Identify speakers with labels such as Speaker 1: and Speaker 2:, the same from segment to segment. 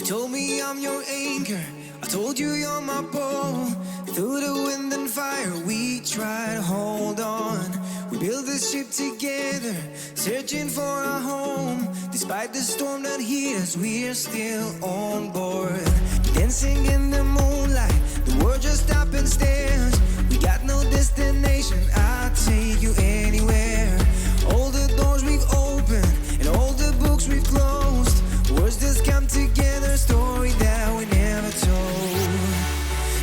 Speaker 1: told me I'm your anchor. I told you you're my pole. Through the wind and fire, we try to hold on. We built this ship together, searching for a home. Despite the storm that hit us, we're still on board. Dancing in the moonlight, the world just stopped and stares. We got no destination, I'll take you anywhere. All the doors we've opened and all the books we've closed. Words just come together, story that we never told.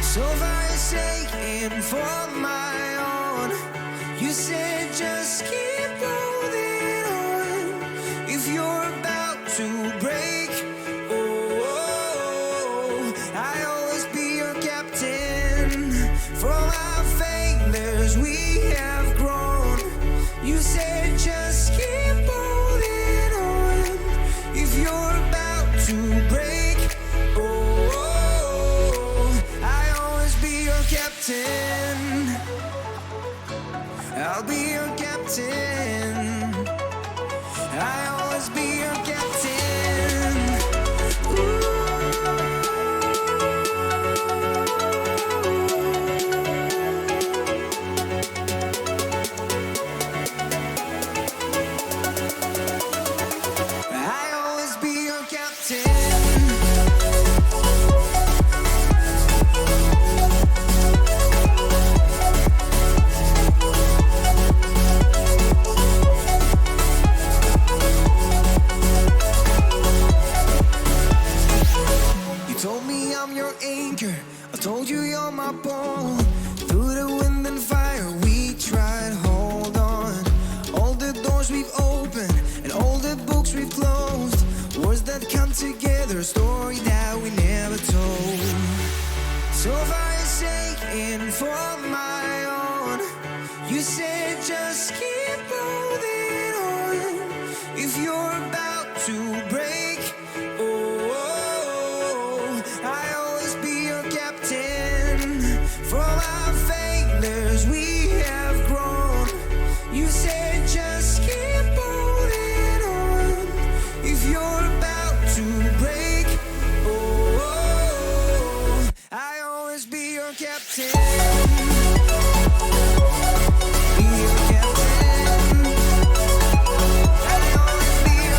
Speaker 1: So far you're shaking for my own. You said just keep holding on. If you're about to break, I'll always be your captain. From our failures we have grown. You said just keep holding on. If you're about to break, I'll always be your captain. I'll be your captain. I'll always be your captain. I'll always be your captain. I told you you're my pole. Through the wind and fire we tried to hold on. All the doors we've opened and all the books we've closed. Words that come together, a story that we never told. So far you're shaking for my own. You said just keep holding on. If you're about to break, I'll always be your captain. From our failures we have grown. You said just keep holding on. If you're about to break, I'll always be your captain. Be your captain. I'll always be your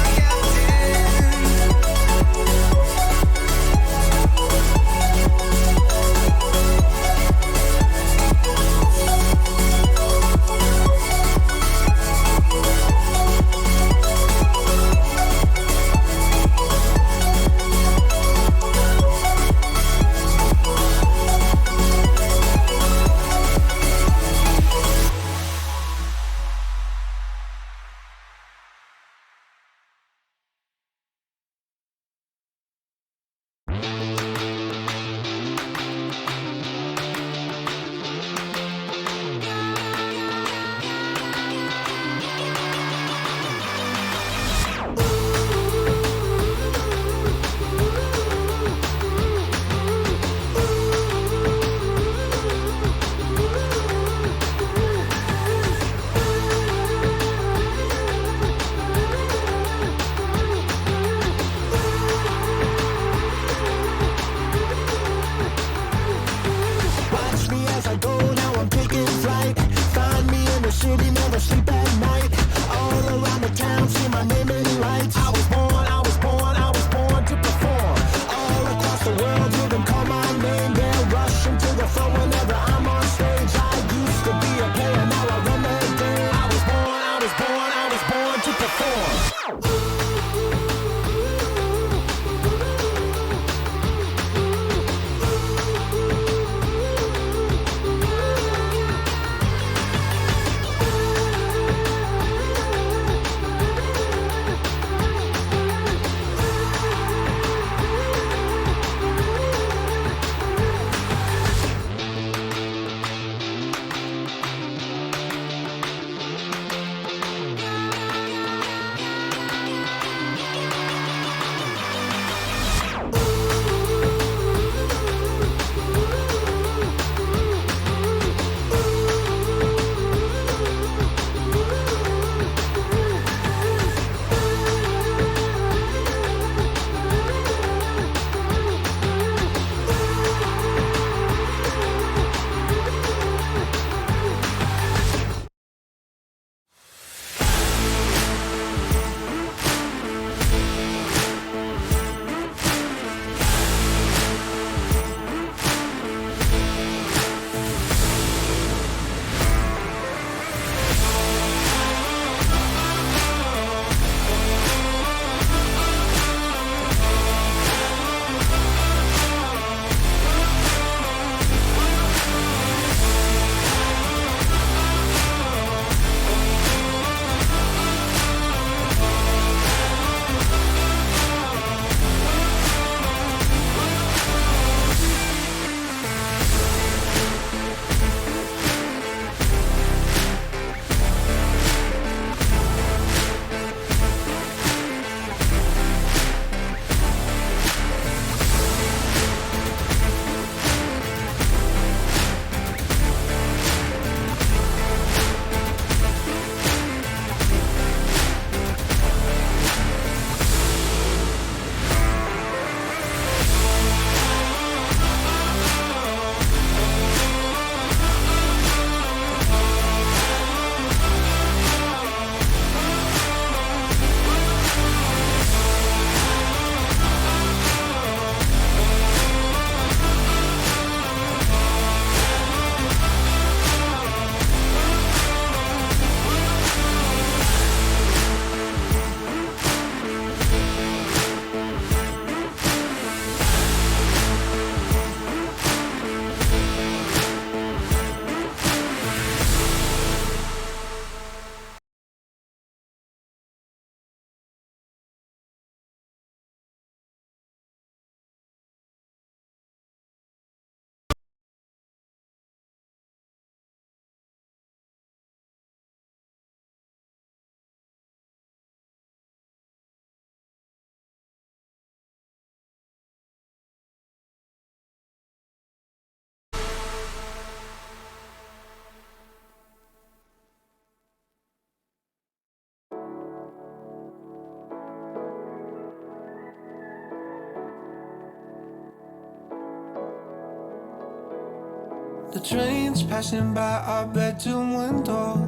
Speaker 1: The train's passing by our bedroom window.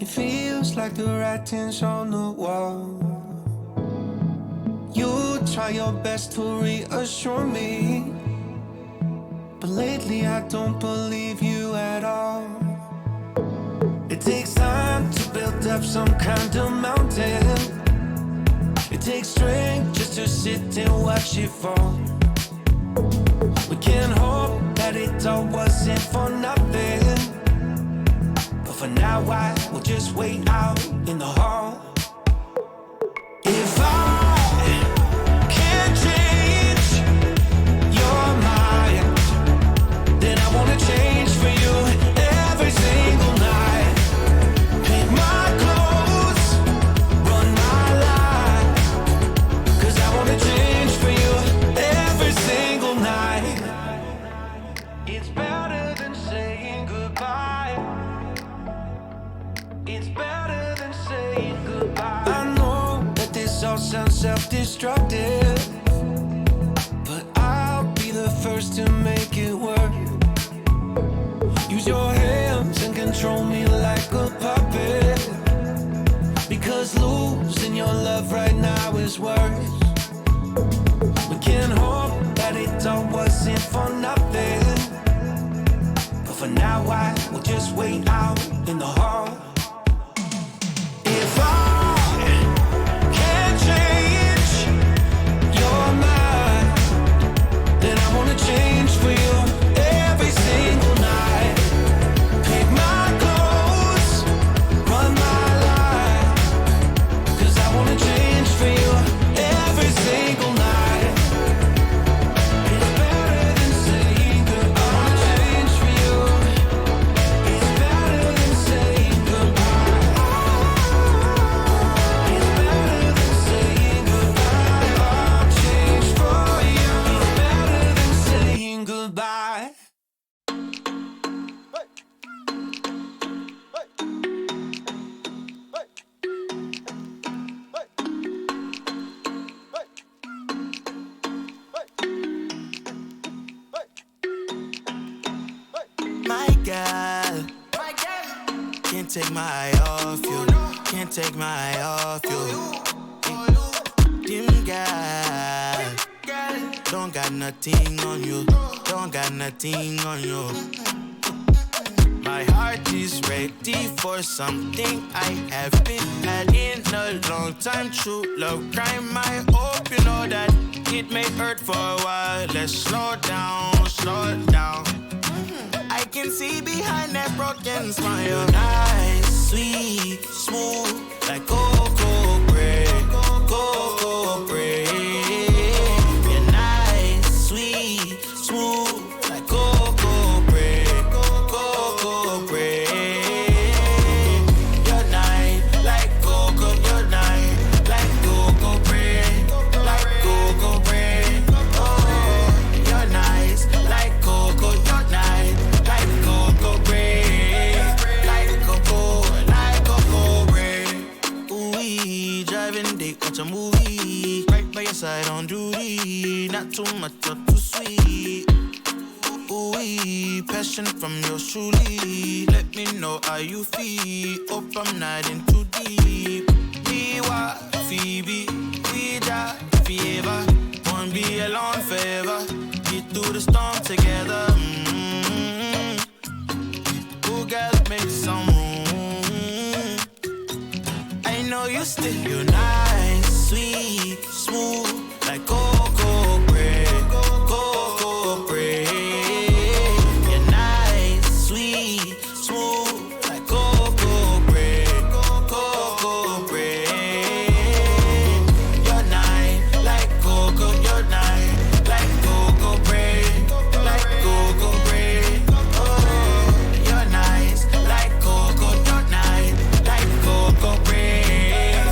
Speaker 1: It feels like the writing's on the wall. You try your best to reassure me, but lately I don't believe you at all. It takes time to build up some kind of mountain. It takes strength just to sit and watch it fall. We can hope that it all wasn't for nothing, but for now I will just wait out in the hall. If I can't change your mind, then I wanna change for you every single night. Pick my clothes, run my life, 'cause I wanna change for you every single night. It's better than saying goodbye. It's better than saying goodbye. I know that this all sounds self-destructive, but I'll be the first to make it work. Use your hands and control me like a puppet, because losing your love right now is worse. We can hope that it all wasn't for nothing, but for now I will just wait out in the hall. If I can't change your mind, then I wanna change for you every single night. Pick my clothes, run my life, 'cause I wanna change for you every single night. It's better than saying goodbye. I wanna change for you. It's better than saying goodbye. It's better than saying goodbye. I'll change for you. It's better than saying goodbye.
Speaker 2: My girl, can't take my eye off you. Can't take my eye off you. Dim girl, don't got nothing on you. Don't got nothing on you. My heart is ready for something I have been had in a long time. True love crime. I hope you know that it may hurt for a while. Let's slow down, slow down. I can see behind that broken smile. Nice, sweet, smooth, like cocoa bread, cocoa bread. You're nice, sweet, smooth, like cocoa bread, cocoa bread. You're nice, like cocoa, you're nice, like cocoa bread, like cocoa bread. Oh, you're nice, like cocoa, you're nice. Like cocoa bread, like cocoa bread. Ooh, driving date, watch a movie. Right by your side on duty, not too much or too sweet. Ooh, passion from yours truly. Let me know how you feel. Hope I'm not in too deep. Me wa Phoebe, we die forever. Won't be alone forever. Get through the storm together. Girl, make some room. I know you still. You're nice, sweet, smooth, like cocoa bread, cocoa bread. You're nice, sweet, smooth, like cocoa bread, cocoa bread. You're nice, like cocoa. You're nice, like cocoa bread, like cocoa bread. Like cocoa, you're nice, like cocoa bread,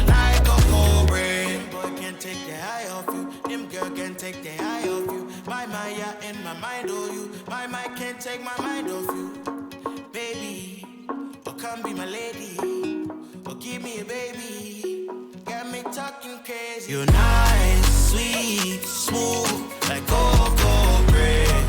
Speaker 2: like cocoa bread. Boy can't take the eye off you, them girl can't take the eye off you. My yeah, in my mind, oh you, my mind can't take my mind off you. Baby, oh come be my lady, oh give me a baby, got me talking crazy. You're nice, sweet, smooth, like cocoa bread.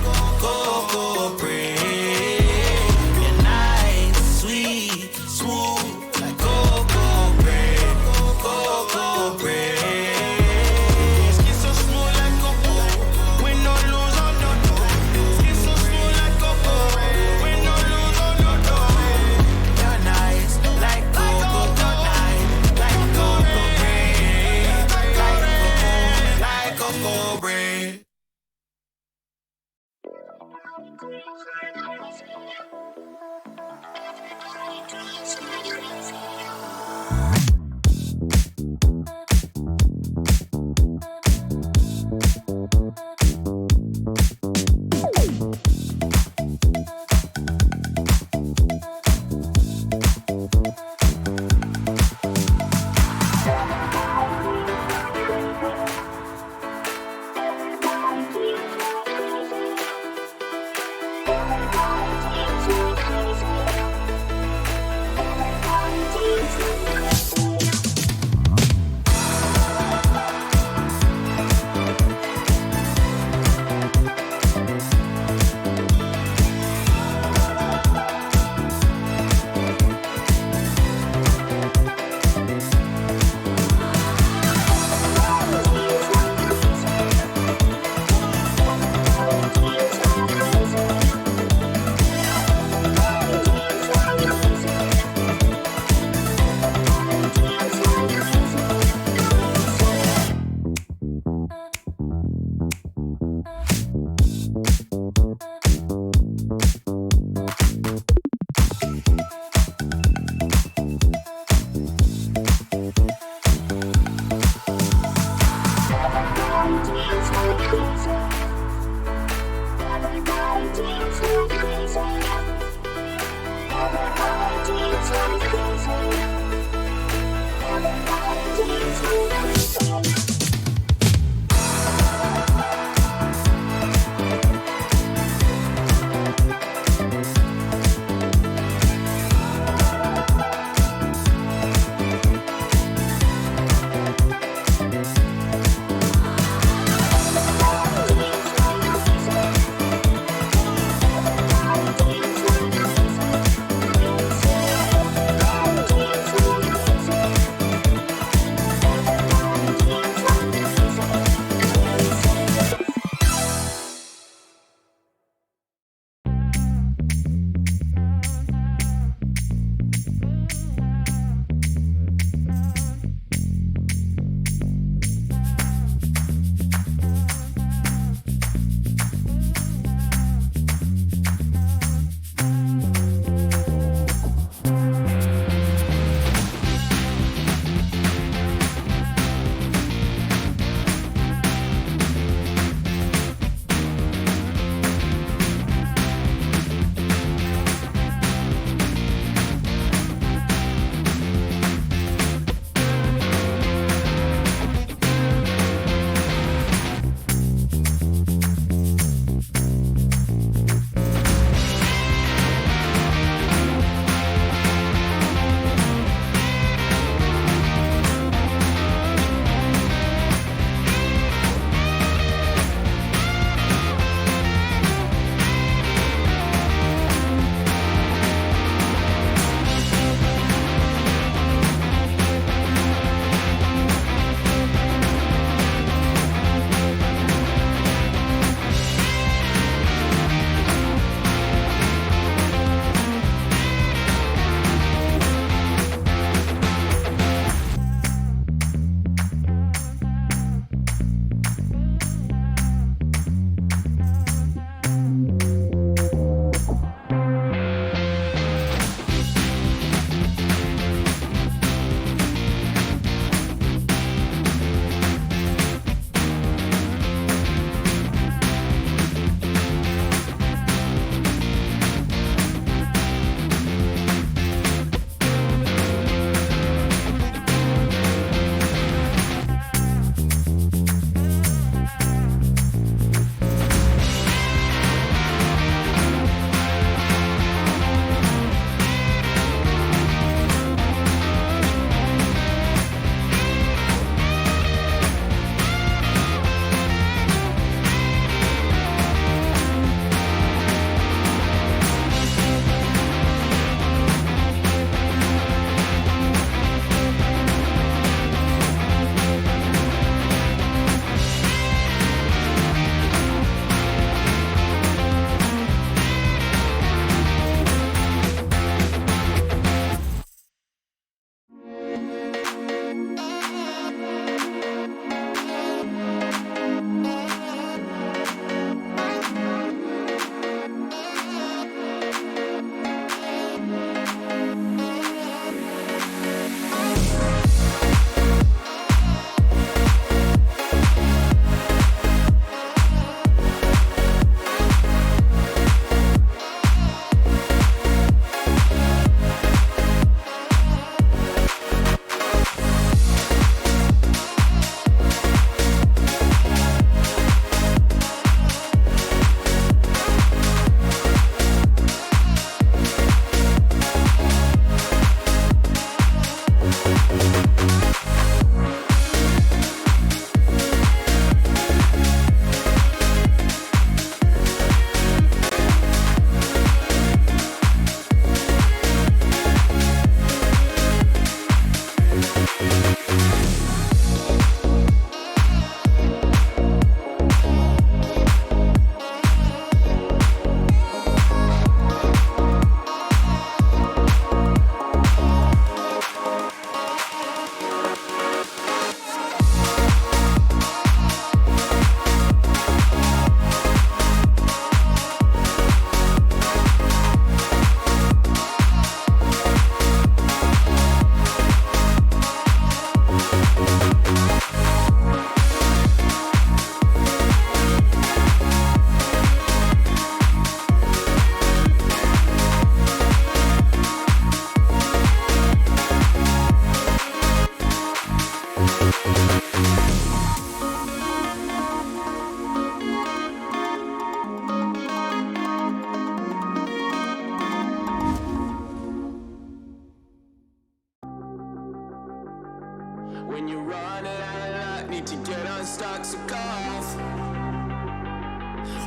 Speaker 1: so go off.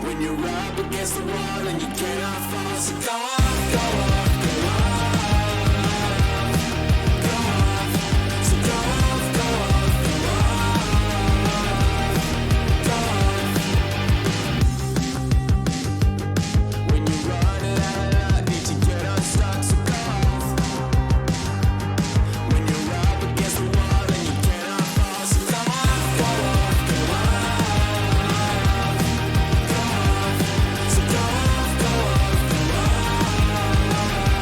Speaker 1: When you're up against the wall and you cannot fall, so go off, go off, go off, go off, so go off, go off, go off, go off. When you run out of luck, need to get unstuck, so go off. When you're up against the wall and you cannot fall, so go off, go off, go off, go off, so go off, go off, go off.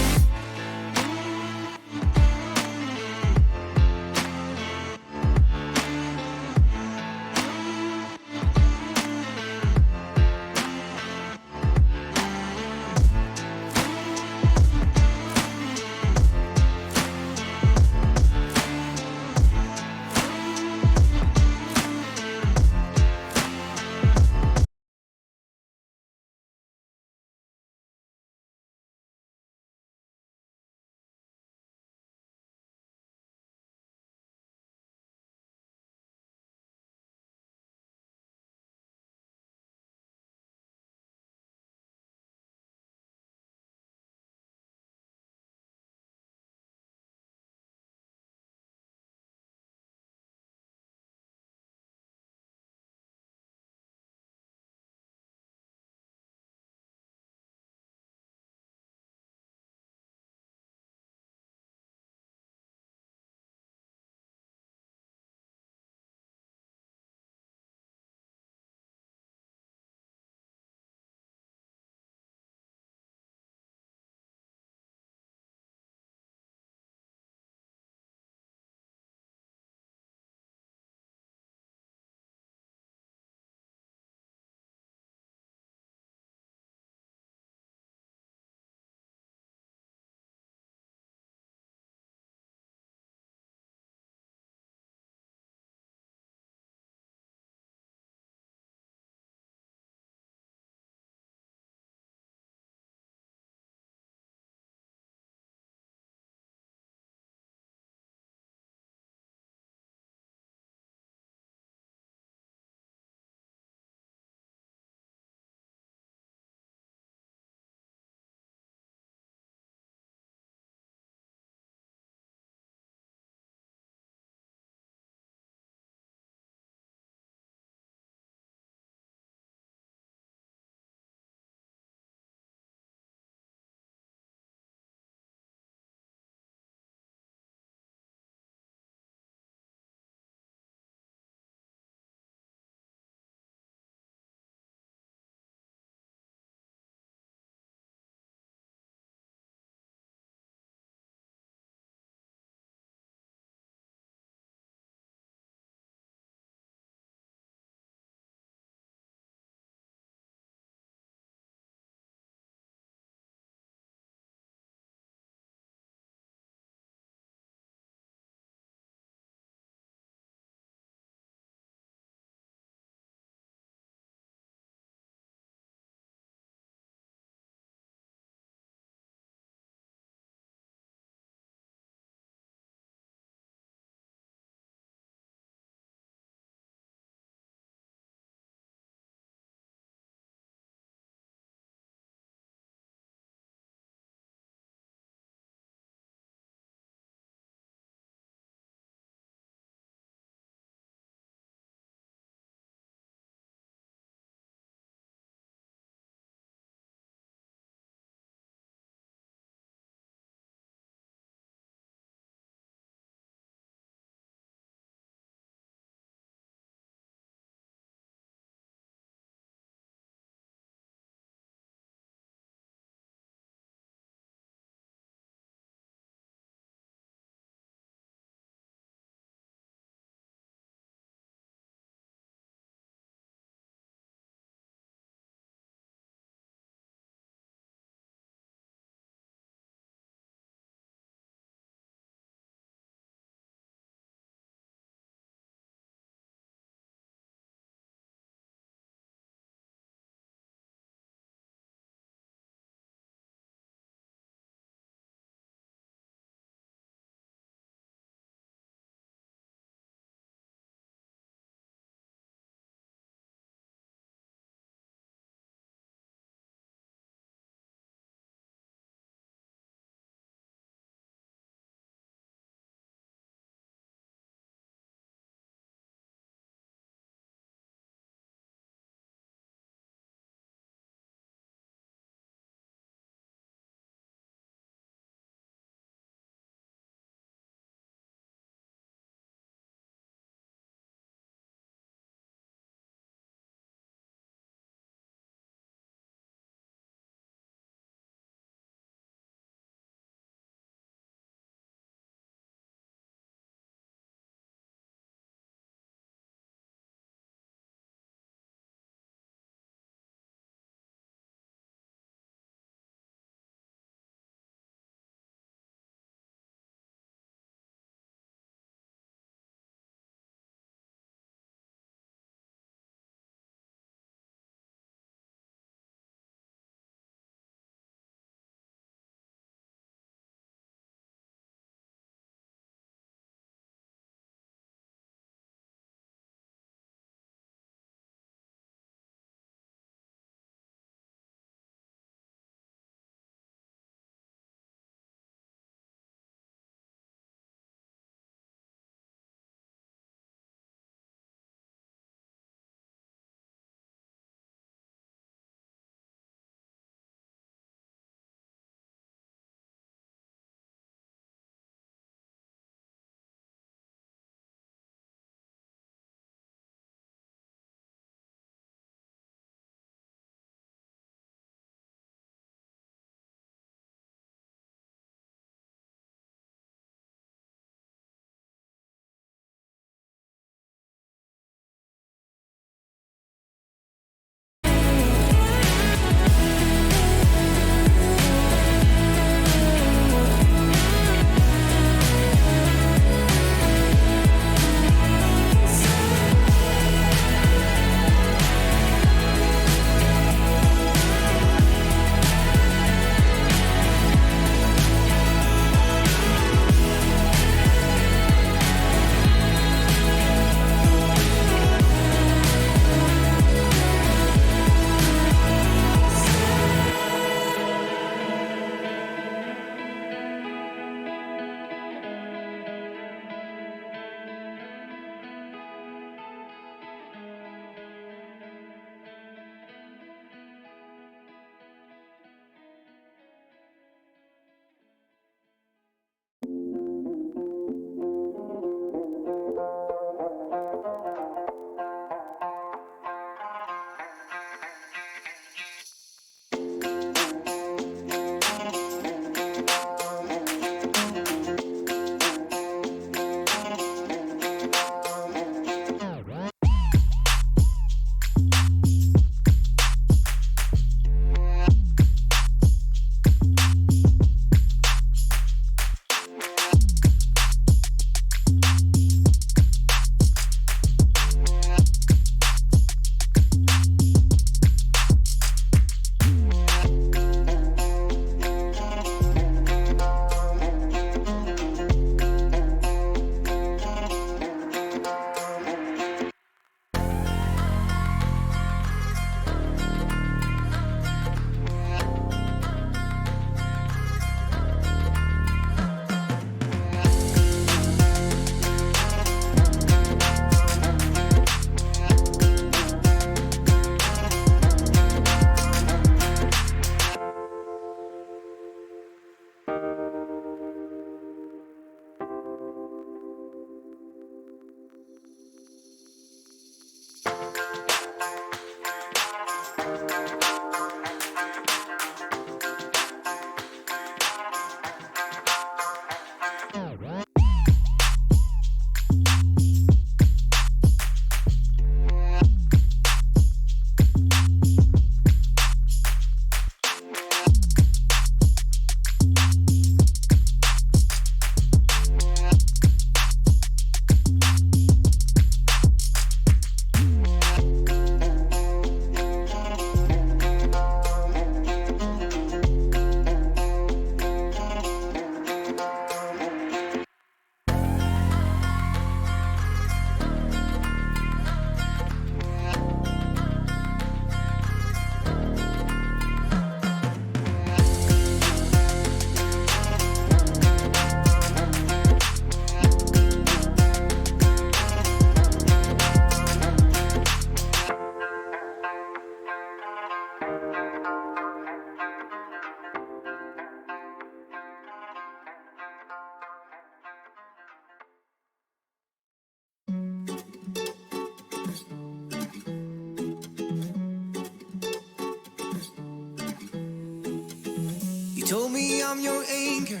Speaker 1: told me I'm your anchor.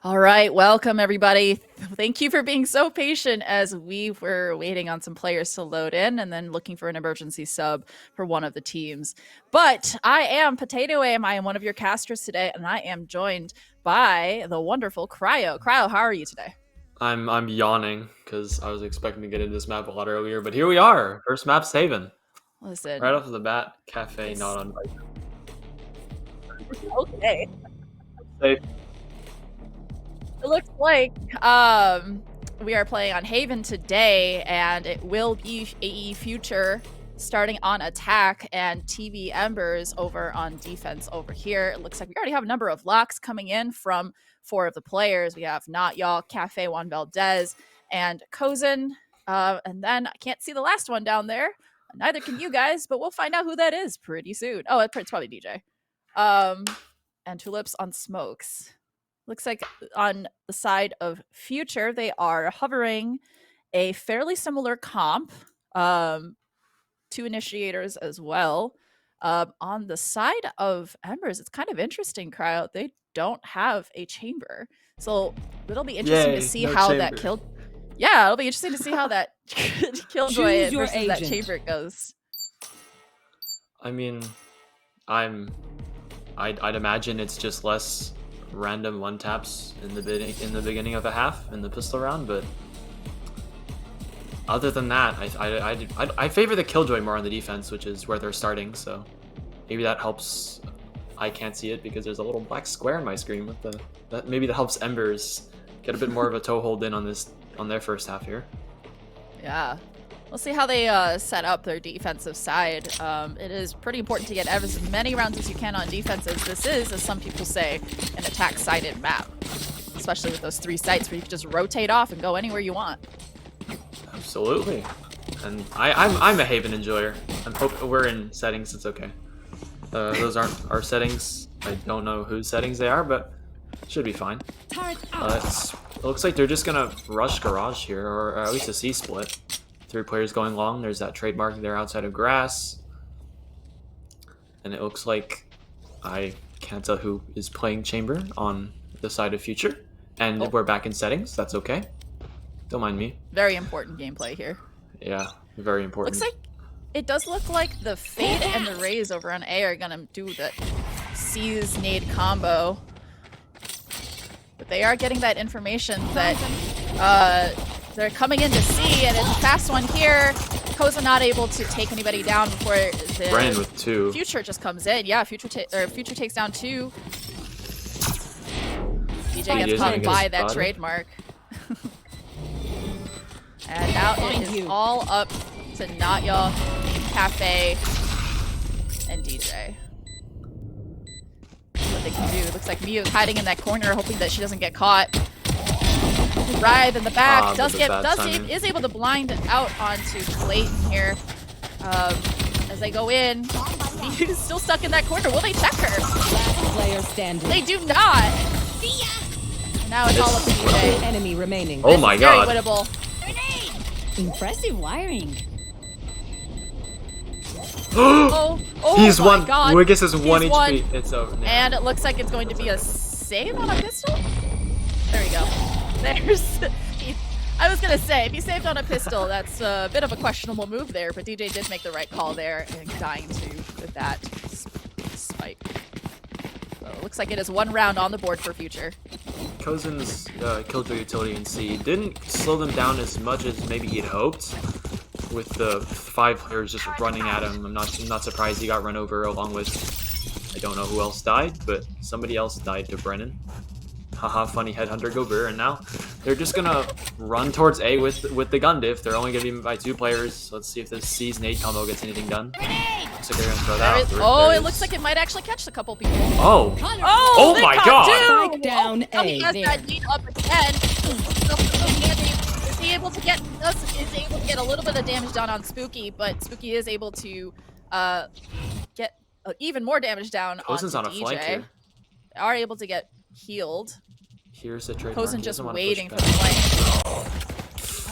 Speaker 3: All right, welcome everybody. Thank you for being so patient as we were waiting on some players to load in and then looking for an emergency sub for one of the teams. But I am Potato Aim. I am one of your casters today, and I am joined by the wonderful Cryo. Cryo, how are you today?
Speaker 4: I'm yawning because I was expecting to get into this map a lot earlier, but here we are. First map's Haven.
Speaker 3: Listen.
Speaker 4: Right off the bat, cafe not on bike.
Speaker 3: Okay.
Speaker 4: Safe.
Speaker 3: It looks like we are playing on Haven today, and it will be AE Future starting on attack and TV Embers over on defense over here. It looks like we already have a number of locks coming in from 4 of the players. We have Not Y'all, Cafe Juan Valdez, and Kozen. And then I can't see the last one down there. Neither can you guys, but we'll find out who that is pretty soon. Oh, it's probably DJ. And Tulips on Smokes. Looks like on the side of Future, they are hovering a fairly similar comp. 2 initiators as well. On the side of Embers, it's kind of interesting, Cryo. They don't have a chamber. So it'll be interesting to see how chamber. That kill. Yeah, it'll be interesting to see how that Killjoy versus that chamber goes.
Speaker 4: I mean, I'd imagine it's just less random one taps in the beginning of a half in the pistol round, but other than that, I favor the Killjoy more on the defense, which is where they're starting. So maybe that helps. I can't see it because there's a little black square in my screen with maybe that helps Embers get a bit more of a toehold in on their first half here. Yeah.
Speaker 3: We'll see how they set up their defensive side. It is pretty important to get as many rounds as you can on defense, as this is, as some people say, an attack-sided map. Especially with those 3 sites where you can just rotate off and go anywhere you want.
Speaker 4: Absolutely. And I'm a Haven enjoyer. I'm hoping we're in settings, it's okay. Those aren't our settings. I don't know whose settings they are, but it should be fine. It looks like they're just gonna rush Garage here, or at least a C-split. 3 players going long. There's that trademark there outside of grass. And it looks like I can't tell who is playing Chamber on the side of Future. And we're back in settings. That's okay. Don't mind me.
Speaker 3: Very important gameplay here.
Speaker 4: Yeah, very important.
Speaker 3: Looks like it does look like the Fade and the Raze over on A are gonna do the Seize nade combo. But they are getting that information that they're coming in to C, and it's a fast one here. Koza not able to take anybody down before the
Speaker 4: Brandon with 2.
Speaker 3: Future just comes in. Yeah, Future takes down 2. DJ gets caught by that trademark. And now it is all up to Not Y'all, Cafe, and DJ. What they can do. Looks like Mia's hiding in that corner, hoping that she doesn't get caught. Writhe in the back is able to blind out onto Clayton here. As they go in, he's still stuck in that corner. Will they check her?
Speaker 5: Player standing.
Speaker 3: They do not. And now it's all up to DJ.
Speaker 5: Enemy remaining.
Speaker 4: Oh my god.
Speaker 3: Very winnable.
Speaker 5: Impressive wiring.
Speaker 3: Oh
Speaker 4: He's
Speaker 3: my
Speaker 4: one.
Speaker 3: God.
Speaker 4: Wiggis is 1 HP. It's over. Yeah.
Speaker 3: And it looks like it's going to be a save on a pistol. There we go. There's. I was gonna say, if he saved on a pistol, that's a bit of a questionable move there, but DJ did make the right call there and dying to with that spike. So it looks like it is 1 round on the board for Future.
Speaker 4: Kozen's Killjoy utility in C didn't slow them down as much as maybe he'd hoped. With the 5 players just running at him, I'm not surprised he got run over along with, I don't know who else died, but somebody else died to Brennan. Haha, funny headhunter Gobert, and now they're just gonna run towards A with the gun diff. They're only gonna be by 2 players. Let's see if this C's nade combo gets anything done. Looks like they're gonna throw that out.
Speaker 3: It looks like it might actually catch a couple people.
Speaker 4: Oh my god!
Speaker 5: Spike down A.
Speaker 3: He has that nade up again. Is able to get a little bit of damage done on Spooky, but Spooky is able to get even more damage down on
Speaker 4: a flank here.
Speaker 3: They are able to get healed.
Speaker 4: Here's the trade.
Speaker 3: Kozen just waiting for the flank.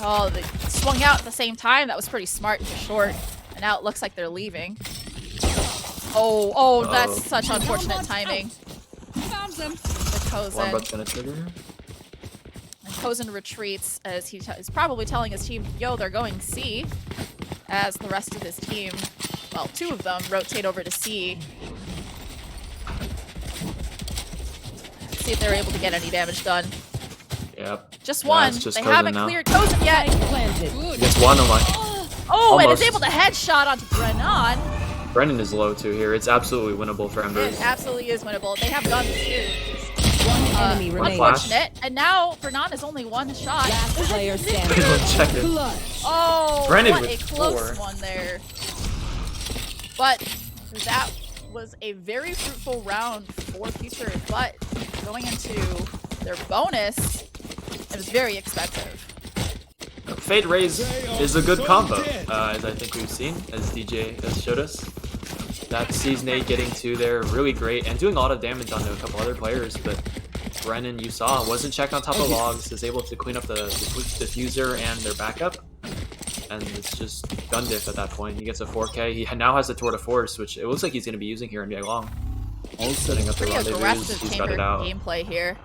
Speaker 3: Oh, they swung out at the same time. That was pretty smart and short. And now it looks like they're leaving. Oh, that's such unfortunate timing.
Speaker 5: them.
Speaker 3: with Kozen.
Speaker 4: Warmbut's gonna trigger.
Speaker 3: And Kozen retreats as he is probably telling his team, yo, they're going C. As the rest of his team, well, 2 of them rotate over to C. See if they're able to get any damage done.
Speaker 4: Yep.
Speaker 3: Just
Speaker 4: Yeah,
Speaker 3: one.
Speaker 4: it's just
Speaker 3: They
Speaker 4: Kozen
Speaker 3: haven't
Speaker 4: now.
Speaker 3: cleared Kozen yet.
Speaker 5: Planted.
Speaker 4: Gets one on my.
Speaker 3: Oh, and is
Speaker 4: Almost.
Speaker 3: able to headshot onto Brennan.
Speaker 4: Brennan is low too here. It's absolutely winnable for Embers.
Speaker 3: It absolutely is winnable. They have guns too.
Speaker 5: One enemy remaining.
Speaker 4: Flash.
Speaker 3: Unfortunate. And now Brennan is only 1 shot.
Speaker 5: Last player standing.
Speaker 4: Check it.
Speaker 5: Clutch.
Speaker 3: Oh,
Speaker 4: Brennan
Speaker 3: what
Speaker 4: with
Speaker 3: a close
Speaker 4: 4.
Speaker 3: one there. But that was a very fruitful round for Future. But going into their bonus, it was very expensive.
Speaker 4: Fade Raise is a good combo, as I think we've seen, as DJ has showed us. That sees Nate getting 2 there, really great, and doing a lot of damage onto a couple other players, but Brennan, you saw, wasn't checked on top of logs, is able to clean up the diffuser and their backup, and it's just gun diff at that point. He gets a 4K, he now has the Tour de Force, which it looks like he's going to be using here in Day Long. Setting up the
Speaker 3: Pretty
Speaker 4: rendezvous,
Speaker 3: aggressive
Speaker 4: he's got
Speaker 3: chamber
Speaker 4: it out.
Speaker 3: gameplay here.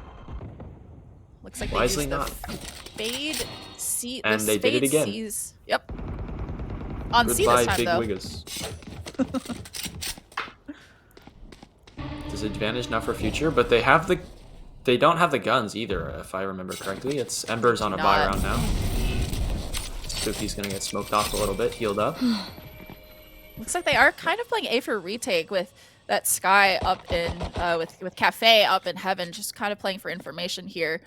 Speaker 3: Looks like
Speaker 4: Wisely
Speaker 3: they used
Speaker 4: not.
Speaker 3: the fade C.
Speaker 4: And
Speaker 3: the
Speaker 4: they did it
Speaker 3: fade
Speaker 4: again.
Speaker 3: C's. Yep. On C
Speaker 4: Goodbye,
Speaker 3: this time
Speaker 4: Big
Speaker 3: though.
Speaker 4: Wiggas. Disadvantage now for Future, but they have the. They don't have the guns either, if I remember correctly. It's Embers on a buy
Speaker 3: Not.
Speaker 4: round now. Spooky's gonna get smoked off a little bit, healed up.
Speaker 3: Looks like they are kind of playing A for retake with that Sky up in with Cafe up in heaven, just kind of playing for information here.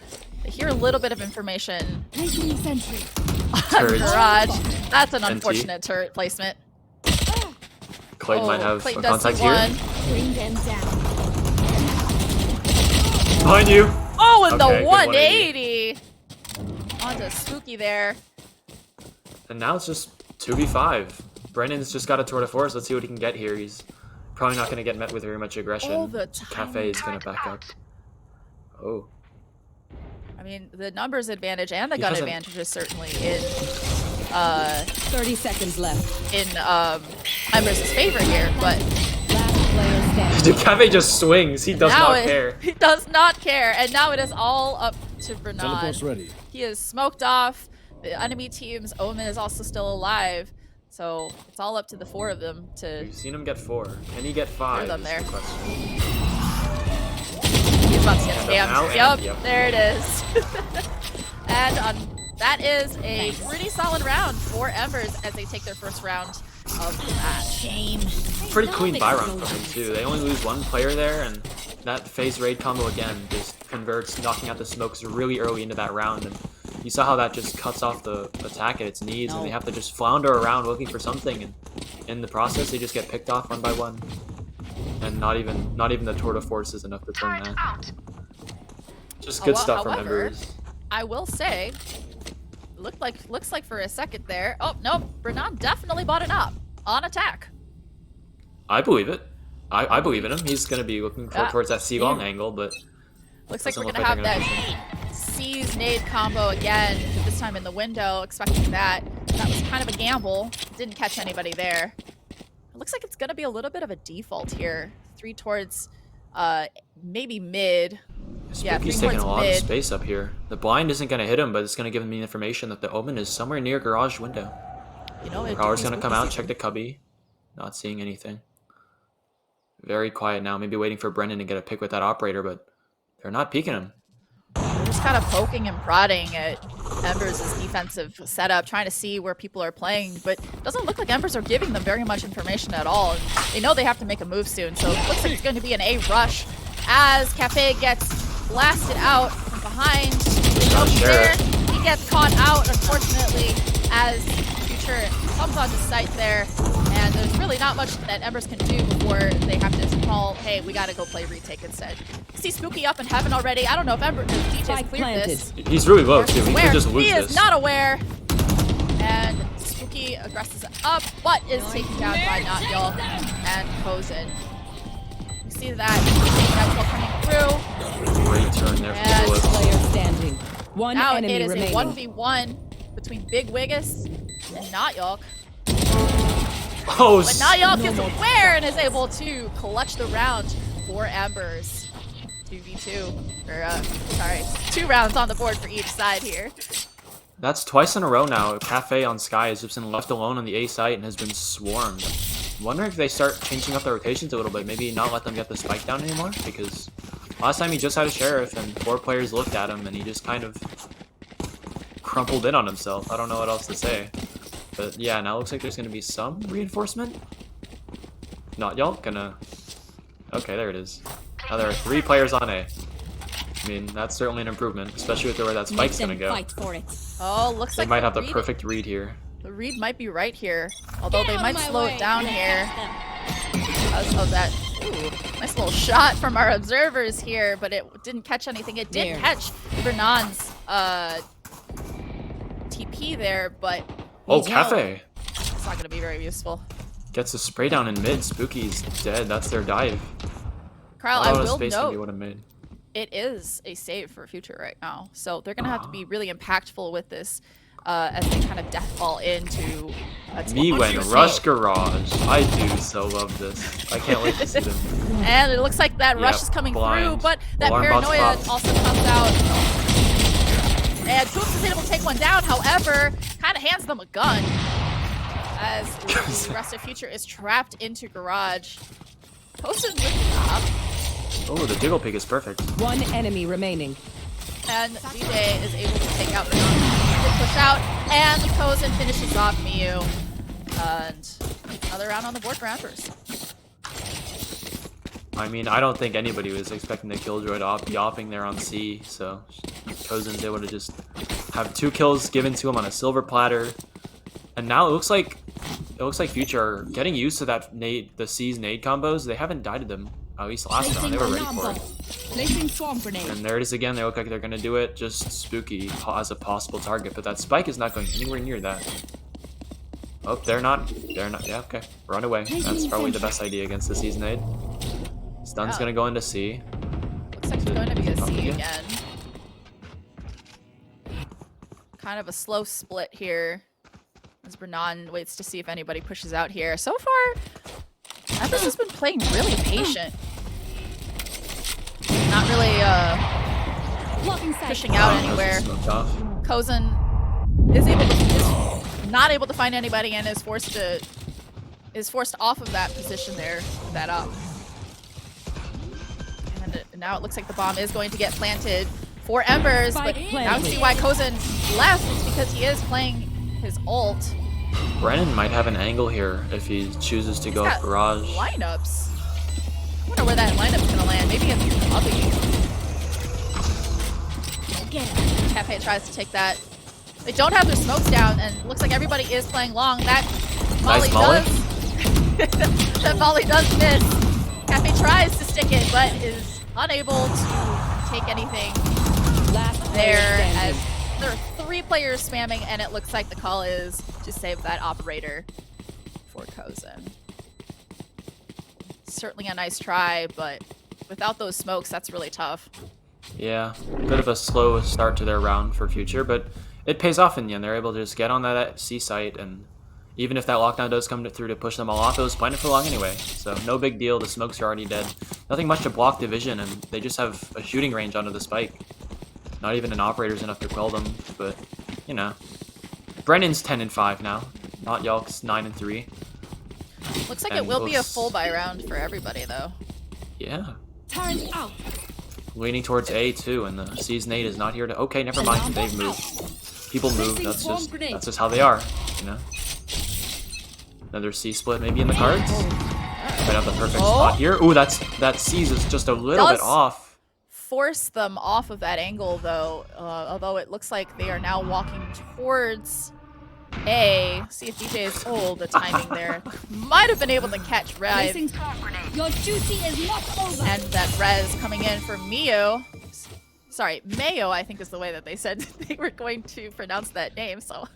Speaker 3: They hear a little bit of information on
Speaker 4: Turrets.
Speaker 3: Garage. That's an
Speaker 4: NT.
Speaker 3: unfortunate turret placement.
Speaker 4: Clayton might have
Speaker 3: Clayton
Speaker 4: a
Speaker 3: does
Speaker 4: contact
Speaker 3: see
Speaker 4: here.
Speaker 3: one.
Speaker 5: Bring them down.
Speaker 4: Behind you!
Speaker 3: Oh, and
Speaker 4: Okay,
Speaker 3: the
Speaker 4: good
Speaker 3: 180 onto Spooky there.
Speaker 4: And now it's just 2v5. Brennan's just got a Tour de Force. Let's see what he can get here. He's probably not going to get met with very much aggression.
Speaker 3: All the time.
Speaker 4: Cafe is going to back up. Oh.
Speaker 3: I mean, the numbers advantage and the
Speaker 4: He
Speaker 3: gun
Speaker 4: hasn't-
Speaker 3: advantage is certainly in
Speaker 5: 30 seconds left.
Speaker 3: Embers' favor here, but
Speaker 5: Last player standing.
Speaker 4: Dude, Cafe just swings. He does
Speaker 3: now
Speaker 4: not care.
Speaker 3: He does not care, and now it is all up to Bernard.
Speaker 6: Teleport's ready.
Speaker 3: He is smoked off. The enemy team's Omen is also still alive, so it's all up to the 4 of them to.
Speaker 4: We've seen him get 4. Can he get 5?
Speaker 3: them
Speaker 4: is
Speaker 3: there.
Speaker 4: the question.
Speaker 3: He's about to get
Speaker 4: So now
Speaker 3: scammed.
Speaker 4: and-
Speaker 3: Yep, there it is. And that is a pretty solid round for Embers as they take their first round of the match.
Speaker 5: Shame.
Speaker 4: Pretty clean buy round for him too. They only lose 1 player there, and that phase raid combo again just converts, knocking out the smokes really early into that round. And you saw how that just cuts off the attack at its knees, and they have to just flounder around looking for something. And in the process, they just get picked off 1 by 1. And not even the Tour de Force is enough to turn that. Just good stuff from
Speaker 3: However,
Speaker 4: Embers.
Speaker 3: I will say, looks like for a second there. Oh nope, Bernard definitely bought it up on attack.
Speaker 4: I believe it. I believe in him. He's going to be looking towards that C-long angle, but
Speaker 3: Looks like
Speaker 4: Doesn't
Speaker 3: we're
Speaker 4: look
Speaker 3: gonna
Speaker 4: like
Speaker 3: have
Speaker 4: they're
Speaker 3: that C's nade combo again, this time in the window, expecting that. That was kind of a gamble. Didn't catch anybody there. It looks like it's gonna be a little bit of a default here. 3 towards maybe mid. Yeah, 3
Speaker 4: Spooky's taking
Speaker 3: towards
Speaker 4: a lot
Speaker 3: mid.
Speaker 4: of space up here. The blind isn't going to hit him, but it's going to give him the information that the Omen is somewhere near garage window.
Speaker 3: You know, it
Speaker 4: Power's
Speaker 3: it's
Speaker 4: going to come
Speaker 3: Spooky's-
Speaker 4: out, check the cubby. Not seeing anything. Very quiet now. Maybe waiting for Brendan to get a pick with that operator, but they're not peeking him.
Speaker 3: They're just kind of poking and prodding at Embers' defensive setup, trying to see where people are playing, but it doesn't look like Embers are giving them very much information at all. And they know they have to make a move soon, so it looks like it's going to be an A rush as Cafe gets blasted out from behind.
Speaker 4: Not sure.
Speaker 3: There, he gets caught out, unfortunately, as Future comes onto site there, and there's really not much that Embers can do before they have to call, hey, we gotta go play retake instead. You see Spooky up in heaven already. I don't know if DJ's
Speaker 5: Spike
Speaker 3: cleared
Speaker 5: planted.
Speaker 3: this.
Speaker 4: He's really low,
Speaker 3: Or
Speaker 4: too.
Speaker 3: he's
Speaker 4: He
Speaker 3: aware.
Speaker 4: could just lose
Speaker 3: He
Speaker 4: this.
Speaker 3: is not aware. And Spooky aggresses up, but is taken down by Not Y'all and Kozen. You see that coming through.
Speaker 4: Great turn there
Speaker 3: And
Speaker 4: for Phillips.
Speaker 5: Player standing. One
Speaker 3: Now
Speaker 5: enemy
Speaker 3: it is
Speaker 5: remaining.
Speaker 3: a 1v1 between Big Wiggus and Not Yolk.
Speaker 4: Oh,
Speaker 3: But Not Yolk is aware and is able to clutch the round for Embers. 2v2. Or, sorry, 2 rounds on the board for each side here.
Speaker 4: That's twice in a row now. Cafe on Sky has just been left alone on the A site and has been swarmed. I'm wondering if they start changing up their rotations a little bit. Maybe not let them get the spike down anymore, because last time he just had a Sheriff and 4 players looked at him and he just kind of crumpled in on himself. I don't know what else to say. But yeah, now it looks like there's going to be some reinforcement. Not y'all gonna... Okay, there it is. Now there are 3 players on A. I mean, that's certainly an improvement, especially with where that spike's gonna go.
Speaker 5: Fight for it.
Speaker 3: Oh, looks
Speaker 4: They
Speaker 3: like
Speaker 4: might have the perfect read here.
Speaker 3: The read might be right here, although they might slow it down here. Because of that, ooh, nice little shot from our observers here, but it didn't catch anything. It did catch Vernon's TP there, but
Speaker 4: Oh, Cafe!
Speaker 3: it's not gonna be very useful.
Speaker 4: Gets a spray down in mid. Spooky's dead. That's their dive.
Speaker 3: Kyle, I will
Speaker 4: space
Speaker 3: note,
Speaker 4: he would have made.
Speaker 3: it is a save for future right now, so they're gonna have to be really impactful with this as they kind of deathball into
Speaker 4: Me when Rush Garage. I do so love this. I can't wait to see them.
Speaker 3: And it looks like that rush
Speaker 4: Yep,
Speaker 3: is coming
Speaker 4: blind.
Speaker 3: through, but that
Speaker 4: Alarm bot's
Speaker 3: paranoia
Speaker 4: popped.
Speaker 3: also comes out. And Coops is able to take one down, however, kind of hands them a gun. As the rest of Future is trapped into Garage. Posted with the top.
Speaker 4: Oh, the Diggle Pig is perfect.
Speaker 5: 1 enemy remaining.
Speaker 3: And DJ is able to take out the push out, and Kozen finishes off Miyu. And another round on the board for Embers.
Speaker 4: I mean, I don't think anybody was expecting the Killjoy to be opping there on C, so Kozen's able to just have 2 kills given to him on a silver platter. And now it looks like Future are getting used to that nade, the C's nade combos. They haven't died to them. At least last round, they were ready for it.
Speaker 5: Placing swarm grenade.
Speaker 4: And there it is again. They look like they're gonna do it. Just Spooky as a possible target, but that spike is not going anywhere near that. Oh, they're not. Yeah, okay. Run away. That's probably the best idea against the C's nade. Stun's gonna go into C.
Speaker 3: Looks like it's going to be a C again. Kind of a slow split here. As Brennan waits to see if anybody pushes out here. So far, Embers has been playing really patient. Not really pushing out anywhere. Kozen is not able to find anybody and is forced off of that position there with that up. And now it looks like the bomb is going to get planted for Embers, but now you see why Kozen left. It's because he is playing his ult.
Speaker 4: Brennan might have an angle here if he chooses to go up Garage.
Speaker 3: Lineups. I wonder where that lineup's gonna land. Maybe in the lobby. Cafe tries to take that. They don't have their smokes down, and it looks like everybody is playing long. That volley does. That volley does miss. Cafe tries to stick it, but is unable to take anything there as there are 3 players spamming, and it looks like the call is to save that operator for Kozen. Certainly a nice try, but without those smokes, that's really tough.
Speaker 4: Yeah, a bit of a slow start to their round for Future, but it pays off in the end. They're able to just get on that C site, and even if that lockdown does come through to push them all off, it was planted for long anyway. So no big deal, the smokes are already dead. Nothing much to block Division, and they just have a shooting range onto the spike. Not even an operator's enough to quell them, but, you know. Brennan's 10-5 now, not Yalk's 9-3.
Speaker 3: Looks like it will be a full buy round for everybody, though.
Speaker 4: Yeah.
Speaker 5: Turn out.
Speaker 4: Leaning towards A too, and the C's nade is not here to. Okay, never mind. They've moved. People move. That's just how they are, you know. Another C split maybe in the cards. Right up the perfect spot here. Ooh, that C's is just a little bit off.
Speaker 3: Force them off of that angle, though. Although it looks like they are now walking towards A. See if DJ is the timing there. Might have been able to catch Rev.
Speaker 5: Your duty is not over.
Speaker 3: And that Rez coming in for Miyu. Sorry, Mayo, I think is the way that they said they were going to pronounce that name, so.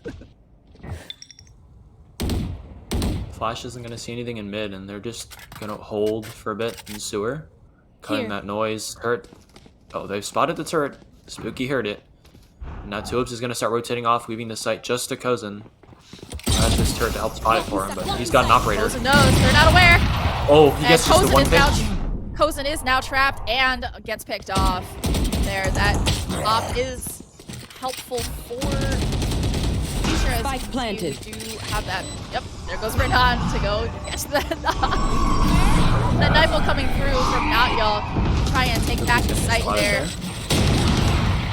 Speaker 4: Flash isn't going to see anything in mid, and they're just going to hold for a bit in sewer. Cutting that noise. Hurt. Oh, they've spotted the turret. Spooky heard it. And now Tulips is going to start rotating off, leaving the site just to Kozen. Has this turret to help spot it for him, but he's got an operator.
Speaker 3: Kozen knows, they're not aware.
Speaker 4: Oh, he gets just the
Speaker 3: Kozen
Speaker 4: one
Speaker 3: is now
Speaker 4: pinch.
Speaker 3: Kozin is now trapped and gets picked off. There, that op is helpful for future as
Speaker 5: Spike planted.
Speaker 3: we do have that. Yep, there goes Renan to go catch that knock. That knife will coming through from Natyal. Try and take back the site there.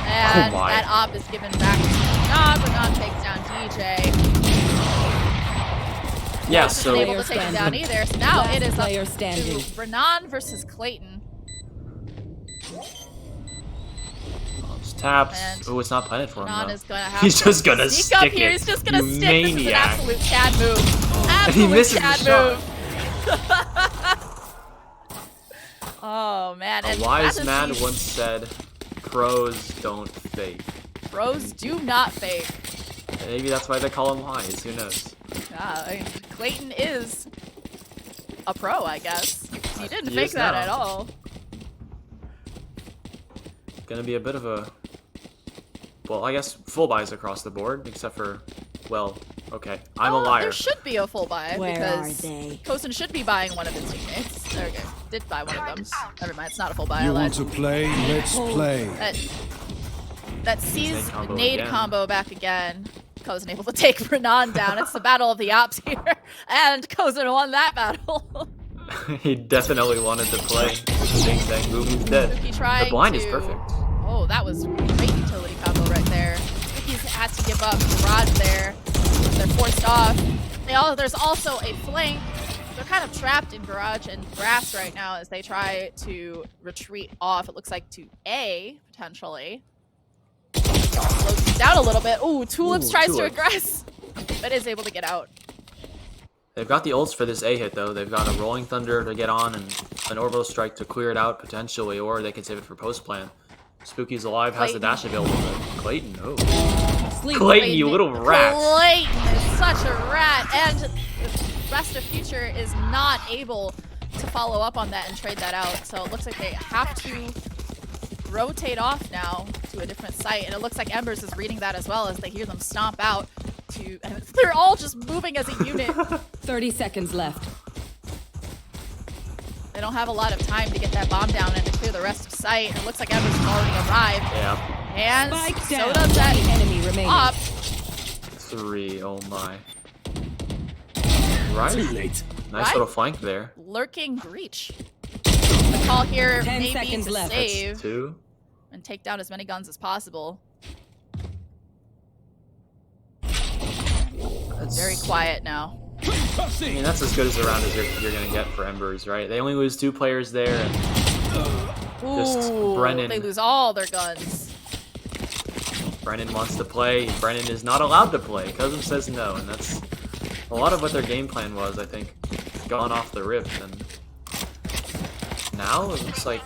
Speaker 3: And that op is given back to Renan. Renan takes down DJ.
Speaker 4: Yeah,
Speaker 3: Wasn't
Speaker 4: so
Speaker 3: able to take him down either. So now it is up
Speaker 5: player standing.
Speaker 3: to Renan versus Clayton.
Speaker 4: it's tapped.
Speaker 3: And
Speaker 4: Oh, it's not planted for him
Speaker 3: Renan
Speaker 4: though.
Speaker 3: is gonna have
Speaker 4: He's
Speaker 3: to
Speaker 4: just gonna
Speaker 3: sneak up
Speaker 4: stick
Speaker 3: here.
Speaker 4: it.
Speaker 3: He's just gonna
Speaker 4: You
Speaker 3: stick. This is an
Speaker 4: maniac.
Speaker 3: absolute Chad move.
Speaker 4: And he
Speaker 3: Absolute
Speaker 4: misses the
Speaker 3: Chad
Speaker 4: shot.
Speaker 3: move. Oh man!
Speaker 4: A
Speaker 3: And
Speaker 4: wise
Speaker 3: Strategy-
Speaker 4: man once said, "Pros don't fake."
Speaker 3: Pros do not fake.
Speaker 4: Maybe that's why they call him wise. Who knows?
Speaker 3: I mean, Clayton is a pro, I guess. He didn't
Speaker 4: He
Speaker 3: fake
Speaker 4: is
Speaker 3: that
Speaker 4: now.
Speaker 3: at all.
Speaker 4: Gonna be a bit of a, well, I guess full buys across the board, except for, well, okay, I'm a liar.
Speaker 3: There should be a full buy
Speaker 5: Where
Speaker 3: because
Speaker 5: are they?
Speaker 3: Kozin should be buying one of his teammates. Okay, did buy one of them. Never mind, it's not a full buy. I
Speaker 6: You
Speaker 3: lied.
Speaker 6: want to play? Let's play.
Speaker 3: That sees
Speaker 4: Nade combo
Speaker 3: nade
Speaker 4: again.
Speaker 3: combo back again. Kozin able to take Renan down. It's the battle of the ops here, and Kozin won that battle.
Speaker 4: He definitely wanted to play. Bing bang boom, he's dead.
Speaker 3: Spooky
Speaker 4: The
Speaker 3: trying
Speaker 4: blind
Speaker 3: to...
Speaker 4: is perfect.
Speaker 3: Oh, that was great utility combo right there. Spooky has to give up Garage there. They're forced off. There's also a flank. They're kind of trapped in Garage and Grass right now as they try to retreat off. It looks like to A, potentially. Slows things down a little bit. Ooh, Tulips
Speaker 4: Ooh,
Speaker 3: tries to
Speaker 4: Tulips.
Speaker 3: aggress, but is able to get out.
Speaker 4: They've got the ults for this A hit though. They've got a Rolling Thunder to get on and an Orbital Strike to clear it out potentially, or they can save it for post plan. Spooky's alive, has the
Speaker 3: Clayton.
Speaker 4: dash available. But Clayton, oh.
Speaker 5: Sleep.
Speaker 4: Clayton, you little rat.
Speaker 3: Clayton is such a rat, and the rest of Future is not able to follow up on that and trade that out. So it looks like they have to rotate off now to a different site, and it looks like Embers is reading that as well as they hear them stomp out to. And they're all just moving as a unit.
Speaker 5: 30 seconds left.
Speaker 3: They don't have a lot of time to get that bomb down and to clear the rest of site. And it looks like Embers has already arrived,
Speaker 4: Yeah,
Speaker 3: and
Speaker 5: Spike
Speaker 3: so
Speaker 5: down.
Speaker 3: does that
Speaker 5: Enemy remaining.
Speaker 3: op.
Speaker 4: 3, oh my. Right.
Speaker 6: Too late.
Speaker 4: Nice
Speaker 3: Right.
Speaker 4: little flank there.
Speaker 3: Lurking breach. The call here
Speaker 5: 10
Speaker 3: may be
Speaker 5: seconds
Speaker 3: to
Speaker 5: left.
Speaker 3: save
Speaker 4: 2.
Speaker 3: and take down as many guns as possible.
Speaker 4: That's
Speaker 3: Very quiet now.
Speaker 4: I mean, that's as good as a round as you're gonna get for Embers, right? They only lose 2 players there, and Just
Speaker 3: Ooh,
Speaker 4: Brennan.
Speaker 3: they lose all their guns.
Speaker 4: Brennan wants to play. Brennan is not allowed to play. Cousin says no, and that's a lot of what their game plan was, I think, gone off the rip. And now it looks like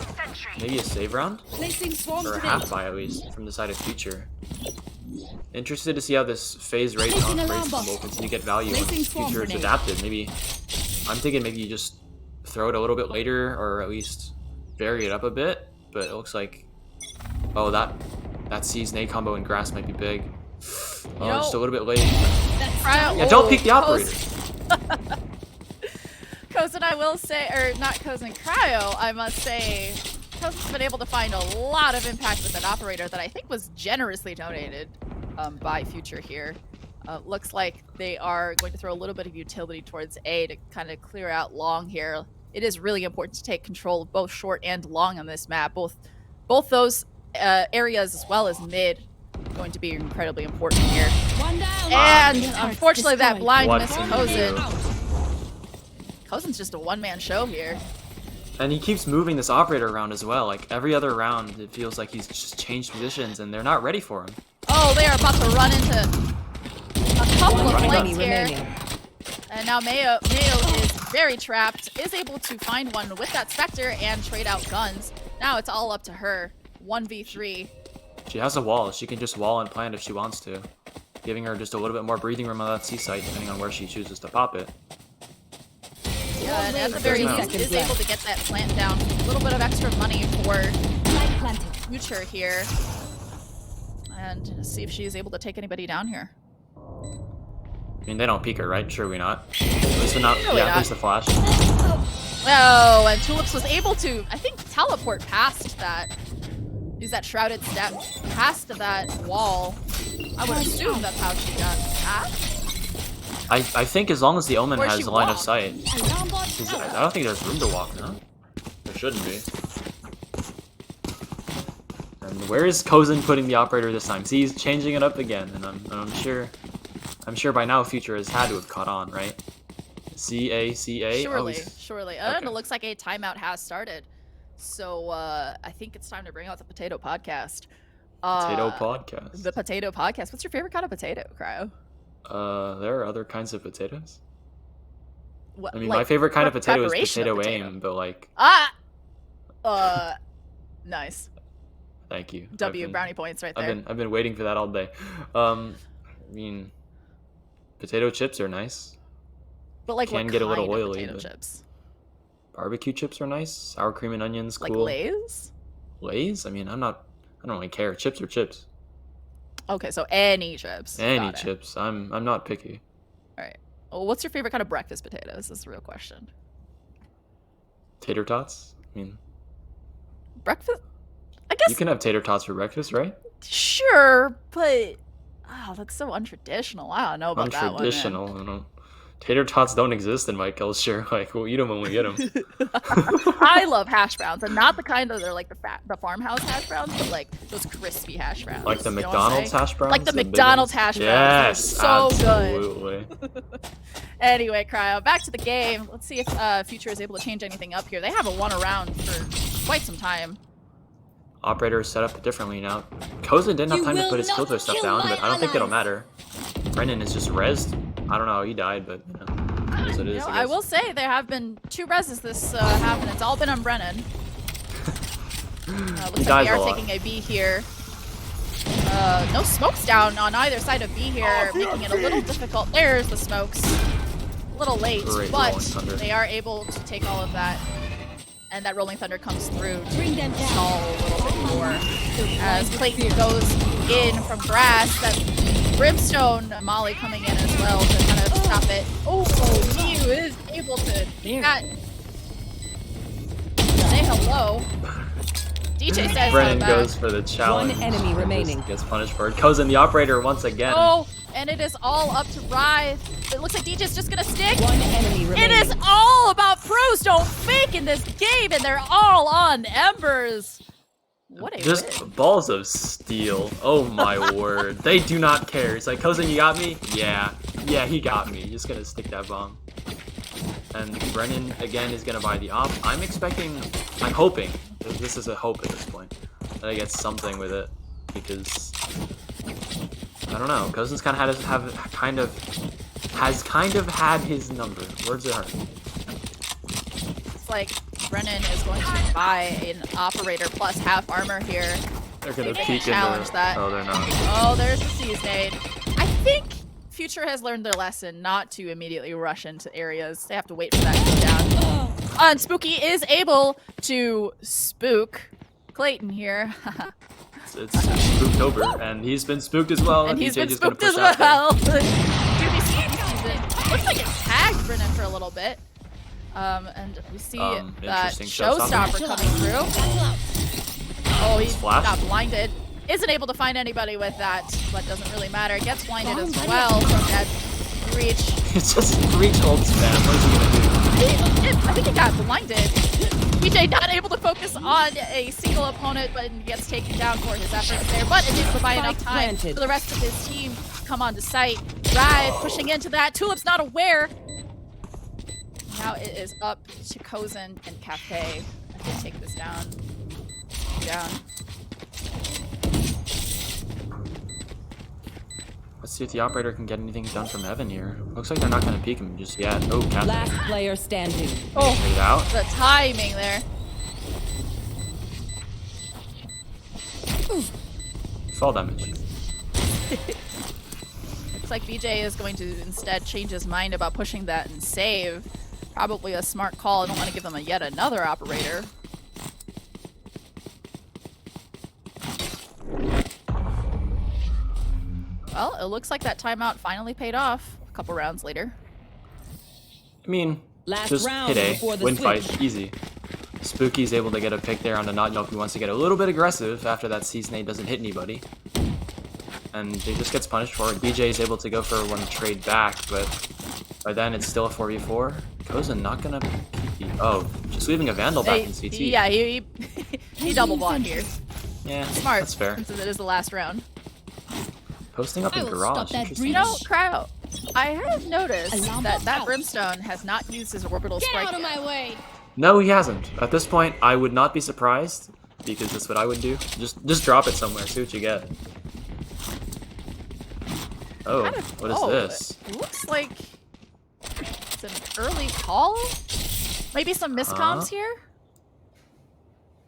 Speaker 4: maybe a save round,
Speaker 5: Placing swarm
Speaker 4: or a
Speaker 5: grenade.
Speaker 4: half buy at least, from the side of Future. Interested to see how this phase rate
Speaker 5: Placing alarm
Speaker 4: combo
Speaker 5: bot.
Speaker 4: will continue to get value when
Speaker 5: Placing swarm
Speaker 4: Future is
Speaker 5: grenade.
Speaker 4: adapted. Maybe I'm thinking maybe you just throw it a little bit later, or at least vary it up a bit. But it looks like, oh, that sees nade combo and grass might be big. Oh,
Speaker 3: know-
Speaker 4: just a little bit late.
Speaker 3: Cryo-
Speaker 4: Yeah, don't
Speaker 3: oh,
Speaker 4: peek the operator.
Speaker 3: Kozin, I will say, or not Kozin, Cryo, I must say, Kozin's been able to find a lot of impact with that operator that I think was generously donated by Future here. Looks like they are going to throw a little bit of utility towards A to kind of clear out long here. It is really important to take control of both short and long on this map. Both those areas as well as mid going to be incredibly important here.
Speaker 5: One down.
Speaker 3: And
Speaker 5: Target
Speaker 3: unfortunately, that
Speaker 5: destroyed.
Speaker 3: blind
Speaker 4: What
Speaker 3: missed
Speaker 4: can you
Speaker 3: Kozin.
Speaker 4: do?
Speaker 3: Kozin's just a one-man show here.
Speaker 4: And he keeps moving this operator around as well. Like every other round, it feels like he's just changed positions, and they're not ready for him.
Speaker 3: Oh, they are about to run into a couple of
Speaker 4: Running
Speaker 3: flanks
Speaker 5: Enemy
Speaker 3: here.
Speaker 5: remaining.
Speaker 3: And now Mayo is very trapped, is able to find one with that Spectre and trade out guns. Now it's all up to her. 1v3.
Speaker 4: She has a wall. She can just wall and plant if she wants to, giving her just a little bit more breathing room on that C site, depending on where she chooses to pop it.
Speaker 3: Yeah, and at the very
Speaker 5: 30
Speaker 3: least,
Speaker 5: seconds
Speaker 3: is able
Speaker 5: left.
Speaker 3: to get that plant down. A little bit of extra money for
Speaker 5: Light planted.
Speaker 3: Future here. And see if she is able to take anybody down here.
Speaker 4: I mean, they don't peek her, right? Surely not. At least they're not.
Speaker 3: Surely
Speaker 4: Yeah,
Speaker 3: not.
Speaker 4: there's the flash.
Speaker 3: Oh, and Tulips was able to, I think, teleport past that. Use that shrouded step past that wall. I would assume that's how she got past.
Speaker 4: I think as long as the Omen
Speaker 3: Where'd
Speaker 4: has
Speaker 3: she
Speaker 4: line of
Speaker 3: walk?
Speaker 4: sight. 'Cause I don't think there's room to walk, no? There shouldn't be. And where is Kozin putting the operator this time? See, he's changing it up again, and I'm sure by now Future has had to have caught on, right? C-A-C-A?
Speaker 3: Surely. And
Speaker 4: okay.
Speaker 3: it looks like a timeout has started. So I think it's time to bring out the Potato Podcast.
Speaker 4: Potato podcast.
Speaker 3: The Potato Podcast. What's your favorite kind of potato, Cryo?
Speaker 4: There are other kinds of potatoes.
Speaker 3: What,
Speaker 4: I mean,
Speaker 3: like,
Speaker 4: my favorite kind of potato is
Speaker 3: preparation of
Speaker 4: potato
Speaker 3: potato.
Speaker 4: aim, but like,
Speaker 3: Nice.
Speaker 4: thank you.
Speaker 3: Brownie points right there.
Speaker 4: I've been waiting for that all day. I mean, potato chips are nice.
Speaker 3: But like,
Speaker 4: Can
Speaker 3: what
Speaker 4: get a little
Speaker 3: kind of
Speaker 4: oily,
Speaker 3: potato
Speaker 4: but-
Speaker 3: chips?
Speaker 4: Barbecue chips are nice. Sour cream and onions,
Speaker 3: Like
Speaker 4: cool.
Speaker 3: Lay's?
Speaker 4: Lay's? I mean, I don't really care. Chips are chips.
Speaker 3: Okay, so any chips.
Speaker 4: Any
Speaker 3: Got it.
Speaker 4: chips. I'm not picky.
Speaker 3: All right. Well, what's your favorite kind of breakfast potatoes? Is the real question.
Speaker 4: Tater tots? I mean,
Speaker 3: Breakfast? I guess
Speaker 4: you can have tater tots for breakfast, right?
Speaker 3: sure, but that's so untraditional. I don't know about that one.
Speaker 4: Untraditional. I don't. Tater tots don't exist in my culture. Like, we'll eat them when we get them.
Speaker 3: I love hash browns, and not the kind that are like the farmhouse hash browns, but like those crispy hash browns.
Speaker 4: Like the
Speaker 3: You know what I'm
Speaker 4: McDonald's
Speaker 3: saying?
Speaker 4: hash browns?
Speaker 3: Like the
Speaker 4: big
Speaker 3: McDonald's
Speaker 4: ones?
Speaker 3: hash browns.
Speaker 4: Yes,
Speaker 3: So good.
Speaker 4: absolutely.
Speaker 3: Anyway, Cryo, back to the game. Let's see if Future is able to change anything up here. They haven't won a round for quite some time.
Speaker 4: Operator is set up differently now. Kozin didn't have
Speaker 5: You
Speaker 4: time to
Speaker 5: will
Speaker 4: put his
Speaker 5: not
Speaker 4: filter stuff
Speaker 5: kill
Speaker 4: down,
Speaker 5: my
Speaker 4: but I don't think it'll
Speaker 5: allies.
Speaker 4: matter. Brennan is just rezzed. I don't know how he died, but you know, it is what it
Speaker 3: You
Speaker 4: is,
Speaker 3: know,
Speaker 4: I
Speaker 3: I
Speaker 4: guess.
Speaker 3: will say there have been 2 reses this half, and it's all been on Brennan. Looks like
Speaker 4: dies
Speaker 3: they are
Speaker 4: a lot.
Speaker 3: taking a B here. No smokes down on either side of B here, making it a little difficult. There's the smokes. A little late,
Speaker 4: Great
Speaker 3: but
Speaker 4: Rolling Thunder.
Speaker 3: they are able to take all of that. And that Rolling Thunder comes through to
Speaker 5: Bring them down.
Speaker 3: stall a little bit more. As Clayton goes in from grass, that Brimstone Molly coming in as well to kind of stop it. Oh, Mew is able to say hello. DJ says
Speaker 4: Brennan
Speaker 3: back.
Speaker 4: goes for the challenge.
Speaker 5: One enemy
Speaker 4: and
Speaker 5: remaining.
Speaker 4: just gets punished for it. Kozin, the operator, once again.
Speaker 3: Oh, and it is all up to Rise. It looks like DJ's just gonna stick.
Speaker 5: One enemy
Speaker 3: It
Speaker 5: remaining.
Speaker 3: is all about pros don't fake in this game, and they're all on Embers. What a
Speaker 4: Just
Speaker 3: win.
Speaker 4: balls of steel. Oh my word. They do not care. It's like, Kozin, you got me? Yeah. Yeah, he got me. Just gonna stick that bomb. And Brennan, again, is gonna buy the op. I'm hoping, this is a hope at this point, that I get something with it. Because, I don't know, Kozin's has kind of had his number. Words are hard.
Speaker 3: Looks like Brennan is going to buy an operator plus half armor here.
Speaker 4: They're gonna
Speaker 3: They
Speaker 4: peek in
Speaker 3: challenge
Speaker 4: the...
Speaker 3: that.
Speaker 4: Oh, they're not.
Speaker 3: Oh, there's the seize nade. I think Future has learned their lesson not to immediately rush into areas. They have to wait for that to go down. And Spooky is able to spook Clayton here.
Speaker 4: It's Spooktober, and he's been spooked as well.
Speaker 3: And he's
Speaker 4: DJ
Speaker 3: been
Speaker 4: just gonna
Speaker 3: spooked as
Speaker 4: push out there.
Speaker 3: well. Looks like it tagged Brennan for a little bit. And we see that
Speaker 4: Interesting
Speaker 3: Showstopper coming through. Oh, he
Speaker 4: Splash.
Speaker 3: got blinded. Isn't able to find anybody with that, but doesn't really matter. Gets blinded as well from that breach.
Speaker 4: It's just breach hold spam. What is he gonna do?
Speaker 3: I think he got blinded. BJ not able to focus on a single opponent, but gets taken down for his efforts there. But is able to buy enough time
Speaker 5: planted.
Speaker 3: for the rest of his team to come onto site. Rive pushing into that. Tulip's not aware. Now it is up to Kozin and Cafe as they take this down.
Speaker 4: Let's see if the operator can get anything done from heaven here. Looks like they're not gonna peek him just yet. Oh, Catherine.
Speaker 5: Last player standing.
Speaker 3: Oh,
Speaker 4: Straight out.
Speaker 3: the timing there.
Speaker 4: Fall damage.
Speaker 3: Looks like BJ is going to instead change his mind about pushing that and save. Probably a smart call. I don't want to give them yet another operator. Well, it looks like that timeout finally paid off a couple rounds later.
Speaker 4: I mean,
Speaker 5: Last
Speaker 4: Just
Speaker 5: round
Speaker 4: hit
Speaker 5: before
Speaker 4: A,
Speaker 5: the
Speaker 4: win
Speaker 5: switch.
Speaker 4: fight, easy. Spooky's able to get a pick there on the not He wants to get a little bit aggressive after that C-Snake doesn't hit anybody. And he just gets punished for it. DJ is able to go for one trade back, but by then it's still a 4v4. Koza not gonna keep. Oh, just leaving a Vandal back in CT.
Speaker 3: Yeah, he double bought here.
Speaker 4: Yeah,
Speaker 3: Smart.
Speaker 4: that's fair.
Speaker 3: Since it is the last round.
Speaker 4: Posting up
Speaker 5: I
Speaker 4: in
Speaker 5: will
Speaker 4: garage.
Speaker 5: stop that
Speaker 4: Interesting.
Speaker 3: You know, Cryo, I have noticed
Speaker 5: Alarm
Speaker 3: that
Speaker 5: out.
Speaker 3: Brimstone has not used his orbital
Speaker 5: Get
Speaker 3: strike
Speaker 5: out of
Speaker 3: yet.
Speaker 5: my way.
Speaker 4: No, he hasn't. At this point, I would not be surprised because that's what I would do. Just drop it somewhere, see what you get. Oh,
Speaker 3: Kind of-
Speaker 4: what is
Speaker 3: oh,
Speaker 4: this?
Speaker 3: It looks like it's an early call. Maybe some miscoms here.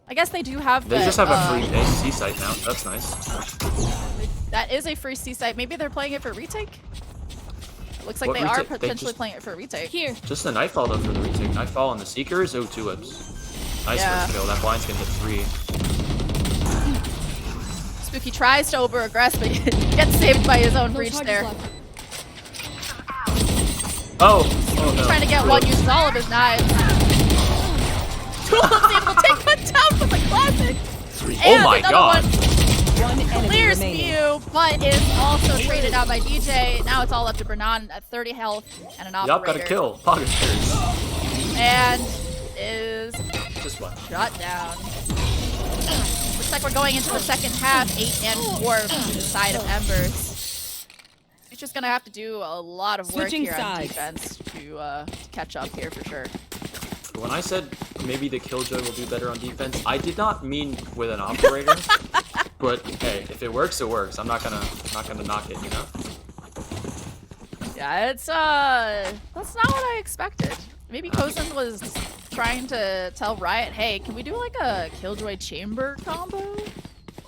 Speaker 3: I guess they do have.
Speaker 4: They
Speaker 3: the,
Speaker 4: just have a free AC site now. That's nice.
Speaker 3: That is a free C site. Maybe they're playing it for retake. It looks like
Speaker 4: What
Speaker 3: they are
Speaker 4: retake? They
Speaker 3: potentially
Speaker 4: just-
Speaker 3: playing it for retake.
Speaker 5: Here.
Speaker 4: Just the Nightfall though for the retake. Nightfall on the Seekers. Oh, tulips. Nice
Speaker 3: Yeah.
Speaker 4: first kill. That blind's gonna hit 3.
Speaker 3: Spooky tries to over aggress, but gets saved by his own
Speaker 5: No
Speaker 3: breach
Speaker 5: charges
Speaker 3: there.
Speaker 5: left.
Speaker 4: Oh no.
Speaker 3: Trying to get one, uses all of his knives. Tulips able to take one down from the classic.
Speaker 4: Oh
Speaker 3: And
Speaker 4: my
Speaker 3: another
Speaker 4: god.
Speaker 3: one
Speaker 5: One enemy
Speaker 3: clears
Speaker 5: remaining.
Speaker 3: Mew, but is also traded out by DJ. Now it's all up to Bernan at 30 health and an operator.
Speaker 4: Yup, got a kill. Pocket carries.
Speaker 3: And is
Speaker 4: Just one.
Speaker 3: shot down. Looks like we're going into the second half, 8 and 4 to the side of Embers. He's just gonna have to do a lot of work
Speaker 5: Switching
Speaker 3: here on
Speaker 5: sides.
Speaker 3: defense to catch up here for sure.
Speaker 4: When I said maybe the Killjoy will do better on defense, I did not mean with an operator. But hey, if it works, it works. I'm not gonna knock it, you know.
Speaker 3: Yeah, it's that's not what I expected. Maybe Kozen was trying to tell Riot, hey, can we do like a Killjoy Chamber combo?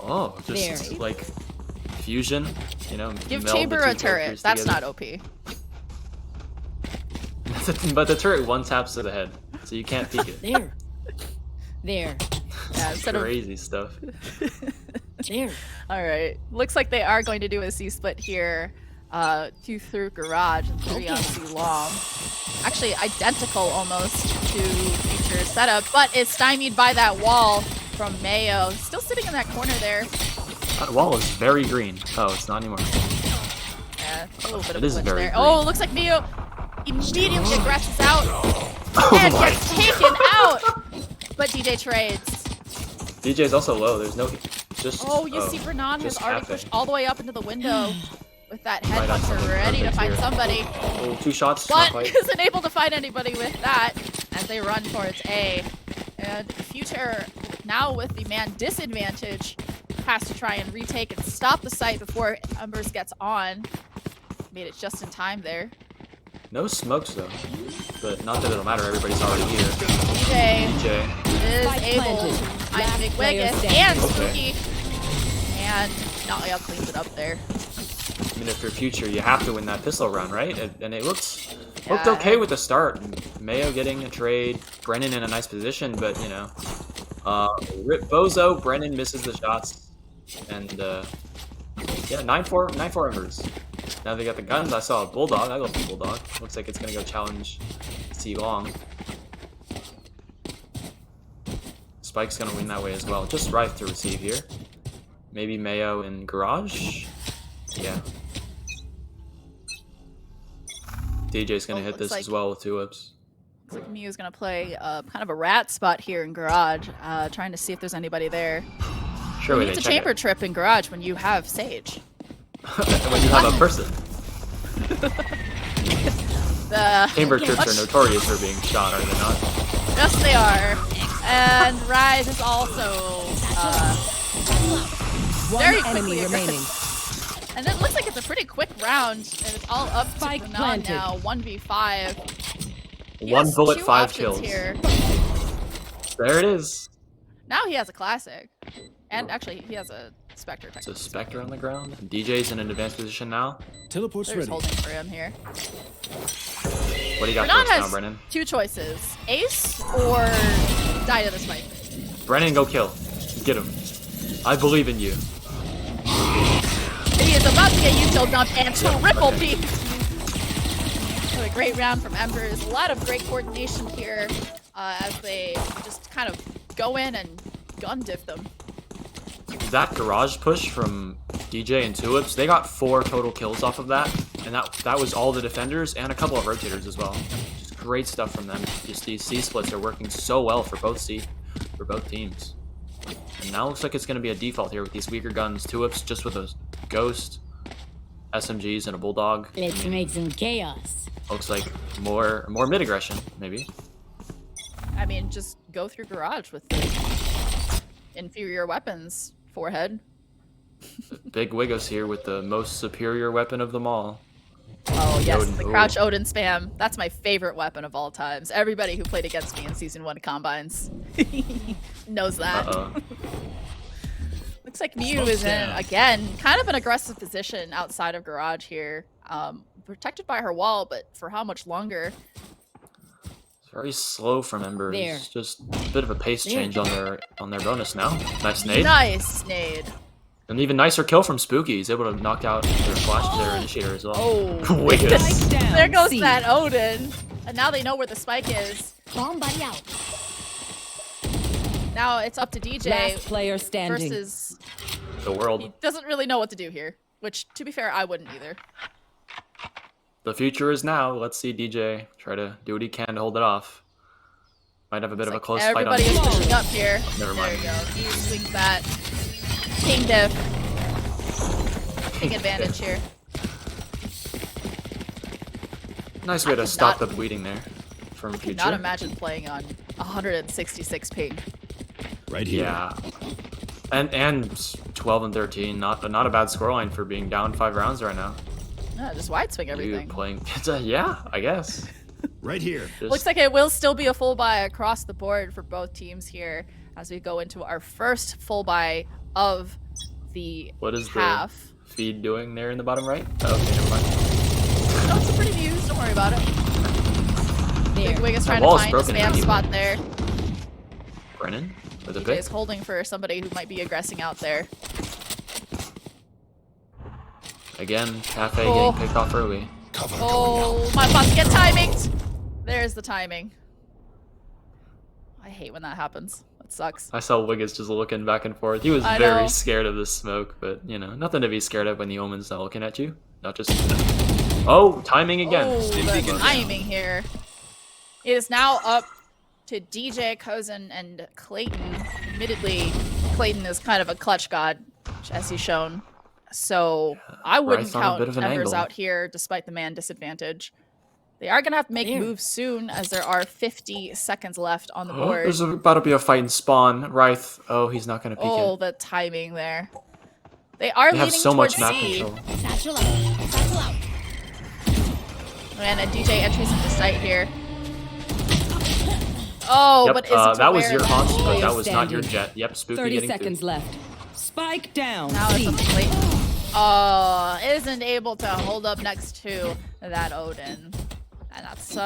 Speaker 4: Oh, just
Speaker 5: There.
Speaker 4: like fusion, you know.
Speaker 3: Give
Speaker 4: meld the
Speaker 3: Chamber
Speaker 4: two
Speaker 3: a turret.
Speaker 4: characters
Speaker 3: That's
Speaker 4: together.
Speaker 3: not OP.
Speaker 4: But the turret one taps to the head, so you can't peek it.
Speaker 5: There. There.
Speaker 3: Yeah, instead of
Speaker 4: Crazy stuff.
Speaker 5: There.
Speaker 3: all right. Looks like they are going to do a C split here. 2 through garage and 3 on C long. Actually, identical almost to Future's setup, but it's stymied by that wall from Mayo. Still sitting in that corner there.
Speaker 4: That wall is very green. Oh, it's not anymore.
Speaker 3: Yeah, a little bit of
Speaker 4: It
Speaker 3: a
Speaker 4: is
Speaker 3: glitch
Speaker 4: very
Speaker 3: there.
Speaker 4: green.
Speaker 3: Oh, looks like Mio immediately aggresses out
Speaker 4: Oh
Speaker 3: and
Speaker 4: my
Speaker 3: gets taken out. But DJ trades.
Speaker 4: DJ's also low. There's no just.
Speaker 3: Oh, you see Bernan has
Speaker 4: just
Speaker 3: already
Speaker 4: cafe.
Speaker 3: pushed all the way up into the window with that
Speaker 4: Right on
Speaker 3: headhunter
Speaker 4: something
Speaker 3: ready to
Speaker 4: perfect
Speaker 3: find
Speaker 4: here.
Speaker 3: somebody.
Speaker 4: Oh, 2 shots. Not
Speaker 3: But
Speaker 4: quite.
Speaker 3: isn't able to find anybody with that as they run towards A. And Future, now with the man disadvantage, has to try and retake and stop the site before Embers gets on. Made it just in time there.
Speaker 4: No smokes though. But not that it'll matter. Everybody's already here.
Speaker 3: DJ
Speaker 4: DJ.
Speaker 3: is
Speaker 5: Spike
Speaker 3: able
Speaker 5: planted.
Speaker 3: to find
Speaker 5: Last
Speaker 3: Big
Speaker 5: player
Speaker 3: Wiggis
Speaker 5: standing.
Speaker 3: and
Speaker 4: Okay.
Speaker 3: Spooky. And Nalia cleans it up there.
Speaker 4: I mean, if you're Future, you have to win that pistol round, right? And it looked
Speaker 3: Yeah.
Speaker 4: okay with the start. Mayo getting a trade, Brennan in a nice position, but you know, Rip Bozo, Brennan misses the shots, and yeah, 9-4 Embers. Now they got the guns. I saw a Bulldog. I love the Bulldog. Looks like it's gonna go challenge C Long. Spike's gonna win that way as well. Just Rife to receive here. Maybe Mayo in garage. Yeah. DJ's gonna
Speaker 3: Oh,
Speaker 4: hit
Speaker 3: looks
Speaker 4: this as
Speaker 3: like-
Speaker 4: well with tulips.
Speaker 3: Looks like Miu's gonna play kind of a rat spot here in garage, trying to see if there's anybody there.
Speaker 4: Surely they
Speaker 3: It's a
Speaker 4: check
Speaker 3: chamber
Speaker 4: it.
Speaker 3: trip in garage when you have Sage.
Speaker 4: When you have a person.
Speaker 3: The
Speaker 4: Chamber trips are notorious for being shot, are they not?
Speaker 3: yes, they are. And Rise is also
Speaker 5: One
Speaker 3: very
Speaker 5: enemy
Speaker 3: quickly
Speaker 5: remaining.
Speaker 3: and it looks like it's a pretty quick round, and it's all up to
Speaker 5: Spike
Speaker 3: Bernan
Speaker 5: planted.
Speaker 3: now. 1v5. He
Speaker 4: One
Speaker 3: has
Speaker 4: bullet,
Speaker 3: 2
Speaker 4: five
Speaker 3: options
Speaker 4: kills.
Speaker 3: here.
Speaker 4: There it is.
Speaker 3: Now he has a classic, and actually he has a Spectre.
Speaker 4: It's a Spectre on the ground. DJ's in an advanced position now.
Speaker 6: Teleport's
Speaker 3: They're just
Speaker 6: ready.
Speaker 3: holding for him here.
Speaker 4: What do you got
Speaker 3: Bernan
Speaker 4: first now,
Speaker 3: has
Speaker 4: Brennan?
Speaker 3: 2 choices: Ace or die to the spike.
Speaker 4: Brennan, go kill. Get him. I believe in you.
Speaker 3: He is about to get util dumped and triple
Speaker 4: okay.
Speaker 3: peek. a great round from Embers. A lot of great coordination here as they just kind of go in and gun diff them.
Speaker 4: That garage push from DJ and Tulips, they got 4 total kills off of that, and that was all the defenders and a couple of rotators as well. Just great stuff from them. Just these C splits are working so well for both teams. And now looks like it's going to be a default here with these weaker guns. Tulips just with a Ghost, SMGs, and a Bulldog.
Speaker 5: Let's make some chaos.
Speaker 4: Looks like more mid aggression, maybe.
Speaker 3: I mean, just go through garage with the inferior weapons. Forehead.
Speaker 4: Big Wiggos here with the most superior weapon of them all.
Speaker 3: Oh yes,
Speaker 4: Odin.
Speaker 3: the crouch Odin spam. That's my favorite weapon of all times. Everybody who played against me in Season 1 Combines knows that. Looks like Mew is in, again, kind of an aggressive position outside of garage here. Protected by her wall, but for how much longer?
Speaker 4: Very slow from Embers.
Speaker 5: There.
Speaker 4: Just a bit of a pace change on their bonus now. Nice nade.
Speaker 3: Nice nade.
Speaker 4: An even nicer kill from Spooky. He's able to knock out their flash, their initiator as well.
Speaker 3: Oh,
Speaker 4: Wiggins.
Speaker 3: there goes that Odin. And now they know where the spike is.
Speaker 5: Bomb buddy out.
Speaker 3: Now it's up to DJ
Speaker 7: Last player standing.
Speaker 3: versus...
Speaker 4: The world.
Speaker 3: He doesn't really know what to do here. Which, to be fair, I wouldn't either.
Speaker 4: The future is now. Let's see DJ try to do what he can to hold it off. Might have a bit of a close fight on
Speaker 3: everybody is
Speaker 4: DJ.
Speaker 3: pushing up here.
Speaker 4: Never mind.
Speaker 3: There you go. He swings that. King diff. King advantage here.
Speaker 4: Nice way to
Speaker 3: could
Speaker 4: stop
Speaker 3: not-
Speaker 4: the bleeding there from
Speaker 3: I could
Speaker 4: future.
Speaker 3: not imagine playing on 166 ping.
Speaker 6: Right here.
Speaker 4: Yeah. And 12 and 13, not a bad scoreline for being down 5 rounds right now.
Speaker 3: Yeah, just wide swing
Speaker 4: You
Speaker 3: everything.
Speaker 4: playing yeah, I guess.
Speaker 6: Right here.
Speaker 4: Just-
Speaker 3: Looks like it will still be a full buy across the board for both teams here as we go into our first full buy of the
Speaker 4: What is
Speaker 3: half.
Speaker 4: the feed doing there in the bottom right? Oh, okay, never mind.
Speaker 3: No, it's a pretty views. Don't worry about it. Big Wig is trying to
Speaker 4: wall is
Speaker 3: find a
Speaker 4: broken
Speaker 3: spam
Speaker 4: anyway.
Speaker 3: spot there.
Speaker 4: Brennan with a
Speaker 3: DJ
Speaker 4: pick.
Speaker 3: is holding for somebody who might be aggressing out there.
Speaker 4: Again, Cafe
Speaker 3: Oh.
Speaker 4: getting picked off early.
Speaker 3: Oh, my about to get timinged. There's the timing. I hate when that happens. That sucks.
Speaker 4: I saw Wiggins just looking back and forth. He was
Speaker 3: I
Speaker 4: very
Speaker 3: know.
Speaker 4: scared of this smoke, but you know, nothing to be scared of when the Omen's not looking at you. Not just. Oh, timing again.
Speaker 3: Oh, the timing here. It is now up to DJ, Cozen, and Clayton. Admittedly, Clayton is kind of a clutch god, as he's shown. So I wouldn't
Speaker 4: Bryce on a
Speaker 3: count
Speaker 4: bit of an
Speaker 3: Embers
Speaker 4: angle.
Speaker 3: out here, despite the man disadvantage. They are going to have to make
Speaker 5: There.
Speaker 3: moves soon, as there are 50 seconds left on the
Speaker 4: Oh,
Speaker 3: board.
Speaker 4: there's about to be a fight in spawn. Ryth. Oh, he's not gonna peek
Speaker 3: Oh,
Speaker 4: it.
Speaker 3: the timing there. They are
Speaker 4: They have
Speaker 3: leading
Speaker 4: so much
Speaker 3: towards
Speaker 4: map
Speaker 3: C.
Speaker 4: control.
Speaker 5: Satchel out. Satchel out.
Speaker 3: And a DJ entries into sight here. Oh,
Speaker 4: Yep,
Speaker 3: but isn't
Speaker 4: that was
Speaker 3: aware
Speaker 4: your
Speaker 3: that
Speaker 4: haunch, but
Speaker 3: Spooky
Speaker 4: that
Speaker 3: is
Speaker 4: was not your
Speaker 7: standing.
Speaker 4: jet. Yep, Spooky
Speaker 7: 30
Speaker 4: getting
Speaker 7: seconds
Speaker 4: food.
Speaker 7: left. Spike down.
Speaker 3: Now it's
Speaker 7: C.
Speaker 3: up to Clayton. Isn't able to hold up next to that Odin. And that's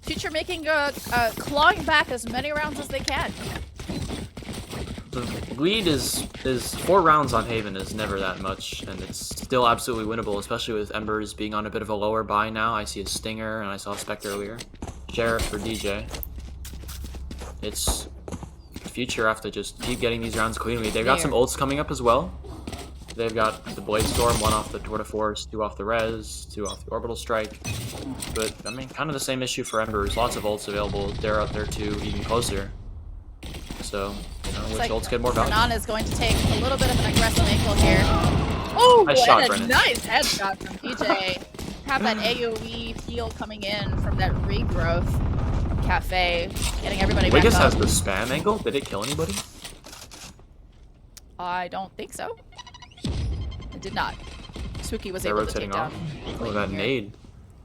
Speaker 3: Future making clawing back as many rounds as they can.
Speaker 4: The lead is 4 rounds on Haven is never that much, and it's still absolutely winnable, especially with Embers being on a bit of a lower buy now. I see a Stinger, and I saw a Spectre earlier. Sheriff for DJ. It's Future have to just keep getting these rounds cleanly. They've got some ults coming up as well. They've got the Blade Storm, 1 off the Tour de Force, 2 off the Res, 2 off the Orbital Strike. But, I mean, kind of the same issue for Embers. Lots of ults available. They're up there too, even closer. So, you know, which ults get more value?
Speaker 3: Renan is going to take a little bit of an aggressive angle here. Oh,
Speaker 4: Nice shot,
Speaker 3: and a
Speaker 4: Brennan.
Speaker 3: nice headshot from DJ. Have that AoE feel coming in from that regrowth from Cafe, getting everybody back
Speaker 4: Wiggis
Speaker 3: up.
Speaker 4: has the spam angle. Did it kill anybody?
Speaker 3: I don't think so. It did not. Spooky was
Speaker 4: They're
Speaker 3: able to take
Speaker 4: rotating
Speaker 3: down.
Speaker 4: off. Oh,
Speaker 3: Clayton
Speaker 4: that
Speaker 3: here.
Speaker 4: nade.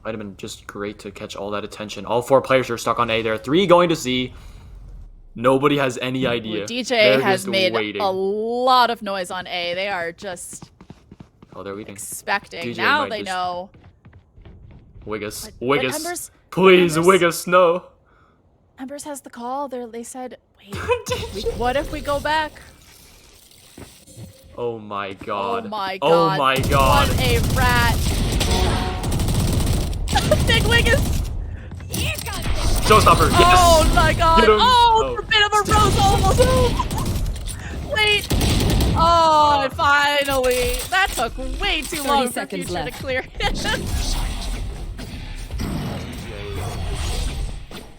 Speaker 4: Might have been just great to catch all that attention. All 4 players are stuck on A. There are 3 going to C. Nobody has any idea.
Speaker 3: Ooh, DJ
Speaker 4: They're
Speaker 3: has
Speaker 4: just
Speaker 3: made
Speaker 4: waiting.
Speaker 3: a lot of noise on A. They are just
Speaker 4: Oh, they're leading.
Speaker 3: expecting.
Speaker 4: DJ
Speaker 3: Now
Speaker 4: might
Speaker 3: they
Speaker 4: just-
Speaker 3: know.
Speaker 4: Wiggis.
Speaker 3: But
Speaker 4: Wiggis.
Speaker 3: Embers-
Speaker 4: Please,
Speaker 3: Embers-
Speaker 4: Wiggis, no.
Speaker 3: Embers has the call. They said, wait, what if we go back?
Speaker 4: Oh my god.
Speaker 3: Oh my
Speaker 4: Oh
Speaker 3: god.
Speaker 4: my god.
Speaker 3: What a rat. Wiggins!
Speaker 4: Showstopper, yes!
Speaker 3: Oh my god!
Speaker 4: Get him.
Speaker 3: Oh, the bit of a rose almost home! Wait! Oh, finally! That took way too
Speaker 7: 30
Speaker 3: long for
Speaker 7: seconds
Speaker 3: Future to
Speaker 7: left.
Speaker 3: clear it.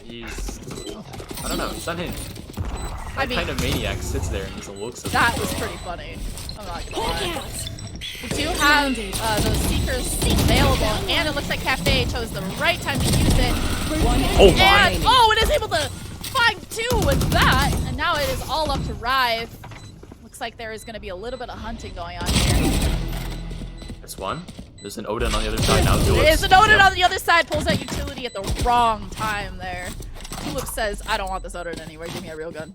Speaker 4: He's... I don't know, he's unhinged.
Speaker 3: I
Speaker 4: That
Speaker 3: mean,
Speaker 4: kind of maniac sits there and just looks at
Speaker 3: that was pretty funny. I'm not gonna lie. We do have those seekers available, and it looks like Cafe chose the right time to use it.
Speaker 4: Oh my!
Speaker 3: And, oh, it is able to find two with that, and now it is all up to Rive. Looks like there is going to be a little bit of hunting going on here.
Speaker 4: That's one. There's an Odin on the other side now.
Speaker 3: There is an Odin on the other side, pulls out utility at the wrong time there. Tulip says, I don't want this Odin anywhere, give me a real gun.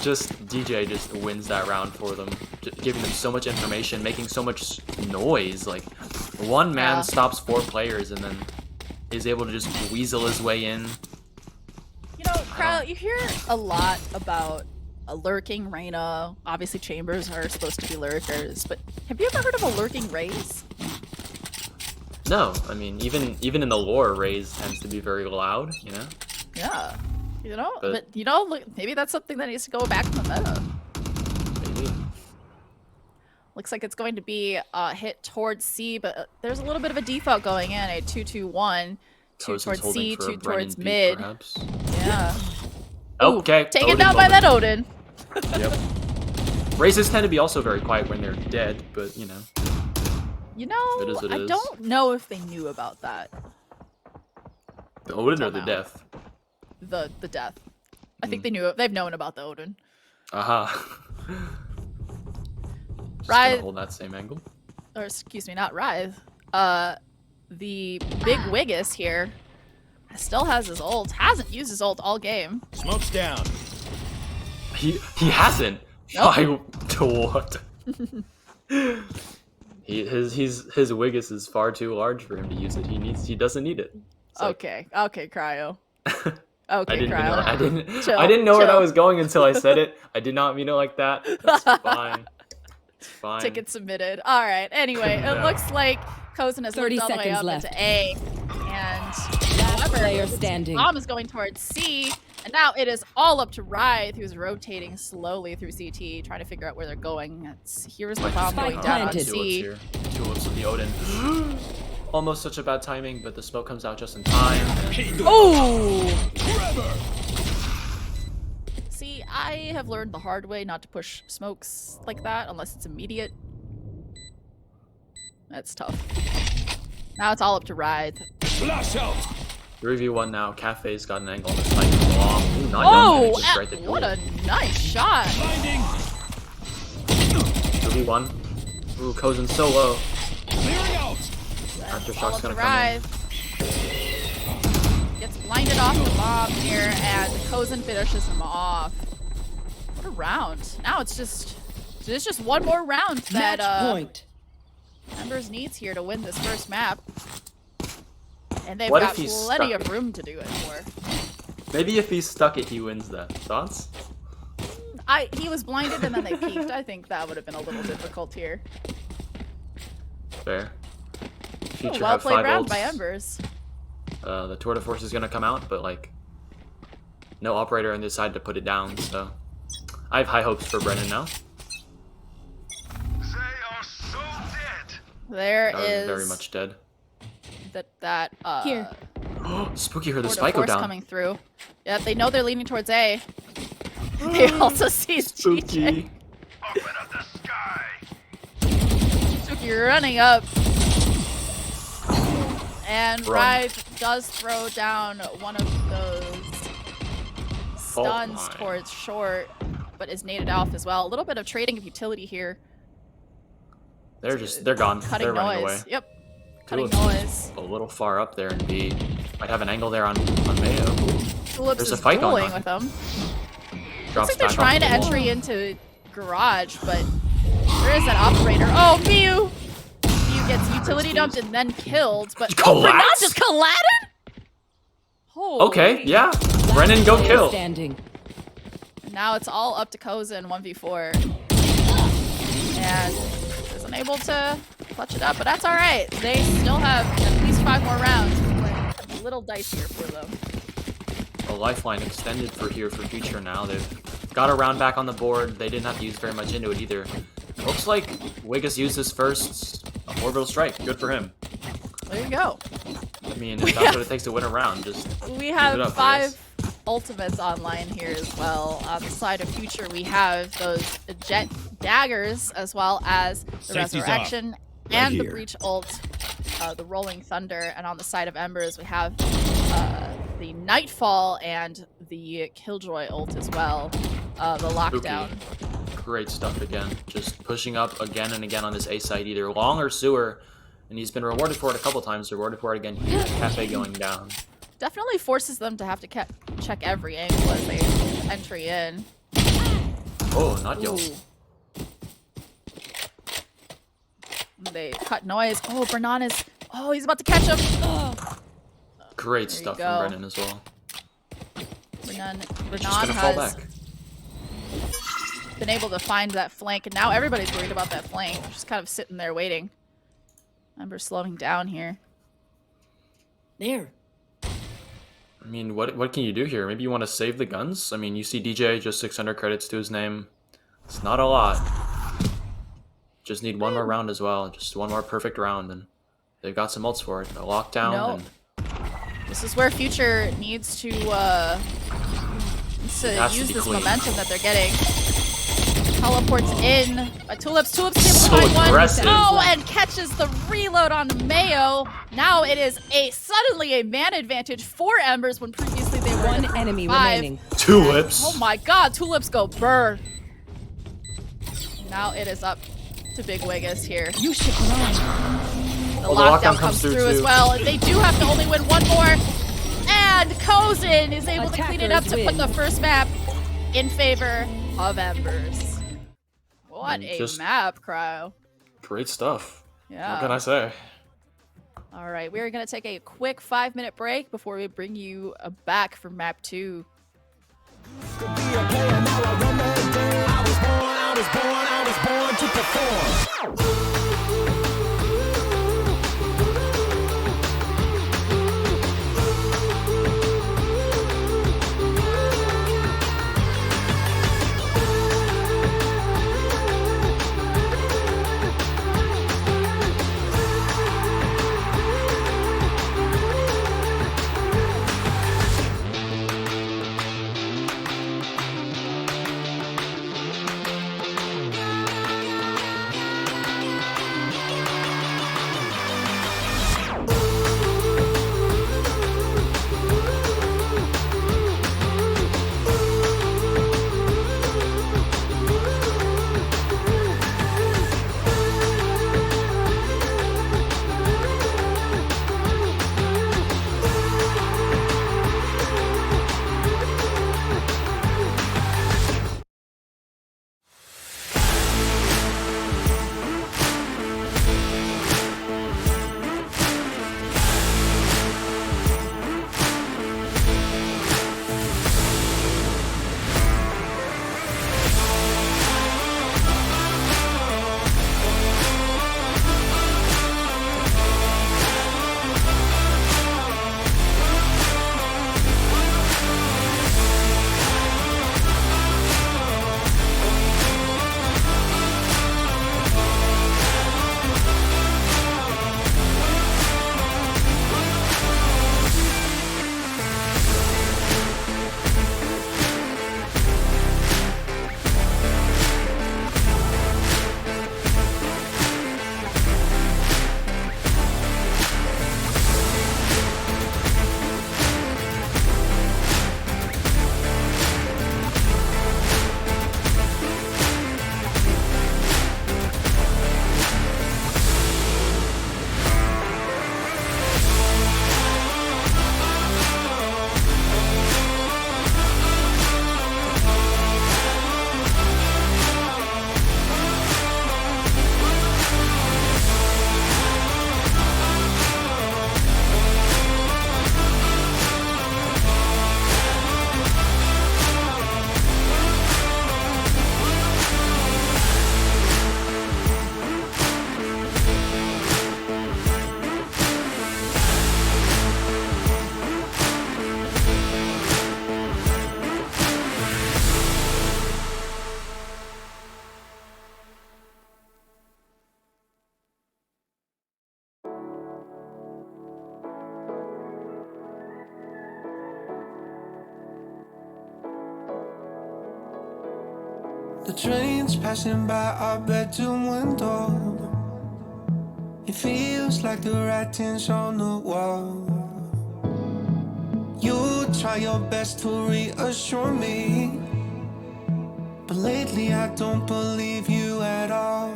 Speaker 4: Just DJ just wins that round for them, giving them so much information, making so much noise. Like, one man
Speaker 3: Yeah.
Speaker 4: stops 4 players and then is able to just weasel his way in.
Speaker 3: You know, Crowd, you hear a lot about a lurking Reyna. Obviously, Chambers are supposed to be lurkers, but have you ever heard of a lurking Raze?
Speaker 4: No, I mean, even in the lore, Raze tends to be very loud, you know?
Speaker 3: Yeah. You know,
Speaker 4: But-
Speaker 3: but you know, look, maybe that's something that needs to go back in the meta.
Speaker 4: Maybe.
Speaker 3: Looks like it's going to be hit towards C, but there's a little bit of a default going in, a 2-2-1. 2
Speaker 4: Cozen's
Speaker 3: towards
Speaker 4: holding
Speaker 3: C,
Speaker 4: for a
Speaker 3: 2
Speaker 4: Brennan
Speaker 3: towards
Speaker 4: beat,
Speaker 3: mid.
Speaker 4: perhaps.
Speaker 3: Yeah.
Speaker 4: Okay.
Speaker 3: Taken
Speaker 4: Odin
Speaker 3: down by
Speaker 4: moment.
Speaker 3: that Odin.
Speaker 4: Yep. Razes tend to be also very quiet when they're dead, but you know.
Speaker 3: You know,
Speaker 4: It is what it
Speaker 3: I
Speaker 4: is.
Speaker 3: don't know if they knew about that.
Speaker 4: The Odin or
Speaker 3: Until
Speaker 4: the
Speaker 3: now.
Speaker 4: death?
Speaker 3: The death. I think they knew it. They've known about the Odin.
Speaker 4: Aha. Just
Speaker 3: Right.
Speaker 4: gonna hold that same angle.
Speaker 3: Or excuse me, not Writhe. The big Wiggus here still has his ult. Hasn't used his ult all game.
Speaker 6: Smoke's down.
Speaker 4: He hasn't.
Speaker 3: Nope.
Speaker 4: To what? His Wiggus is far too large for him to use it. He doesn't need it. It's like-
Speaker 3: Okay, Cryo. Okay,
Speaker 4: I didn't even know.
Speaker 3: Cryo. Chill,
Speaker 4: I didn't know where I
Speaker 3: chill.
Speaker 4: was going until I said it. I did not mean it like that. That's fine. It's fine.
Speaker 3: Ticket submitted. All right. Anyway, it
Speaker 4: Yeah.
Speaker 3: looks like Cozen has
Speaker 7: 30
Speaker 3: moved all the way
Speaker 7: seconds
Speaker 3: up
Speaker 7: left.
Speaker 3: into A, and
Speaker 7: Last player standing.
Speaker 3: bomb is going towards C, and now it is all up to Writhe, who's rotating slowly through CT, trying to figure out where they're going. Here's the bomb
Speaker 7: Spike
Speaker 3: going down on
Speaker 7: planted.
Speaker 4: Tulips
Speaker 3: C.
Speaker 4: here. Tulips with the Odin. Almost such a bad timing, but the smoke comes out just in time.
Speaker 3: Oh! See, I have learned the hard way not to push smokes like that unless it's immediate. That's tough. Now it's all up to Writhe.
Speaker 6: Flash out.
Speaker 4: 3v1 now. Cafe's got an angle on the spike. Long. Ooh, not
Speaker 3: Oh,
Speaker 4: young, just right there.
Speaker 3: what a nice shot!
Speaker 6: Blinding.
Speaker 4: 3v1. Ooh, Cozen's so low.
Speaker 6: Clearing out.
Speaker 4: Aftershock's
Speaker 3: All up to
Speaker 4: gonna come in.
Speaker 3: Writhe. Gets blinded off the bomb here, and Cozen finishes him off. What a round! Now it's just one more round that
Speaker 7: Match point.
Speaker 3: Embers needs here to win this first map. And they've
Speaker 4: What if
Speaker 3: got
Speaker 4: he's
Speaker 3: plenty
Speaker 4: stuck
Speaker 3: of
Speaker 4: it?
Speaker 3: room to do it for.
Speaker 4: Maybe if he's stuck it, he wins that. Thoughts?
Speaker 3: He was blinded and then they peeked. I think that would have been a little difficult here.
Speaker 4: Fair.
Speaker 3: Oh,
Speaker 4: Future
Speaker 3: well
Speaker 4: have
Speaker 3: played
Speaker 4: 5
Speaker 3: round
Speaker 4: ults.
Speaker 3: by Embers.
Speaker 4: The Tour de Force is gonna come out, but like, no operator on this side to put it down. So, I have high hopes for Brennan now.
Speaker 3: There
Speaker 4: That
Speaker 3: is
Speaker 4: was very much dead.
Speaker 3: that
Speaker 5: Here.
Speaker 4: Spooky heard the
Speaker 3: Tour de
Speaker 4: spike go
Speaker 3: Force
Speaker 4: down.
Speaker 3: coming through. Yeah, they know they're leaning towards A. They also see GJ.
Speaker 4: Spooky.
Speaker 3: Spooky running up. And
Speaker 4: Run.
Speaker 3: Writhe does throw down one of those stuns
Speaker 4: my.
Speaker 3: towards short, but is naded off as well. A little bit of trading of utility here.
Speaker 4: They're gone.
Speaker 3: Cutting
Speaker 4: They're running
Speaker 3: noise.
Speaker 4: away.
Speaker 3: Yep. Cutting
Speaker 4: Tulips
Speaker 3: noise.
Speaker 4: a little far up there, and B might have an angle there on Mayo.
Speaker 3: Tulips
Speaker 4: There's a
Speaker 3: is
Speaker 4: fight going
Speaker 3: dueling
Speaker 4: on.
Speaker 3: with them.
Speaker 4: Drops
Speaker 3: Looks like they're
Speaker 4: back
Speaker 3: trying to
Speaker 4: off the wall.
Speaker 3: entry into garage, but there is an operator. Oh, Mew! Mew gets utility dumped and then killed, but
Speaker 4: Collapse?
Speaker 3: Brennan just collided? Holy.
Speaker 4: Okay, yeah.
Speaker 7: Last
Speaker 4: Brennan, go
Speaker 7: player
Speaker 4: kill.
Speaker 7: Standing.
Speaker 3: Now it's all up to Cozen 1v4. And isn't able to clutch it up, but that's all right. They still have at least 5 more rounds. It's a little dicier for them.
Speaker 4: A lifeline extended for here for future now. They've got a round back on the board. They didn't have to use very much into it either. Looks like Wiggis used his first orbital strike. Good for him.
Speaker 3: There you go.
Speaker 4: I mean, if that's what it takes to win a round, just
Speaker 3: We
Speaker 4: keep
Speaker 3: have
Speaker 4: it up,
Speaker 3: 5
Speaker 4: guys.
Speaker 3: ultimates online here as well. On the side of future, we have those jet daggers as well as the
Speaker 6: Safety's
Speaker 3: resurrection
Speaker 6: off.
Speaker 3: and
Speaker 6: Right
Speaker 3: the
Speaker 6: here.
Speaker 3: breach ult, the rolling thunder. And on the side of embers, we have the nightfall and the killjoy ult as well. The lockdown.
Speaker 4: Great stuff again. Just pushing up again and again on this A side, either long or sewer. And he's been rewarded for it a couple times. Rewarded for it again here. Cafe going down.
Speaker 3: Definitely forces them to have to check every angle as they entry in.
Speaker 4: Oh, not yo.
Speaker 3: Ooh. They cut noise. Oh, Brennan is... Oh, he's about to catch him. Oh.
Speaker 4: Great
Speaker 3: There you
Speaker 4: stuff
Speaker 3: go.
Speaker 4: from Brennan as well.
Speaker 3: Brennan
Speaker 4: Just gonna fall
Speaker 3: has
Speaker 4: back.
Speaker 3: been able to find that flank, and now everybody's worried about that flank. Just kind of sitting there waiting. Ember slowing down here.
Speaker 5: There.
Speaker 4: I mean, what can you do here? Maybe you want to save the guns? I mean, you see DJ, just 600 credits to his name. It's not a lot. Just need one more round as well. Just one more perfect round, and they've got some ults for it. A lockdown,
Speaker 3: No.
Speaker 4: and
Speaker 3: This is where Future needs to
Speaker 4: has to
Speaker 3: use
Speaker 4: be
Speaker 3: this
Speaker 4: clean.
Speaker 3: momentum that they're getting. Teleports in. Tulips able to
Speaker 4: So
Speaker 3: find one.
Speaker 4: aggressive.
Speaker 3: Oh, and catches the reload on Mayo. Now it is suddenly a man advantage for Embers when previously they were
Speaker 7: One
Speaker 3: at
Speaker 7: enemy
Speaker 3: 5.
Speaker 7: remaining.
Speaker 4: tulips.
Speaker 3: Oh my god, Tulips go burr. Now it is up to Big Wiggis here.
Speaker 5: You should run.
Speaker 3: The
Speaker 4: Oh, the
Speaker 3: lockdown
Speaker 4: lockdown
Speaker 3: comes
Speaker 4: comes
Speaker 3: through
Speaker 4: through
Speaker 3: as
Speaker 4: too.
Speaker 3: well. They do have to only win one more. And Kozin is able to clean it up
Speaker 7: Attackers
Speaker 3: to put
Speaker 7: win.
Speaker 3: the first map in favor of Embers. What
Speaker 4: And
Speaker 3: a
Speaker 4: just-
Speaker 3: map, Cryo.
Speaker 4: Great stuff.
Speaker 3: Yeah.
Speaker 4: What can I say?
Speaker 3: All right, we're going to take a quick 5-minute break before we bring you back for map 2.
Speaker 6: I was born to perform.
Speaker 1: The train's passing by our bedroom window. It feels like the writing's on the wall. You try your best to reassure me, but lately I don't believe you at all.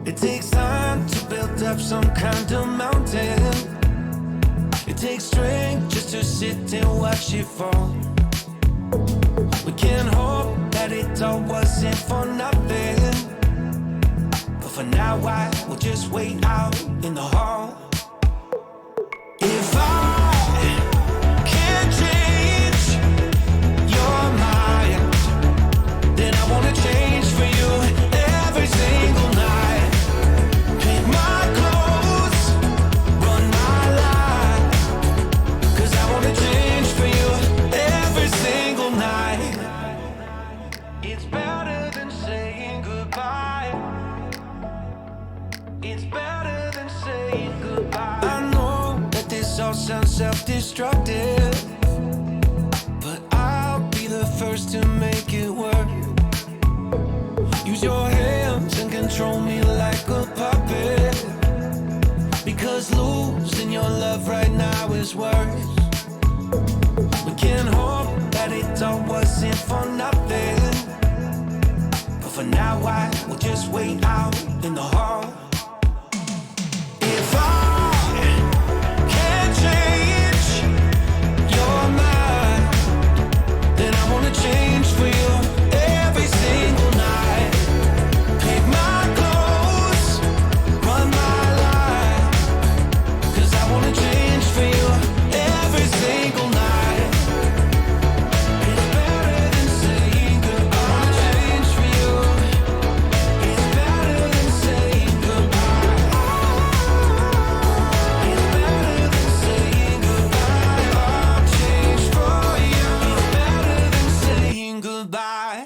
Speaker 1: It takes time to build up some kind of mountain. It takes strength just to sit and watch it fall. We can hope that it all wasn't for nothing, but for now I will just wait out in the hall. If I can't change your mind, then I wanna change for you every single night. Pick my clothes, run my life, 'cause I wanna change for you every single night. It's better than saying goodbye. It's better than saying goodbye. I know that this all sounds self-destructive, but I'll be the first to make it work. Use your hands and control me like a puppet, because losing your love right now is worse. We can hope that it all wasn't for nothing, but for now I will just wait out in the hall. If I can't change your mind, then I wanna change for you every single night. Pick my clothes, run my life, 'cause I wanna change for you every single night. It's better than saying goodbye. I wanna change for you. It's better than saying goodbye. It's better than saying goodbye. I'll change for you. It's better than saying goodbye.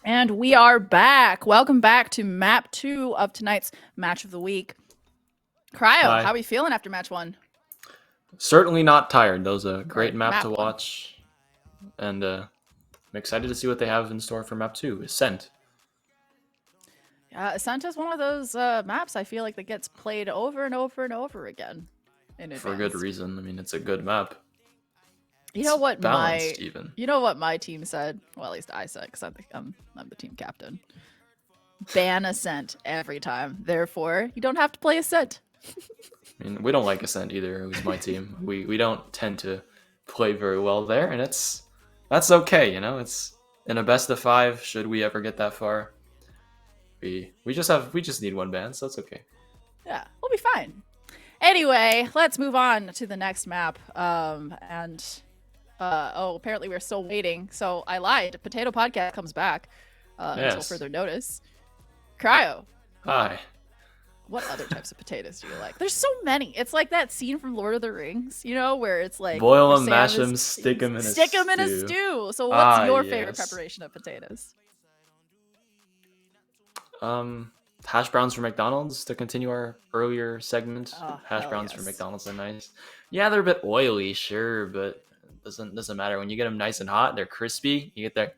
Speaker 3: And we are back. Welcome back to map 2 of tonight's match of the week. Cryo,
Speaker 4: Hi.
Speaker 3: how are we feeling after match 1?
Speaker 4: Certainly not tired. That was a great
Speaker 3: Right,
Speaker 4: map
Speaker 3: map
Speaker 4: to
Speaker 3: one.
Speaker 4: watch. And I'm excited to see what they have in store for map 2. Ascent.
Speaker 3: Ascent is one of those maps I feel like that gets played over and over and over again. In
Speaker 4: For a good
Speaker 3: advance.
Speaker 4: reason. I mean, it's a good map.
Speaker 3: You know
Speaker 4: It's
Speaker 3: what
Speaker 4: balanced even.
Speaker 3: You know what my team said? Well, at least I said, because I'm the team captain. Ban Ascent every time. Therefore, you don't have to play Ascent.
Speaker 4: I mean, we don't like Ascent either. It was my team. We don't tend to play very well there, and that's okay. You know, it's in a best of 5. Should we ever get that far, we just need one ban, so it's okay.
Speaker 3: Yeah, we'll be fine. Anyway, let's move on to the next map. Apparently we're still waiting. So I lied. Potato Podcast comes back until
Speaker 4: Yes.
Speaker 3: further notice. Cryo,
Speaker 4: Hi.
Speaker 3: what other types of potatoes do you like? There's so many. It's like that scene from Lord of the Rings, you know, where it's like
Speaker 4: Boil
Speaker 3: where
Speaker 4: them,
Speaker 3: Sam
Speaker 4: mash
Speaker 3: is-
Speaker 4: them, stick them in a
Speaker 3: stick 'em in a
Speaker 4: stew.
Speaker 3: stew. So what's your favorite
Speaker 4: yes.
Speaker 3: preparation of potatoes?
Speaker 4: Hash browns for McDonald's to continue our earlier segment.
Speaker 3: Oh,
Speaker 4: Hash
Speaker 3: hell
Speaker 4: browns for
Speaker 3: yes.
Speaker 4: McDonald's are nice. Yeah, they're a bit oily, sure, but it doesn't matter when you get them nice and hot. They're crispy. You get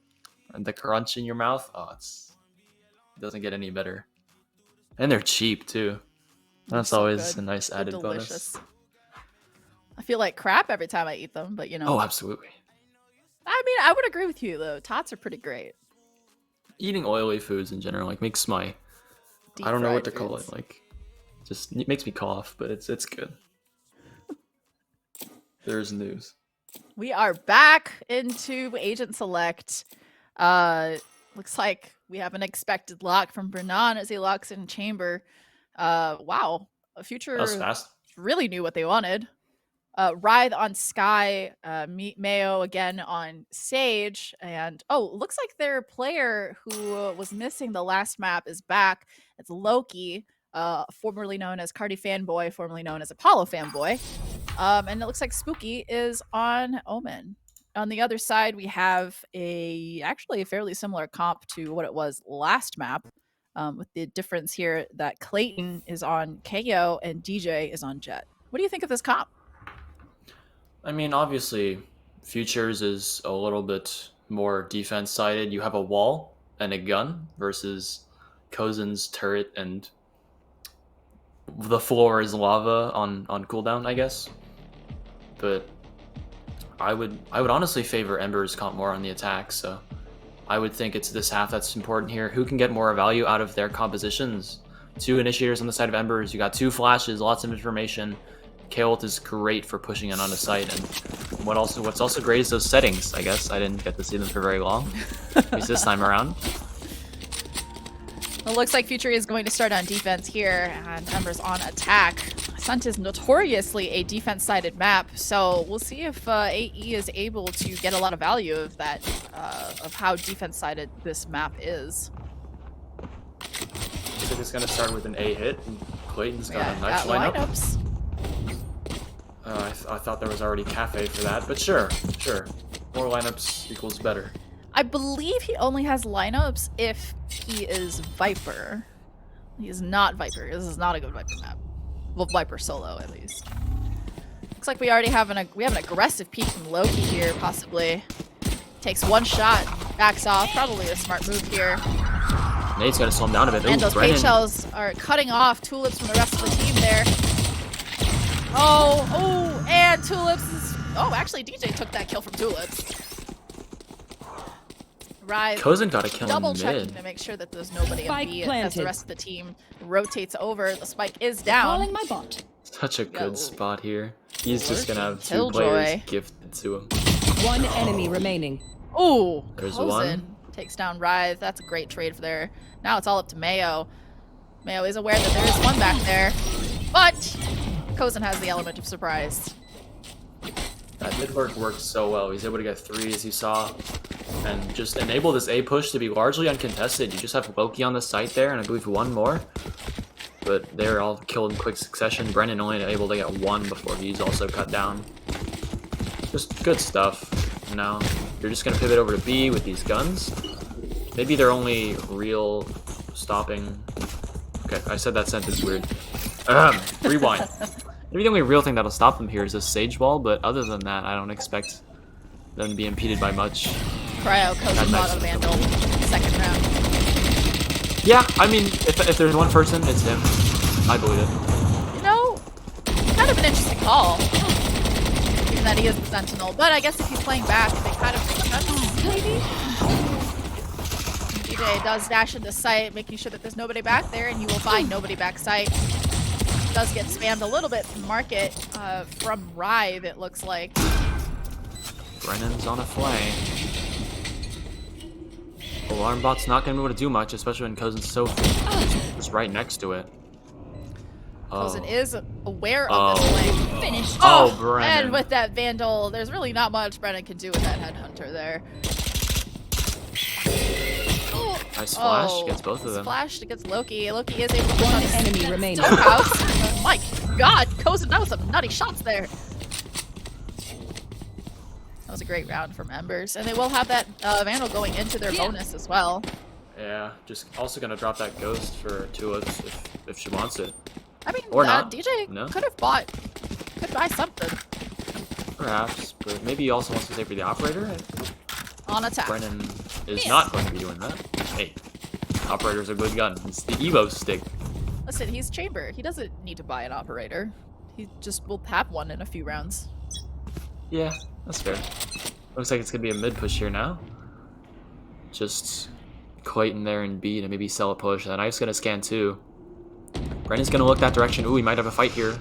Speaker 4: the crunch in your mouth. Oh, it doesn't get any better. And they're cheap too. That's
Speaker 3: so
Speaker 4: always
Speaker 3: good.
Speaker 4: a nice
Speaker 3: They're
Speaker 4: added
Speaker 3: delicious.
Speaker 4: bonus.
Speaker 3: I feel like crap every time I eat them, but you know.
Speaker 4: Oh, absolutely.
Speaker 3: I mean, I would agree with you though. Tots are pretty great.
Speaker 4: Eating oily foods in general makes my I don't know what to call it. Just it makes me cough, but it's good. There's news.
Speaker 3: We are back into Agent Select. Looks like we have an expected lock from Bernan as he locks in chamber. Wow. Future
Speaker 4: That was fast.
Speaker 3: really knew what they wanted. Writhe on Sky, meet Mayo again on Sage, and looks like their player who was missing the last map is back. It's Loki, formerly known as Cardi Fanboy, formerly known as Apollo Fanboy. And it looks like Spooky is on Omen. On the other side, we have actually a fairly similar comp to what it was last map. with the difference here that Clayton is on KO and DJ is on Jet. What do you think of this comp?
Speaker 4: I mean, obviously, Futures is a little bit more defense sided. You have a wall and a gun versus Kozen's turret and the floor is lava on cooldown, I guess. But I would honestly favor Embers comp more on the attack, so I would think it's this half that's important here. Who can get more value out of their compositions? 2 initiators on the side of Embers. You got 2 flashes, lots of information. K-ult is great for pushing in on a site, and what's also great is those settings, I guess. I didn't get to see them for very long, at least this time around.
Speaker 3: It looks like Future is going to start on defense here, and Embers on attack. Ascent is notoriously a defense-sided map, so we'll see if AE is able to get a lot of value of that, of how defense-sided this map is.
Speaker 4: I think it's going to start with an A hit, and Clayton's got a nice
Speaker 3: got
Speaker 4: lineup.
Speaker 3: lineups.
Speaker 4: I thought there was already Cafe for that, but sure. More lineups equals better.
Speaker 3: I believe he only has lineups if he is Viper. He is not Viper. This is not a good Viper map. Well, Viper solo at least. Looks like we already have an aggressive peek from Loki here, possibly. Takes 1 shot, backs off. Probably a smart move here.
Speaker 4: Nate's gonna slow him down a bit.
Speaker 3: And
Speaker 4: Ooh,
Speaker 3: those
Speaker 4: Brennan.
Speaker 3: bait shells are cutting off Tulips from the rest of the team there. Oh, and Tulips is... Oh, actually, DJ took that kill from Tulips. Right.
Speaker 4: Kozen got a kill
Speaker 3: Double
Speaker 4: in
Speaker 3: checking
Speaker 4: mid.
Speaker 3: to make sure that there's nobody
Speaker 7: Spike
Speaker 3: in B as
Speaker 7: planted.
Speaker 3: the rest of the team rotates over. The spike is down.
Speaker 7: Calling my bot.
Speaker 4: Such a good
Speaker 3: Go.
Speaker 4: spot here. He's just gonna have 2
Speaker 3: Killjoy.
Speaker 4: players gifted to him.
Speaker 7: 1 enemy remaining.
Speaker 3: Ooh,
Speaker 4: There's
Speaker 3: Kozen
Speaker 4: one.
Speaker 3: takes down Rythe. That's a great trade for there. Now it's all up to Mayo. Mayo is aware that there is one back there, but Kozen has the element of surprise.
Speaker 4: That mid work worked so well. He's able to get 3, as you saw, and just enable this A push to be largely uncontested. You just have Loki on the site there, and I believe 1 more. But they're all killed in quick succession. Brennan only able to get 1 before he's also cut down. Just good stuff. Now, you're just going to pivot over to B with these guns. Maybe their only real stopping... Okay, I said that sentence weird. Rewind. Maybe the only real thing that'll stop them here is a Sage Wall, but other than that, I don't expect them to be impeded by much.
Speaker 3: Cryo, Kozen,
Speaker 4: Nice.
Speaker 3: Auto Vandal, second round.
Speaker 4: Yeah, I mean, if there's one person, it's him. I believe it.
Speaker 3: You know, kind of an interesting call. Given that he is the Sentinel. But I guess if he's playing back, they kind of make sense, maybe? DJ does dash into sight, making sure that there's nobody back there, and you will find nobody back sight. Does get spammed a little bit from Market, from Rythe, it looks like.
Speaker 4: Brennan's on a flay. Alarm bot's not going to be able to do much, especially when Kozen's so just right next to it.
Speaker 3: Kozen is aware of this play.
Speaker 7: Finished.
Speaker 4: Oh, Brennan.
Speaker 3: And with that Vandal, there's really not much Brennan can do with that Headhunter there.
Speaker 4: Nice flash, gets both of them.
Speaker 3: Flashed against Loki. Loki is able to
Speaker 7: One
Speaker 3: on his
Speaker 7: enemy remaining.
Speaker 3: house. Oh my god, Kozen, that was some nutty shots there. That was a great round from Embers. And they will have that Vandal going into their bonus as well.
Speaker 4: Yeah, just also going to drop that Ghost for Tulips if she wants it.
Speaker 3: I mean,
Speaker 4: Or not.
Speaker 3: DJ
Speaker 4: No.
Speaker 3: could buy something
Speaker 4: Perhaps, but maybe he also wants to save for the Operator.
Speaker 3: on attack.
Speaker 4: Brennan is not going to be doing that. Hey, Operator's a good gun. It's the Evo stick.
Speaker 3: Listen, he's Chamber. He doesn't need to buy an Operator. He just will have one in a few rounds.
Speaker 4: Yeah, that's fair. Looks like it's going to be a mid push here now. Just Clayton there in B to maybe sell a push. And Knife's going to scan too. Brennan's going to look that direction. Ooh, he might have a fight here.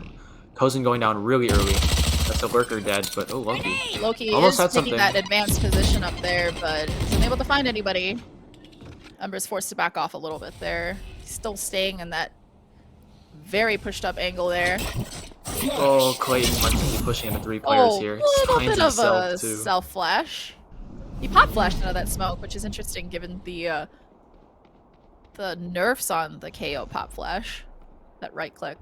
Speaker 4: Kozen going down really early. That's a lurker dead, but oh, Loki.
Speaker 3: Loki
Speaker 4: Almost had
Speaker 3: is taking
Speaker 4: something.
Speaker 3: that advanced position up there, but isn't able to find anybody. Ember's forced to back off a little bit there. He's still staying in that very pushed up angle there.
Speaker 4: Oh, Clayton might be pushing into 3 players
Speaker 3: Oh,
Speaker 4: here.
Speaker 3: a little
Speaker 4: Finds
Speaker 3: bit of a
Speaker 4: himself, too.
Speaker 3: self flash. He pop flashed out of that smoke, which is interesting given the nerfs on the KO pop flash. That right click.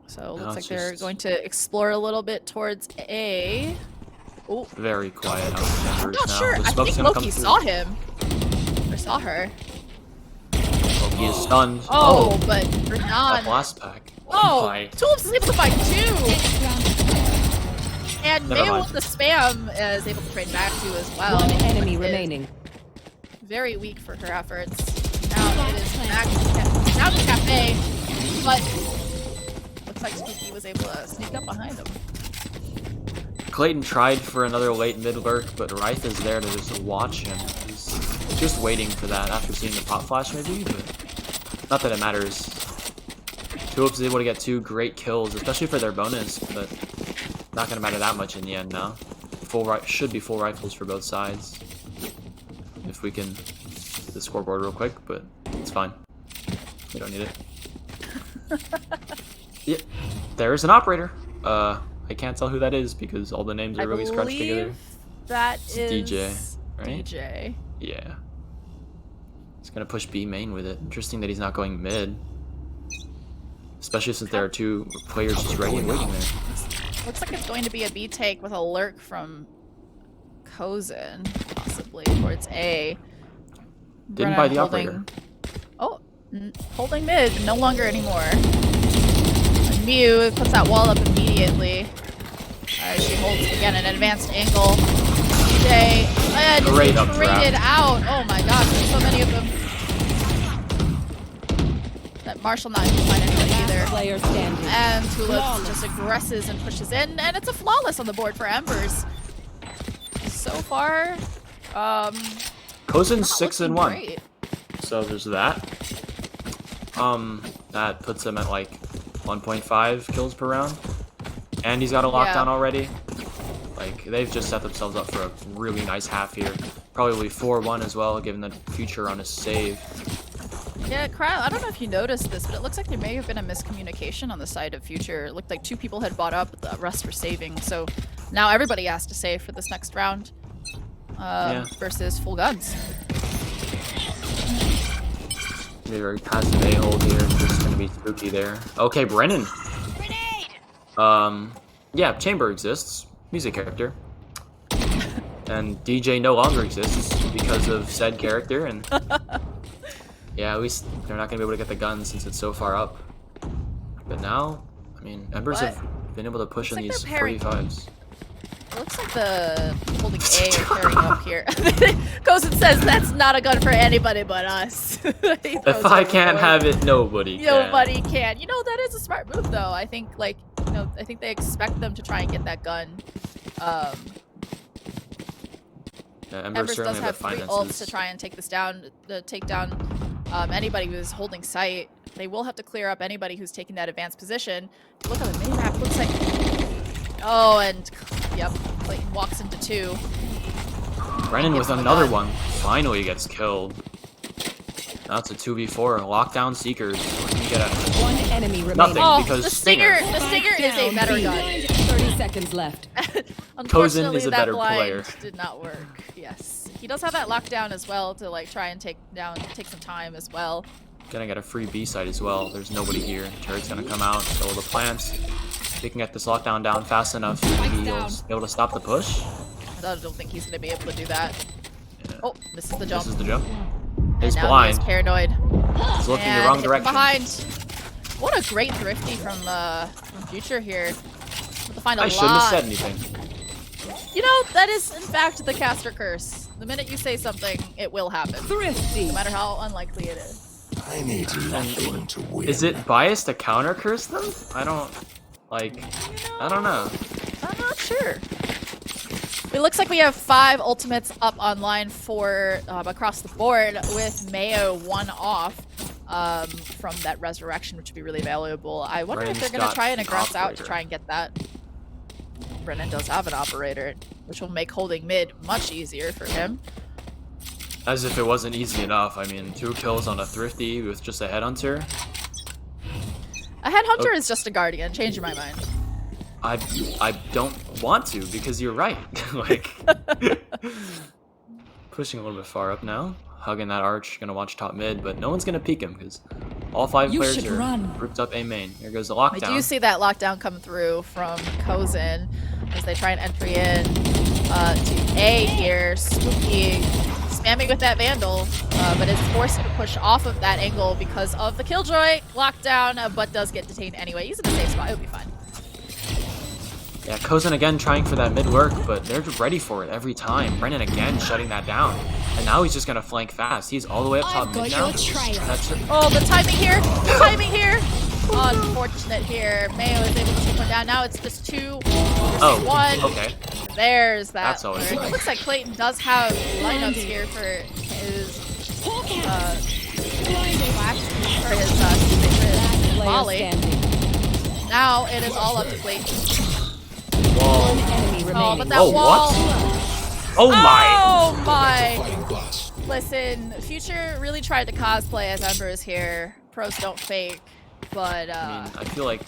Speaker 3: So
Speaker 4: No,
Speaker 3: looks like
Speaker 4: it's
Speaker 3: they're
Speaker 4: just-
Speaker 3: going to explore a little bit towards A. Oh,
Speaker 4: Very quiet out in
Speaker 3: I'm
Speaker 4: Embers
Speaker 3: not
Speaker 4: now.
Speaker 3: sure.
Speaker 4: The
Speaker 3: I
Speaker 4: smoke's
Speaker 3: think
Speaker 4: gonna come
Speaker 3: Loki
Speaker 4: through.
Speaker 3: saw him. Or saw her.
Speaker 4: Oh, he is stunned.
Speaker 3: Oh, but
Speaker 4: That
Speaker 3: Renan.
Speaker 4: blast pack.
Speaker 3: Oh,
Speaker 4: my.
Speaker 3: Tulips is able to find 2. And
Speaker 4: Never
Speaker 3: Mayo
Speaker 4: mind.
Speaker 3: with the spam is able to trade back 2 as well.
Speaker 7: One enemy
Speaker 3: Is
Speaker 7: remaining.
Speaker 3: Very weak for her efforts. Now it is back to Cafe, but looks like Spooky was able to sneak up behind him.
Speaker 4: Clayton tried for another late mid lurk, but Rythe is there to just watch him. He's just waiting for that after seeing the pop flash maybe, but not that it matters. Tulips is able to get 2 great kills, especially for their bonus, but not gonna matter that much in the end now. Should be full rifles for both sides. If we can get the scoreboard real quick, but it's fine. We don't need it. Yeah, there's an operator. I can't tell who that is because all the names are really scrunched together.
Speaker 3: That
Speaker 4: It's
Speaker 3: is
Speaker 4: DJ, right?
Speaker 3: DJ.
Speaker 4: Yeah. He's gonna push B main with it. Interesting that he's not going mid. Especially since there are 2 players just ready and waiting there.
Speaker 3: Looks like it's going to be a B take with a lurk from Kozen, possibly towards A.
Speaker 4: Didn't
Speaker 3: Brennan
Speaker 4: buy the
Speaker 3: holding-
Speaker 4: operator.
Speaker 3: Oh, holding mid, no longer anymore. And Mew puts that wall up immediately. She holds again an advanced angle. DJ and
Speaker 4: Great
Speaker 3: is
Speaker 4: updraft.
Speaker 3: traded out. Oh my gosh, there's so many of them. That Marshall not able to find anybody either.
Speaker 7: Player standing.
Speaker 3: And Tulips just aggresses and pushes in, and it's a flawless on the board for Embers. So far,
Speaker 4: Kozen's
Speaker 3: not
Speaker 4: 6
Speaker 3: looking
Speaker 4: and 1.
Speaker 3: great.
Speaker 4: So there's that. That puts him at like 1.5 kills per round. And he's got a lockdown already. Like, they've just set themselves up for a really nice half here. Probably 4-1 as well, given the future on his save.
Speaker 3: Yeah, I don't know if you noticed this, but it looks like there may have been a miscommunication on the side of Future. It looked like 2 people had bought up, the rest were saving. So now everybody has to save for this next round versus full guns.
Speaker 4: Very passive A-hold here. Just gonna be spooky there. Okay, Brennan. Yeah, Chamber exists. Music character. And DJ no longer exists because of said character, and yeah, at least they're not gonna be able to get the gun since it's so far up. But now, I mean, Embers
Speaker 3: What?
Speaker 4: have been able to push in
Speaker 3: Looks
Speaker 4: these
Speaker 3: like they're pairing-
Speaker 4: 45s.
Speaker 3: It looks like the holding A are carrying up here. Kozen says that's not a gun for anybody but us.
Speaker 4: If I can't have it, nobody can.
Speaker 3: Nobody can. You know, that is a smart move, though. I think, like, you know, I think they expect them to try and get that gun.
Speaker 4: Yeah, Embers
Speaker 3: Embers
Speaker 4: certainly
Speaker 3: does
Speaker 4: have the
Speaker 3: have 3
Speaker 4: finances.
Speaker 3: ults to try and take this down, to take down anybody who's holding sight. They will have to clear up anybody who's taking that advanced position. Look at the mini-map. Looks like... Oh, and... Yep, Clayton walks into 2.
Speaker 4: Brennan with
Speaker 3: Gets the
Speaker 4: another
Speaker 3: gun.
Speaker 4: one. Finally gets killed. Now it's a 2v4. Lockdown Seekers. What can you get out of it?
Speaker 7: One enemy remaining.
Speaker 4: Nothing.
Speaker 3: Oh,
Speaker 4: because
Speaker 3: the Stinger is a
Speaker 7: Down
Speaker 3: better
Speaker 7: B.
Speaker 3: gun.
Speaker 7: 30 seconds left.
Speaker 3: Unfortunately,
Speaker 4: is a
Speaker 3: that
Speaker 4: better
Speaker 3: blind
Speaker 4: player.
Speaker 3: did not work. Yes, he does have that lockdown as well to like try and take some time as well.
Speaker 4: Gonna get a free B side as well. There's nobody here. Turret's gonna come out. So the plants. They can get this lockdown down fast enough. He'll be able to stop the push.
Speaker 3: I don't think he's gonna be able to do that.
Speaker 4: Yeah.
Speaker 3: Oh, this is the jump.
Speaker 4: This is the jump.
Speaker 3: And
Speaker 4: He's
Speaker 3: now
Speaker 4: blind.
Speaker 3: He's paranoid.
Speaker 4: He's looking
Speaker 3: And
Speaker 4: the wrong
Speaker 3: hit from
Speaker 4: direction.
Speaker 3: behind. What a great thrifty from Future here. To find a
Speaker 4: I shouldn't have
Speaker 3: lot.
Speaker 4: said anything.
Speaker 3: You know, that is in fact the caster curse. The minute you say something, it will happen.
Speaker 7: Thrifty.
Speaker 3: No matter how unlikely it is.
Speaker 6: I need nothing to win.
Speaker 4: Is it biased to counter curse them? I don't know.
Speaker 3: I'm not sure. It looks like we have 5 ultimates up online for across the board with Mayo 1 off from that resurrection, which would be really valuable. I wonder if they're
Speaker 4: Brennan's
Speaker 3: going to
Speaker 4: got
Speaker 3: try and
Speaker 4: an
Speaker 3: aggress out to
Speaker 4: operator.
Speaker 3: try and get that. Brennan does have an operator, which will make holding mid much easier for him.
Speaker 4: As if it wasn't easy enough. I mean, 2 kills on a thrifty with just a headhunter.
Speaker 3: A headhunter is just a guardian. Change my mind.
Speaker 4: I don't want to because you're right. Like pushing a little bit far up now. Hugging that arch, gonna watch top mid, but no one's gonna peek him because all 5
Speaker 5: You
Speaker 4: players
Speaker 5: should
Speaker 4: are
Speaker 5: run.
Speaker 4: grouped up A main. Here goes the
Speaker 3: We
Speaker 4: lockdown.
Speaker 3: do see that lockdown come through from Kozen as they try and entry in to A here. Spooky spamming with that Vandal, but is forced to push off of that angle because of the Killjoy lockdown, but does get detained anyway. He's in a safe spot. He'll be fine.
Speaker 4: Yeah, Kozin again trying for that mid work, but they're ready for it every time. Brennan again shutting that down. And now he's just gonna flank fast. He's all the way up top mid now. That's it.
Speaker 3: Oh, the timing here! The timing here! Unfortunate here. Mayo is able to take one down. Now it's just 2 versus 1.
Speaker 4: Okay.
Speaker 3: There's that.
Speaker 4: That's always
Speaker 3: It
Speaker 4: nice.
Speaker 3: looks like Clayton does have lineups here for his flash, or his
Speaker 7: Player
Speaker 3: volley.
Speaker 7: standing.
Speaker 3: Now it is all up to Clayton.
Speaker 7: One enemy
Speaker 3: Oh,
Speaker 7: remaining.
Speaker 3: but that
Speaker 4: Oh,
Speaker 3: wall.
Speaker 4: what? Oh my!
Speaker 3: Oh my!
Speaker 6: Fighting blast.
Speaker 3: Listen, Future really tried to cosplay as Embers here. Pros don't fake, but
Speaker 4: I mean, I feel like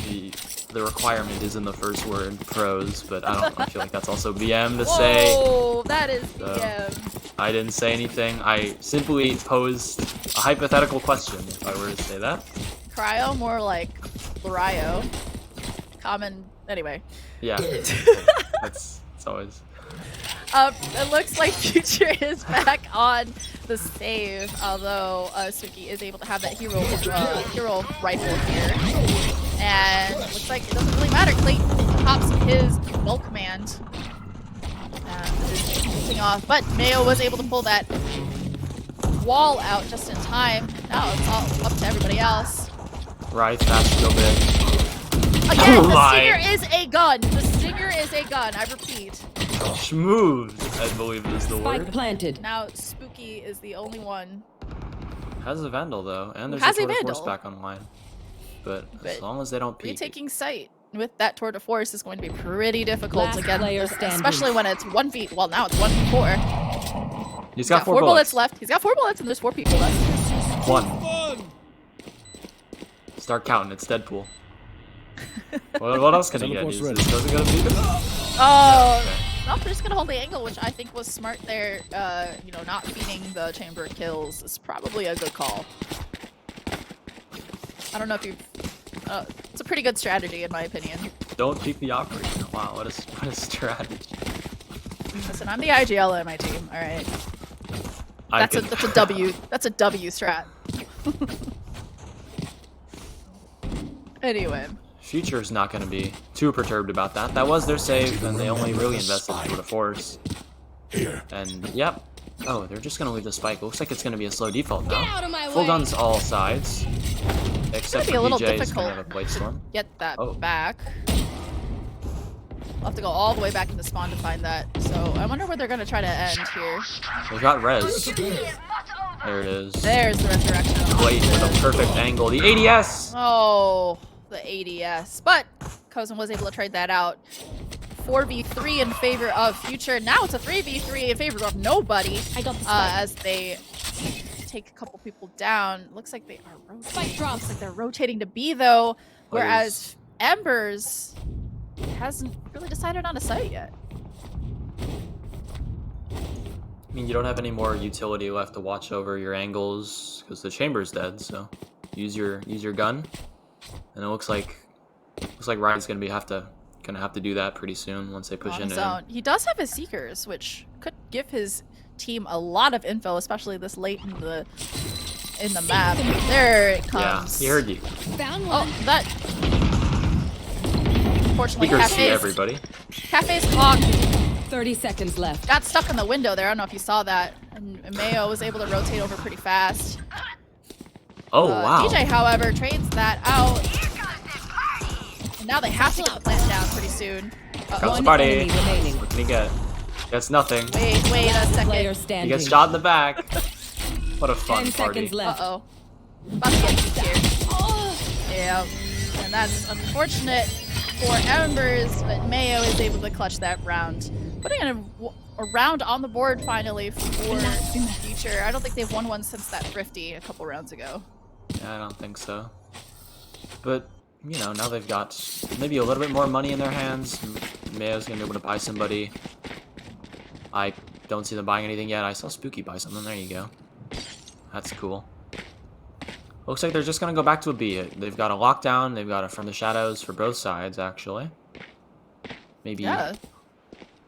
Speaker 4: the requirement is in the first word, pros, but I feel like that's also BM to say.
Speaker 3: whoa, that is
Speaker 4: So,
Speaker 3: BM.
Speaker 4: I didn't say anything. I simply posed a hypothetical question, if I were to say that.
Speaker 3: Cryo, more like Cryo. Common, anyway.
Speaker 4: Yeah. It's always.
Speaker 3: It looks like Future is back on the save, although Suki is able to have that hero rifle here. And looks like it doesn't really matter. Clayton pops his milkman and is shooting off, but Mayo was able to pull that wall out just in time. Now it's all up to everybody else.
Speaker 4: Right, fast, go big.
Speaker 3: Again,
Speaker 4: Oh
Speaker 3: the
Speaker 4: my.
Speaker 3: Stinger is a gun. The Stinger is a gun. I repeat.
Speaker 4: Smooth, I believe is the
Speaker 7: Spike
Speaker 4: word.
Speaker 7: planted.
Speaker 3: Now Spooky is the only one.
Speaker 4: Has a Vandal though, and there's
Speaker 3: Has
Speaker 4: a
Speaker 3: a
Speaker 4: Tour de Force
Speaker 3: Vandal.
Speaker 4: back online. But as
Speaker 3: But
Speaker 4: long as they don't peek.
Speaker 3: Retaking sight with that Tour de Force is going to be pretty difficult
Speaker 7: Last
Speaker 3: to get,
Speaker 7: player standing.
Speaker 3: especially when it's 1v. Well, now it's 1v4.
Speaker 4: He's got 4
Speaker 3: 4
Speaker 4: bullets
Speaker 3: left. He's got 4 bullets, and there's 4 people left.
Speaker 4: 1. Start counting. It's Deadpool. What else can he get? Is this doesn't gonna be good?
Speaker 3: Oh, no, they're just gonna hold the angle, which I think was smart there. You know, not feeding the chamber kills is probably a good call. I don't know if you. It's a pretty good strategy in my opinion.
Speaker 4: Don't peek the operator. Wow, what a strategy.
Speaker 3: Listen, I'm the IGL at my team. All right, that's a W. That's a W strat. Anyway.
Speaker 4: Future's not going to be too perturbed about that. That was their save, and they only really invested in Tour de Force.
Speaker 6: Here.
Speaker 4: And, yep. Oh, they're just going to leave the spike. Looks like it's going to be a slow default now.
Speaker 7: out of my
Speaker 4: Full
Speaker 7: way.
Speaker 4: guns all sides. Except
Speaker 3: Be
Speaker 4: for
Speaker 3: a little
Speaker 4: DJ, who's going
Speaker 3: difficult
Speaker 4: to have a Blade Storm.
Speaker 3: get that
Speaker 4: Oh.
Speaker 3: back. I'll have to go all the way back into spawn to find that. So I wonder where they're going to try to end here.
Speaker 4: They've got res. There it is.
Speaker 3: There's the resurrection.
Speaker 4: Clayton with a perfect angle. The ADS!
Speaker 3: Oh, the ADS. But Kozin was able to trade that out. 4v3 in favor of Future. Now it's a 3v3 in favor of nobody.
Speaker 7: I got the spike.
Speaker 3: As they take a couple people down. Looks like they are rotating.
Speaker 7: Spike drops.
Speaker 3: Looks like they're rotating to B though.
Speaker 4: What
Speaker 3: Whereas
Speaker 4: is-
Speaker 3: Embers hasn't really decided on a site yet.
Speaker 4: I mean, you don't have any more utility left to watch over your angles because the chamber's dead. So use your gun, and it looks like Ryan's gonna have to do that pretty soon once they push
Speaker 3: On
Speaker 4: into
Speaker 3: his
Speaker 4: him.
Speaker 3: own. He does have his Seekers, which could give his team a lot of info, especially this late in the map. There it
Speaker 4: Yeah,
Speaker 3: comes.
Speaker 4: he heard you.
Speaker 7: Found
Speaker 3: Oh,
Speaker 7: one.
Speaker 3: that. Unfortunately,
Speaker 4: Speakers see
Speaker 3: Cafe's
Speaker 4: everybody.
Speaker 3: clock
Speaker 7: 30 seconds left.
Speaker 3: got stuck in the window there. I don't know if you saw that. And Mayo was able to rotate over pretty fast.
Speaker 4: Oh wow.
Speaker 3: DJ, however, trades that out. And now they have to get the plant down pretty soon.
Speaker 4: Comes the
Speaker 7: One
Speaker 4: party.
Speaker 7: enemy remaining.
Speaker 4: What can he get? Gets nothing.
Speaker 3: Wait a
Speaker 7: Player
Speaker 3: second.
Speaker 4: He
Speaker 7: standing.
Speaker 4: gets shot in the back. What a fun
Speaker 7: 10
Speaker 4: party.
Speaker 7: seconds left.
Speaker 3: Uh-oh. About to get kicked here. Yeah. And that's unfortunate for Embers, but Mayo is able to clutch that round. Putting a round on the board finally for Future. I don't think they've won one since that Thrifty a couple rounds ago.
Speaker 4: Yeah, I don't think so. But, you know, now they've got maybe a little bit more money in their hands. Mayo's gonna be able to buy somebody. I don't see them buying anything yet. I saw Spooky buy something. There you go. That's cool. Looks like they're just gonna go back to a B. They've got a lockdown. They've got a From the Shadows for both sides, actually. Maybe
Speaker 3: Yeah.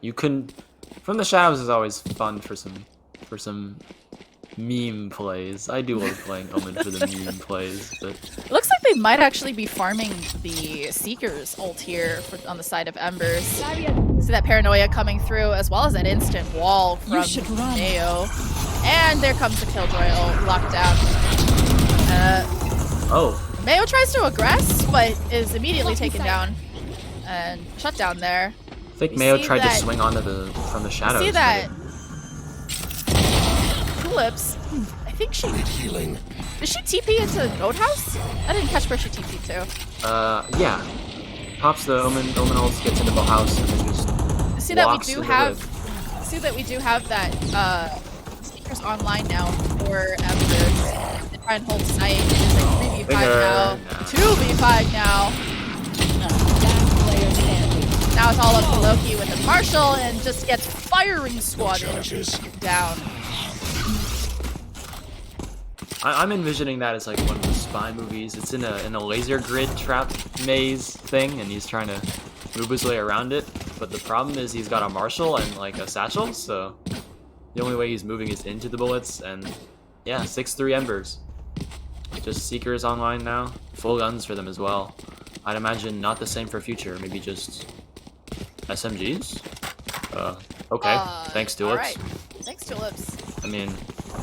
Speaker 4: you couldn't. From the Shadows is always fun for some for some meme plays. I do love playing Omen for the meme plays, but
Speaker 3: It looks like they might actually be farming the Seeker's ult here on the side of Embers. See that paranoia coming through, as well as that instant wall from Mayo. And there comes the Killjoy ult, lockdown. Mayo tries to aggress, but is immediately taken down and shut down there.
Speaker 4: I think Mayo tried to swing onto from the shadows.
Speaker 3: See that Tulips? I think she.
Speaker 6: Healing.
Speaker 3: Did she TP into the boathouse? I didn't catch where she TP'd to.
Speaker 4: Yeah. Pops the Omen ult, gets into the house, and then just
Speaker 3: See that we
Speaker 4: walks
Speaker 3: do
Speaker 4: to the
Speaker 3: have.
Speaker 4: rib.
Speaker 3: See that we do have that Seekers online now for Embers. They try and hold sight. It's like 3v5 now. 2v5 now.
Speaker 7: Last player standing.
Speaker 3: Now it's all up to Loki with the Marshall and just gets firing squatted down.
Speaker 4: I'm envisioning that as like one of the spy movies. It's in a laser grid trap maze thing, and he's trying to move his way around it. But the problem is he's got a Marshall and like a satchel, so the only way he's moving is into the bullets. And yeah, 6-3 Embers. Just Seekers online now. Full guns for them as well. I'd imagine not the same for future. Maybe just SMGs. Okay. Thanks, Tulips.
Speaker 3: All right. Thanks, Tulips.
Speaker 4: I mean,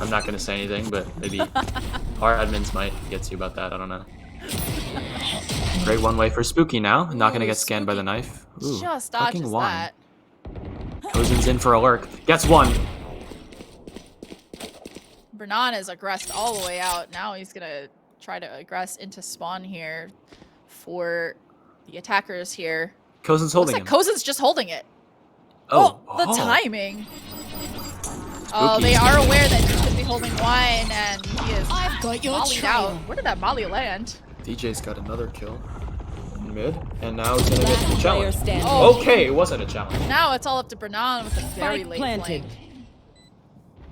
Speaker 4: I'm not gonna say anything, but maybe our admins might get to you about that. I don't know. Great one way for Spooky now. Not gonna get scanned by the knife. Ooh,
Speaker 3: Just
Speaker 4: fucking
Speaker 3: dodges
Speaker 4: one.
Speaker 3: that.
Speaker 4: Kozin's in for a lurk. Gets one.
Speaker 3: Bernan is aggressed all the way out. Now he's gonna try to aggress into spawn here for the attackers here.
Speaker 4: Kozin's holding
Speaker 3: Looks
Speaker 4: him.
Speaker 3: like Kozin's just holding it.
Speaker 4: Oh,
Speaker 3: The timing. Oh, they are aware that he could be holding wine, and he is
Speaker 5: I've got your
Speaker 3: mollied
Speaker 5: trail.
Speaker 3: out. Where did that molly land?
Speaker 4: DJ's got another kill in mid, and now he's gonna get the
Speaker 7: Player
Speaker 4: challenge.
Speaker 7: standing.
Speaker 4: Okay, it wasn't a challenge.
Speaker 3: Now it's all up to Bernan with a very
Speaker 7: Spike
Speaker 3: late
Speaker 7: planted.
Speaker 3: flank.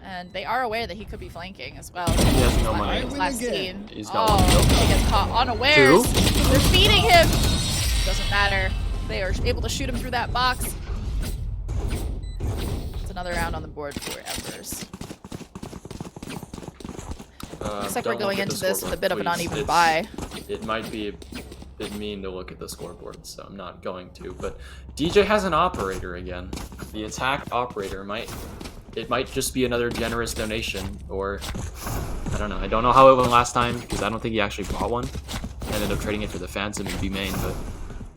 Speaker 3: And they are aware that he could be flanking as well.
Speaker 4: He has no money.
Speaker 3: Last scene.
Speaker 4: He's got one
Speaker 3: Oh,
Speaker 4: kill.
Speaker 3: he gets caught unawares.
Speaker 4: Two.
Speaker 3: They're feeding him. Doesn't matter. They are able to shoot him through that box. It's another round on the board for Embers. Looks like we're
Speaker 4: Don't
Speaker 3: going
Speaker 4: look at
Speaker 3: into
Speaker 4: the
Speaker 3: this with a bit of an
Speaker 4: scoreboard,
Speaker 3: uneven
Speaker 4: please.
Speaker 3: buy.
Speaker 4: It might be a bit mean to look at the scoreboard, so I'm not going to. But DJ has an operator again. The attack operator might just be another generous donation, or I don't know. I don't know how it went last time because I don't think he actually bought one. Ended up trading it for the Phantom and B-Main, but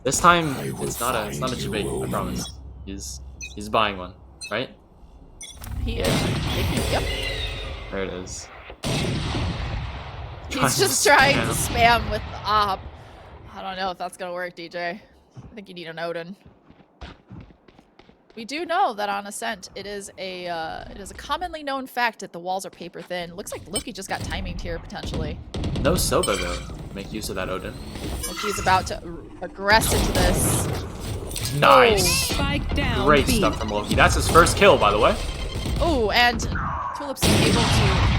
Speaker 4: this time it's not a debate. I promise. He's buying one, right?
Speaker 3: He is. Yep.
Speaker 4: There it is.
Speaker 3: He's just trying to spam with the op. I don't know if that's gonna work, DJ. I think you need an Odin. We do know that on Ascent, it is a commonly known fact that the walls are paper thin. Looks like Loki just got timing here potentially.
Speaker 4: No Soba though. Make use of that Odin.
Speaker 3: Loki's about to aggress into this.
Speaker 4: Nice.
Speaker 7: Spike down.
Speaker 4: Great
Speaker 7: B.
Speaker 4: stuff from Loki. That's his first kill, by the way.
Speaker 3: Oh, and Tulips is able to.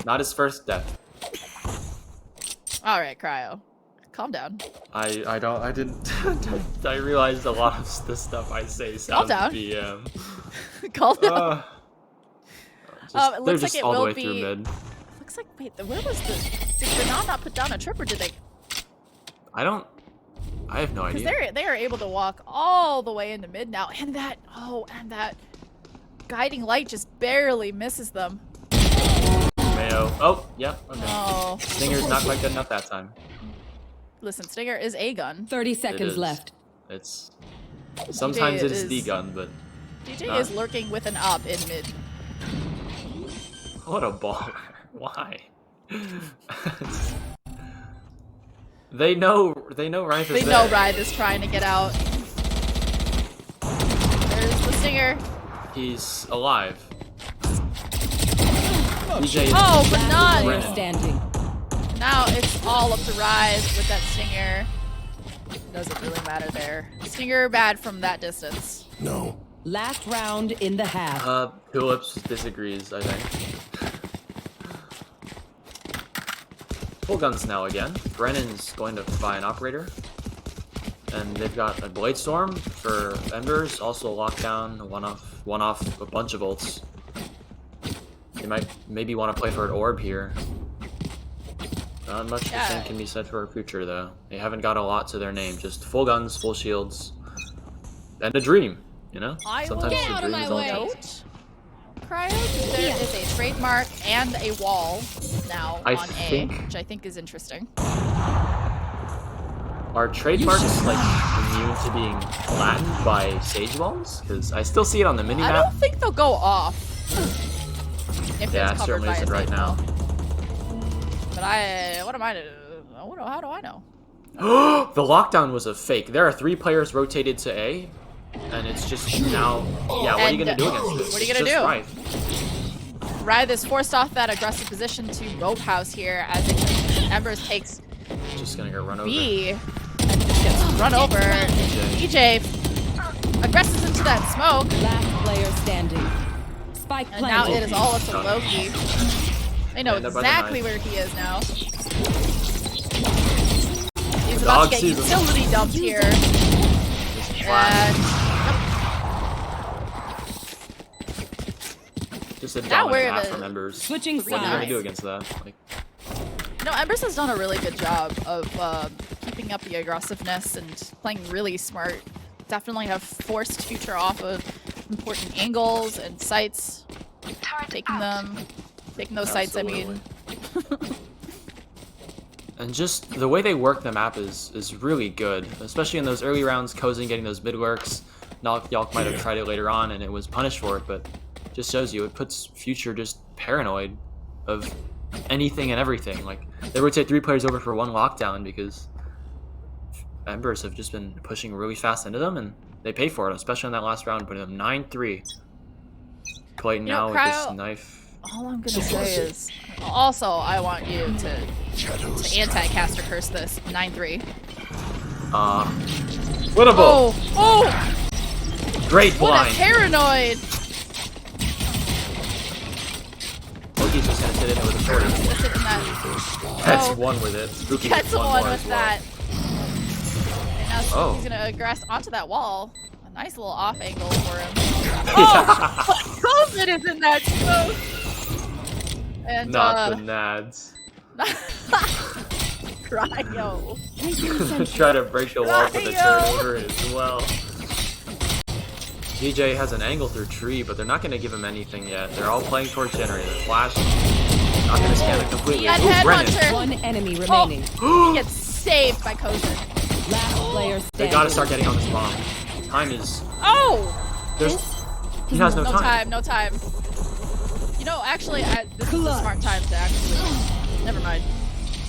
Speaker 4: Not his first death.
Speaker 3: All right, Cryo, calm down.
Speaker 4: I didn't. I realized a lot of the stuff I say sounds
Speaker 3: down.
Speaker 4: BM.
Speaker 3: Calm down.
Speaker 4: Just,
Speaker 3: It
Speaker 4: they're
Speaker 3: looks
Speaker 4: just
Speaker 3: like it
Speaker 4: all the
Speaker 3: will
Speaker 4: way
Speaker 3: be.
Speaker 4: through mid.
Speaker 3: Looks like wait, where was the? Did Renan not put down a trip, or did they?
Speaker 4: I have no
Speaker 3: Because
Speaker 4: idea.
Speaker 3: they are able to walk all the way into mid now, and that guiding light just barely misses them.
Speaker 4: Mayo. Oh, yeah. Okay.
Speaker 3: Oh,
Speaker 4: Stinger's not quite good enough that time.
Speaker 3: listen, Stinger is a gun.
Speaker 7: 30
Speaker 4: It
Speaker 7: seconds
Speaker 4: is.
Speaker 7: left.
Speaker 4: It's sometimes it is the
Speaker 3: is-
Speaker 4: gun, but
Speaker 3: DJ
Speaker 4: Not-
Speaker 3: is lurking with an op in mid.
Speaker 4: what a baller. Why? They know Rife is
Speaker 3: They
Speaker 4: there.
Speaker 3: know Ryth is trying to get out. There's the Stinger.
Speaker 4: He's alive. DJ is
Speaker 3: Oh, but
Speaker 7: Player
Speaker 3: not.
Speaker 7: standing.
Speaker 3: Now it's all up to Ryth with that Stinger. Doesn't really matter there. Stinger bad from that distance.
Speaker 6: No.
Speaker 7: Last round in the half.
Speaker 4: Tulips disagrees, I think. Full guns now again. Brennan's going to buy an operator. And they've got a Blade Storm for Embers, also a lockdown, one off a bunch of ults. They might maybe want to play for an orb here. Not much the same can be said for our future, though. They haven't got a lot to their name. Just full guns, full shields, and a dream. You know, sometimes the dream is all it takes.
Speaker 3: Cryo, there is a trademark and a wall now on A, which I think is interesting.
Speaker 4: Are trademarks like immune to being flattened by sage walls? Because I still see it on the minimap.
Speaker 3: I don't think they'll go off. If
Speaker 4: Yeah,
Speaker 3: it's
Speaker 4: it certainly isn't right now.
Speaker 3: But what am I to do? How do I know?
Speaker 4: The lockdown was a fake. There are 3 players rotated to A, and it's just now. Yeah, what are you gonna do against this?
Speaker 3: What are you gonna do?
Speaker 4: Right.
Speaker 3: Ryth is forced off that aggressive position to rope house here as Embers takes
Speaker 4: Just gonna get run over.
Speaker 3: B and just gets run over. DJ aggresses into that smoke.
Speaker 7: Last player standing. Spike
Speaker 3: And now
Speaker 7: planted.
Speaker 3: it is all up to Loki. They know exactly where he is now. He's about to get utility dumped here. And
Speaker 4: just a
Speaker 3: now we're
Speaker 4: dominant half from Embers.
Speaker 7: Switching
Speaker 4: What are you gonna
Speaker 7: sides.
Speaker 4: do against that? Like,
Speaker 3: Embers has done a really good job of keeping up the aggressiveness and playing really smart. Definitely have forced Future off of important angles and sites. Taking those sites, I mean.
Speaker 4: And just the way they work the map is really good, especially in those early rounds. Kozin getting those mid lurks. Yalk might have tried it later on and it was punished for it, but just shows you it puts Future just paranoid of anything and everything. Like they rotate 3 players over for 1 lockdown because Embers have just been pushing really fast into them, and they pay for it, especially in that last round, putting them 9-3. Clayton now with this knife.
Speaker 3: All I'm gonna say is, also I want you to anti-caster curse this 9-3.
Speaker 4: Winnable.
Speaker 3: Oh!
Speaker 4: Great blind.
Speaker 3: What a paranoid!
Speaker 4: Loki's just gonna sit in it with a sword.
Speaker 3: Sit in that.
Speaker 4: That's one with it. Spooky
Speaker 3: That's
Speaker 4: gets one
Speaker 3: one
Speaker 4: more
Speaker 3: with
Speaker 4: as well.
Speaker 3: that. And now Spooky's gonna aggress onto that wall. A nice little off angle for him. Oh! COVID is in that smoke! And
Speaker 4: Not the nads.
Speaker 3: Cryo.
Speaker 4: Try to break the wall for the turnover as well. DJ has an angle through tree, but they're not going to give him anything yet. They're all playing towards generator. Flash, not going to scan it completely. Ooh, Brennan.
Speaker 7: One enemy remaining.
Speaker 3: He gets saved by Kozin.
Speaker 7: Last player standing.
Speaker 4: They got to start getting on this bomb. Time is.
Speaker 3: Oh!
Speaker 4: He has no time.
Speaker 3: No time. You know, actually, this is a smart time to actually. Never mind.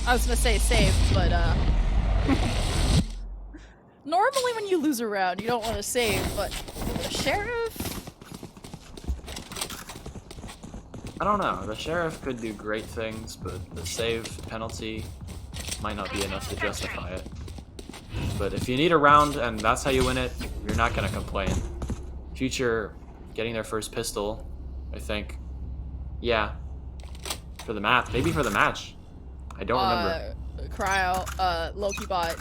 Speaker 3: I was gonna say save, but normally when you lose a round, you don't want to save, but the sheriff.
Speaker 4: I don't know. The sheriff could do great things, but the save penalty might not be enough to justify it. But if you need a round and that's how you win it, you're not gonna complain. Future getting their first pistol, I think. Yeah. For the math. Maybe for the match. I don't remember.
Speaker 3: Cryo, Loki bot.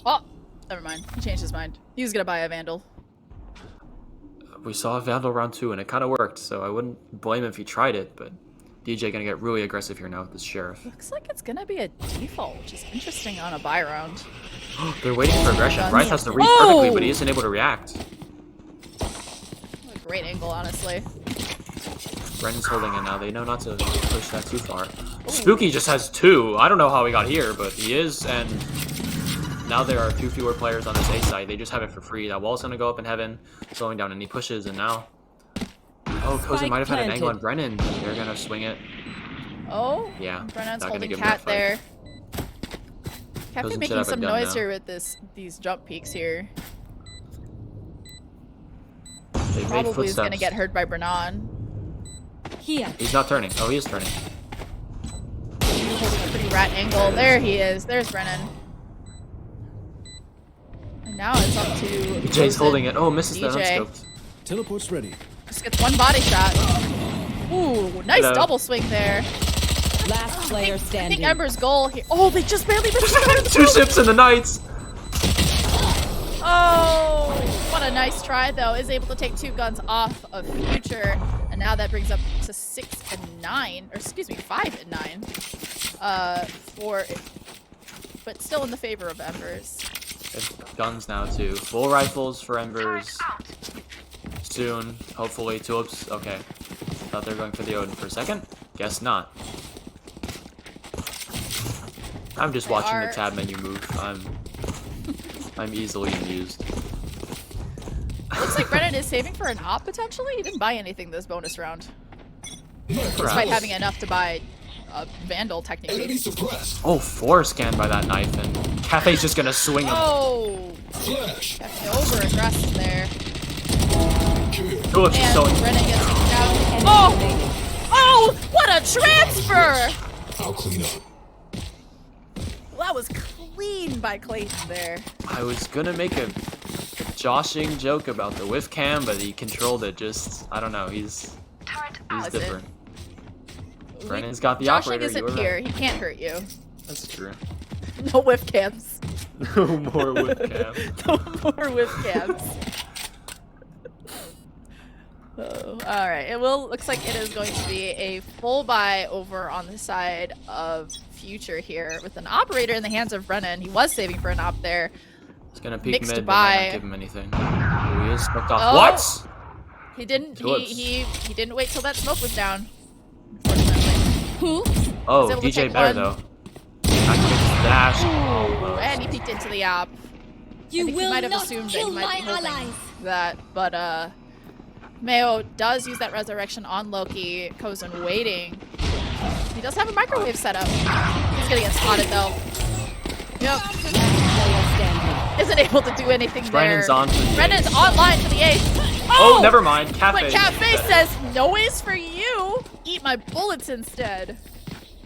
Speaker 3: Oh! Never mind. He changed his mind. He was gonna buy a Vandal.
Speaker 4: We saw a Vandal round 2 and it kind of worked, so I wouldn't blame him if he tried it, but DJ gonna get really aggressive here now with this sheriff.
Speaker 3: Looks like it's gonna be a default, which is interesting on a buy round.
Speaker 4: They're waiting for aggression. Ryth has to read perfectly, but he isn't able to react.
Speaker 3: A great angle, honestly.
Speaker 4: Brennan's holding it now. They know not to push that too far. Spooky just has 2. I don't know how he got here, but he is, and now there are 2 fewer players on this A side. They just have it for free. That wall's gonna go up in heaven, slowing down any pushes, and now... Oh, Kozin might have had an angle on Brennan. They're gonna swing it.
Speaker 3: Oh?
Speaker 4: Yeah.
Speaker 3: Brennan's
Speaker 4: not gonna
Speaker 3: holding
Speaker 4: give him
Speaker 3: Cat
Speaker 4: that fight.
Speaker 3: there. Cat
Speaker 4: Kozin should
Speaker 3: making
Speaker 4: have a
Speaker 3: some
Speaker 4: gun
Speaker 3: noise
Speaker 4: now.
Speaker 3: here with these jump peaks here.
Speaker 4: They've made
Speaker 3: Probably is
Speaker 4: footsteps.
Speaker 3: gonna get hurt by Brennan.
Speaker 7: Here.
Speaker 4: He's not turning. Oh, he is turning.
Speaker 3: He's holding a pretty rat angle. There he is. There's Brennan. And now it's up to
Speaker 4: DJ's
Speaker 3: Kozin.
Speaker 4: holding it. Oh, misses the
Speaker 3: DJ.
Speaker 4: unscoped.
Speaker 6: Teleport's ready.
Speaker 3: Just gets one body shot. Ooh, nice
Speaker 4: Hello.
Speaker 3: double swing there.
Speaker 7: Last player
Speaker 3: I
Speaker 7: standing.
Speaker 3: think Ember's goal here. Oh, they just barely missed it.
Speaker 4: 2 ships in the Knights!
Speaker 3: Oh, what a nice try though. Is able to take 2 guns off of Future, and now that brings up to 6 and 9, or excuse me, 5 and 9. But still in the favor of Embers.
Speaker 4: It's guns now too. Full rifles for Embers. Soon, hopefully. Tulips. Okay. Thought they were going for the Odin for a second. Guess not. I'm just watching the tab menu move. I'm easily amused.
Speaker 3: It looks like Brennan is saving for an op potentially. He didn't buy anything this bonus round, despite having enough to buy a Vandal technically.
Speaker 4: Oh, 4 scanned by that knife, and Cafe's just gonna swing him.
Speaker 3: Oh, Cafe over aggressive there.
Speaker 4: Tulips is
Speaker 3: And
Speaker 4: so.
Speaker 3: Brennan gets taken down. Oh, oh, what a transfer!
Speaker 6: I'll clean up.
Speaker 3: Well, that was clean by Clayton there.
Speaker 4: I was gonna make a joshing joke about the whiff cam, but he controlled it. Just, I don't know. He's
Speaker 3: Listen,
Speaker 4: different. Brennan's got the
Speaker 3: Joshing
Speaker 4: operator.
Speaker 3: isn't
Speaker 4: You were
Speaker 3: here.
Speaker 4: right.
Speaker 3: He can't hurt you.
Speaker 4: That's true.
Speaker 3: No whiff cams.
Speaker 4: No more whiff cam.
Speaker 3: No more whiff cams. Oh, all right. It looks like it is going to be a full buy over on the side of Future here with an operator in the hands of Brennan. He was saving for an op there.
Speaker 4: He's gonna peek
Speaker 3: Mixed
Speaker 4: mid, but
Speaker 3: by-
Speaker 4: might not give him anything. Oh, he is smoked off.
Speaker 3: Oh.
Speaker 4: What?
Speaker 3: He didn't.
Speaker 4: Tulips.
Speaker 3: He didn't wait till that smoke was down. Unfortunately.
Speaker 5: Who?
Speaker 4: Oh,
Speaker 3: able to
Speaker 4: DJ
Speaker 3: take
Speaker 4: better
Speaker 3: one.
Speaker 4: though. Activates dash. Almost.
Speaker 3: And he peeked into the op.
Speaker 5: You
Speaker 3: I think he
Speaker 5: will
Speaker 3: might have
Speaker 5: not
Speaker 3: assumed that
Speaker 5: kill
Speaker 3: he might
Speaker 5: my
Speaker 3: be holding
Speaker 5: allies.
Speaker 3: that, but Mayo does use that resurrection on Loki. Kozan waiting. He does have a microwave set up. He's gonna get spotted though. Yep.
Speaker 7: Player standing.
Speaker 3: Isn't able to do anything
Speaker 4: Brennan's
Speaker 3: there.
Speaker 4: on for the
Speaker 3: Brennan's
Speaker 4: ace.
Speaker 3: online for the ace.
Speaker 4: Oh, never mind. Cafe.
Speaker 3: But Cafe says, no ace for you. Eat my bullets instead.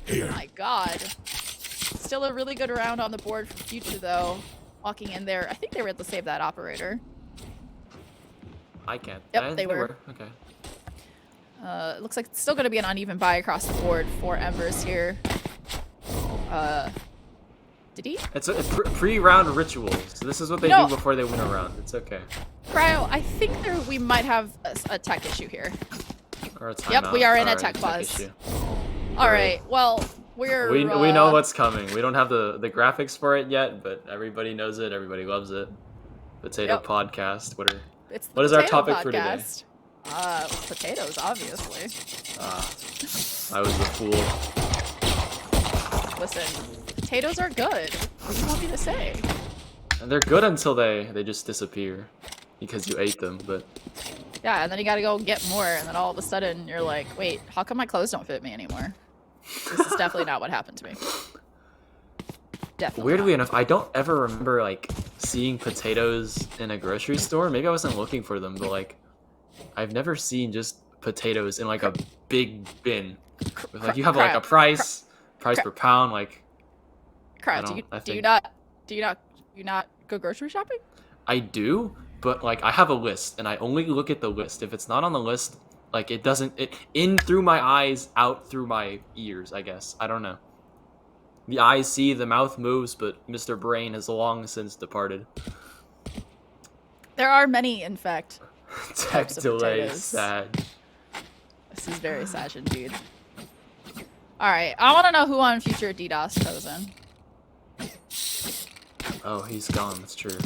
Speaker 6: Here.
Speaker 3: My god. Still a really good round on the board for Future though. Walking in there. I think they were able to save that operator.
Speaker 4: I can't.
Speaker 3: Yep, they were.
Speaker 4: Okay.
Speaker 3: It looks like it's still going to be an uneven buy across the board for Embers here. Did he?
Speaker 4: It's a pre-round ritual. So this is what they
Speaker 3: No.
Speaker 4: do before they win a round. It's okay.
Speaker 3: Cryo, I think we might have a tech issue here.
Speaker 4: Or a
Speaker 3: Yep,
Speaker 4: timeout.
Speaker 3: we are in a
Speaker 4: Alright,
Speaker 3: tech pause.
Speaker 4: issue.
Speaker 3: All right. Well, we're
Speaker 4: We know what's coming. We don't have the graphics for it yet, but everybody knows it. Everybody loves it. Potato
Speaker 3: Yep.
Speaker 4: podcast.
Speaker 3: it's the
Speaker 4: what is our
Speaker 3: potato
Speaker 4: topic for today?
Speaker 3: podcast. Potatoes, obviously.
Speaker 4: I was the fool.
Speaker 3: Listen, potatoes are good. What do you want me to say?
Speaker 4: And they're good until they just disappear because you ate them. But
Speaker 3: Yeah, and then you gotta go get more, and then all of a sudden you're like, wait, how come my clothes don't fit me anymore? This is definitely not what happened to me. Definitely.
Speaker 4: weirdly
Speaker 3: not.
Speaker 4: enough, I don't ever remember like seeing potatoes in a grocery store. Maybe I wasn't looking for them, but like I've never seen just potatoes in like a big bin. With, like you have like a price per pound. Like
Speaker 3: Crowd,
Speaker 4: I
Speaker 3: do
Speaker 4: don't-
Speaker 3: you
Speaker 4: I
Speaker 3: not go grocery shopping?
Speaker 4: I do, but like I have a list and I only look at the list. If it's not on the list, like it in through my eyes, out through my ears, I guess. I don't know. The eyes see, the mouth moves, but Mr. Brain has long since departed.
Speaker 3: There are many, in fact.
Speaker 4: Tech
Speaker 3: Types of
Speaker 4: delay,
Speaker 3: potatoes.
Speaker 4: sad.
Speaker 3: This is very sad indeed. Alright, I want to know who on future DDoS chosen.
Speaker 4: Oh, he's gone, that's true.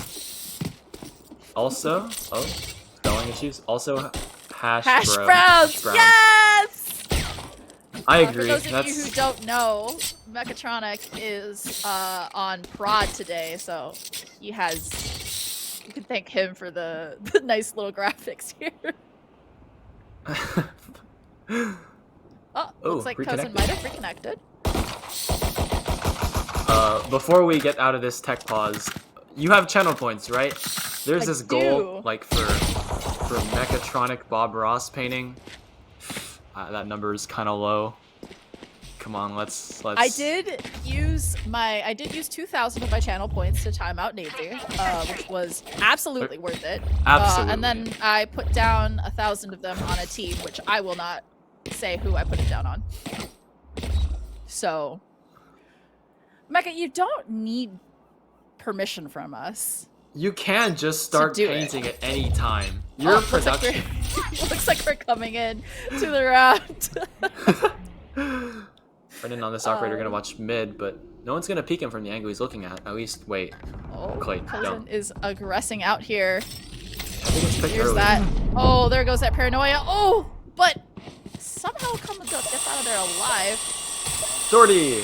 Speaker 4: Also, spelling issues. Also, hash
Speaker 3: browns!
Speaker 4: browns.
Speaker 3: Yes!
Speaker 4: I agree.
Speaker 3: For those of
Speaker 4: That's
Speaker 3: you who don't know, Mechatronic is on prod today, so he has. You can thank him for the nice little graphics here. Oh, looks like Cousin
Speaker 4: reconnected.
Speaker 3: might have reconnected.
Speaker 4: Before we get out of this tech pause, you have channel points, right? There's
Speaker 3: I
Speaker 4: this goal,
Speaker 3: do.
Speaker 4: like for Mechatronic Bob Ross painting. That number is kind of low. Come on, let's.
Speaker 3: I did use 2,000 of my channel points to time out Nazy, which was absolutely worth it.
Speaker 4: Absolutely.
Speaker 3: And then I put down 1,000 of them on a team, which I will not say who I put it down on. So, Mecha, you don't need permission from us.
Speaker 4: You can just start
Speaker 3: do it.
Speaker 4: painting at any time. Your
Speaker 3: Looks like
Speaker 4: production.
Speaker 3: looks like we're coming in to the round.
Speaker 4: Brennan on this operator gonna watch mid, but no one's gonna peek him from the angle he's looking at least. Wait.
Speaker 3: Oh,
Speaker 4: Clay,
Speaker 3: Cozen
Speaker 4: don't.
Speaker 3: is aggressing out here.
Speaker 4: I think it's picked
Speaker 3: Here's
Speaker 4: early.
Speaker 3: that. Oh, there goes that paranoia. Oh, but somehow gets out of there alive.
Speaker 4: Sortie!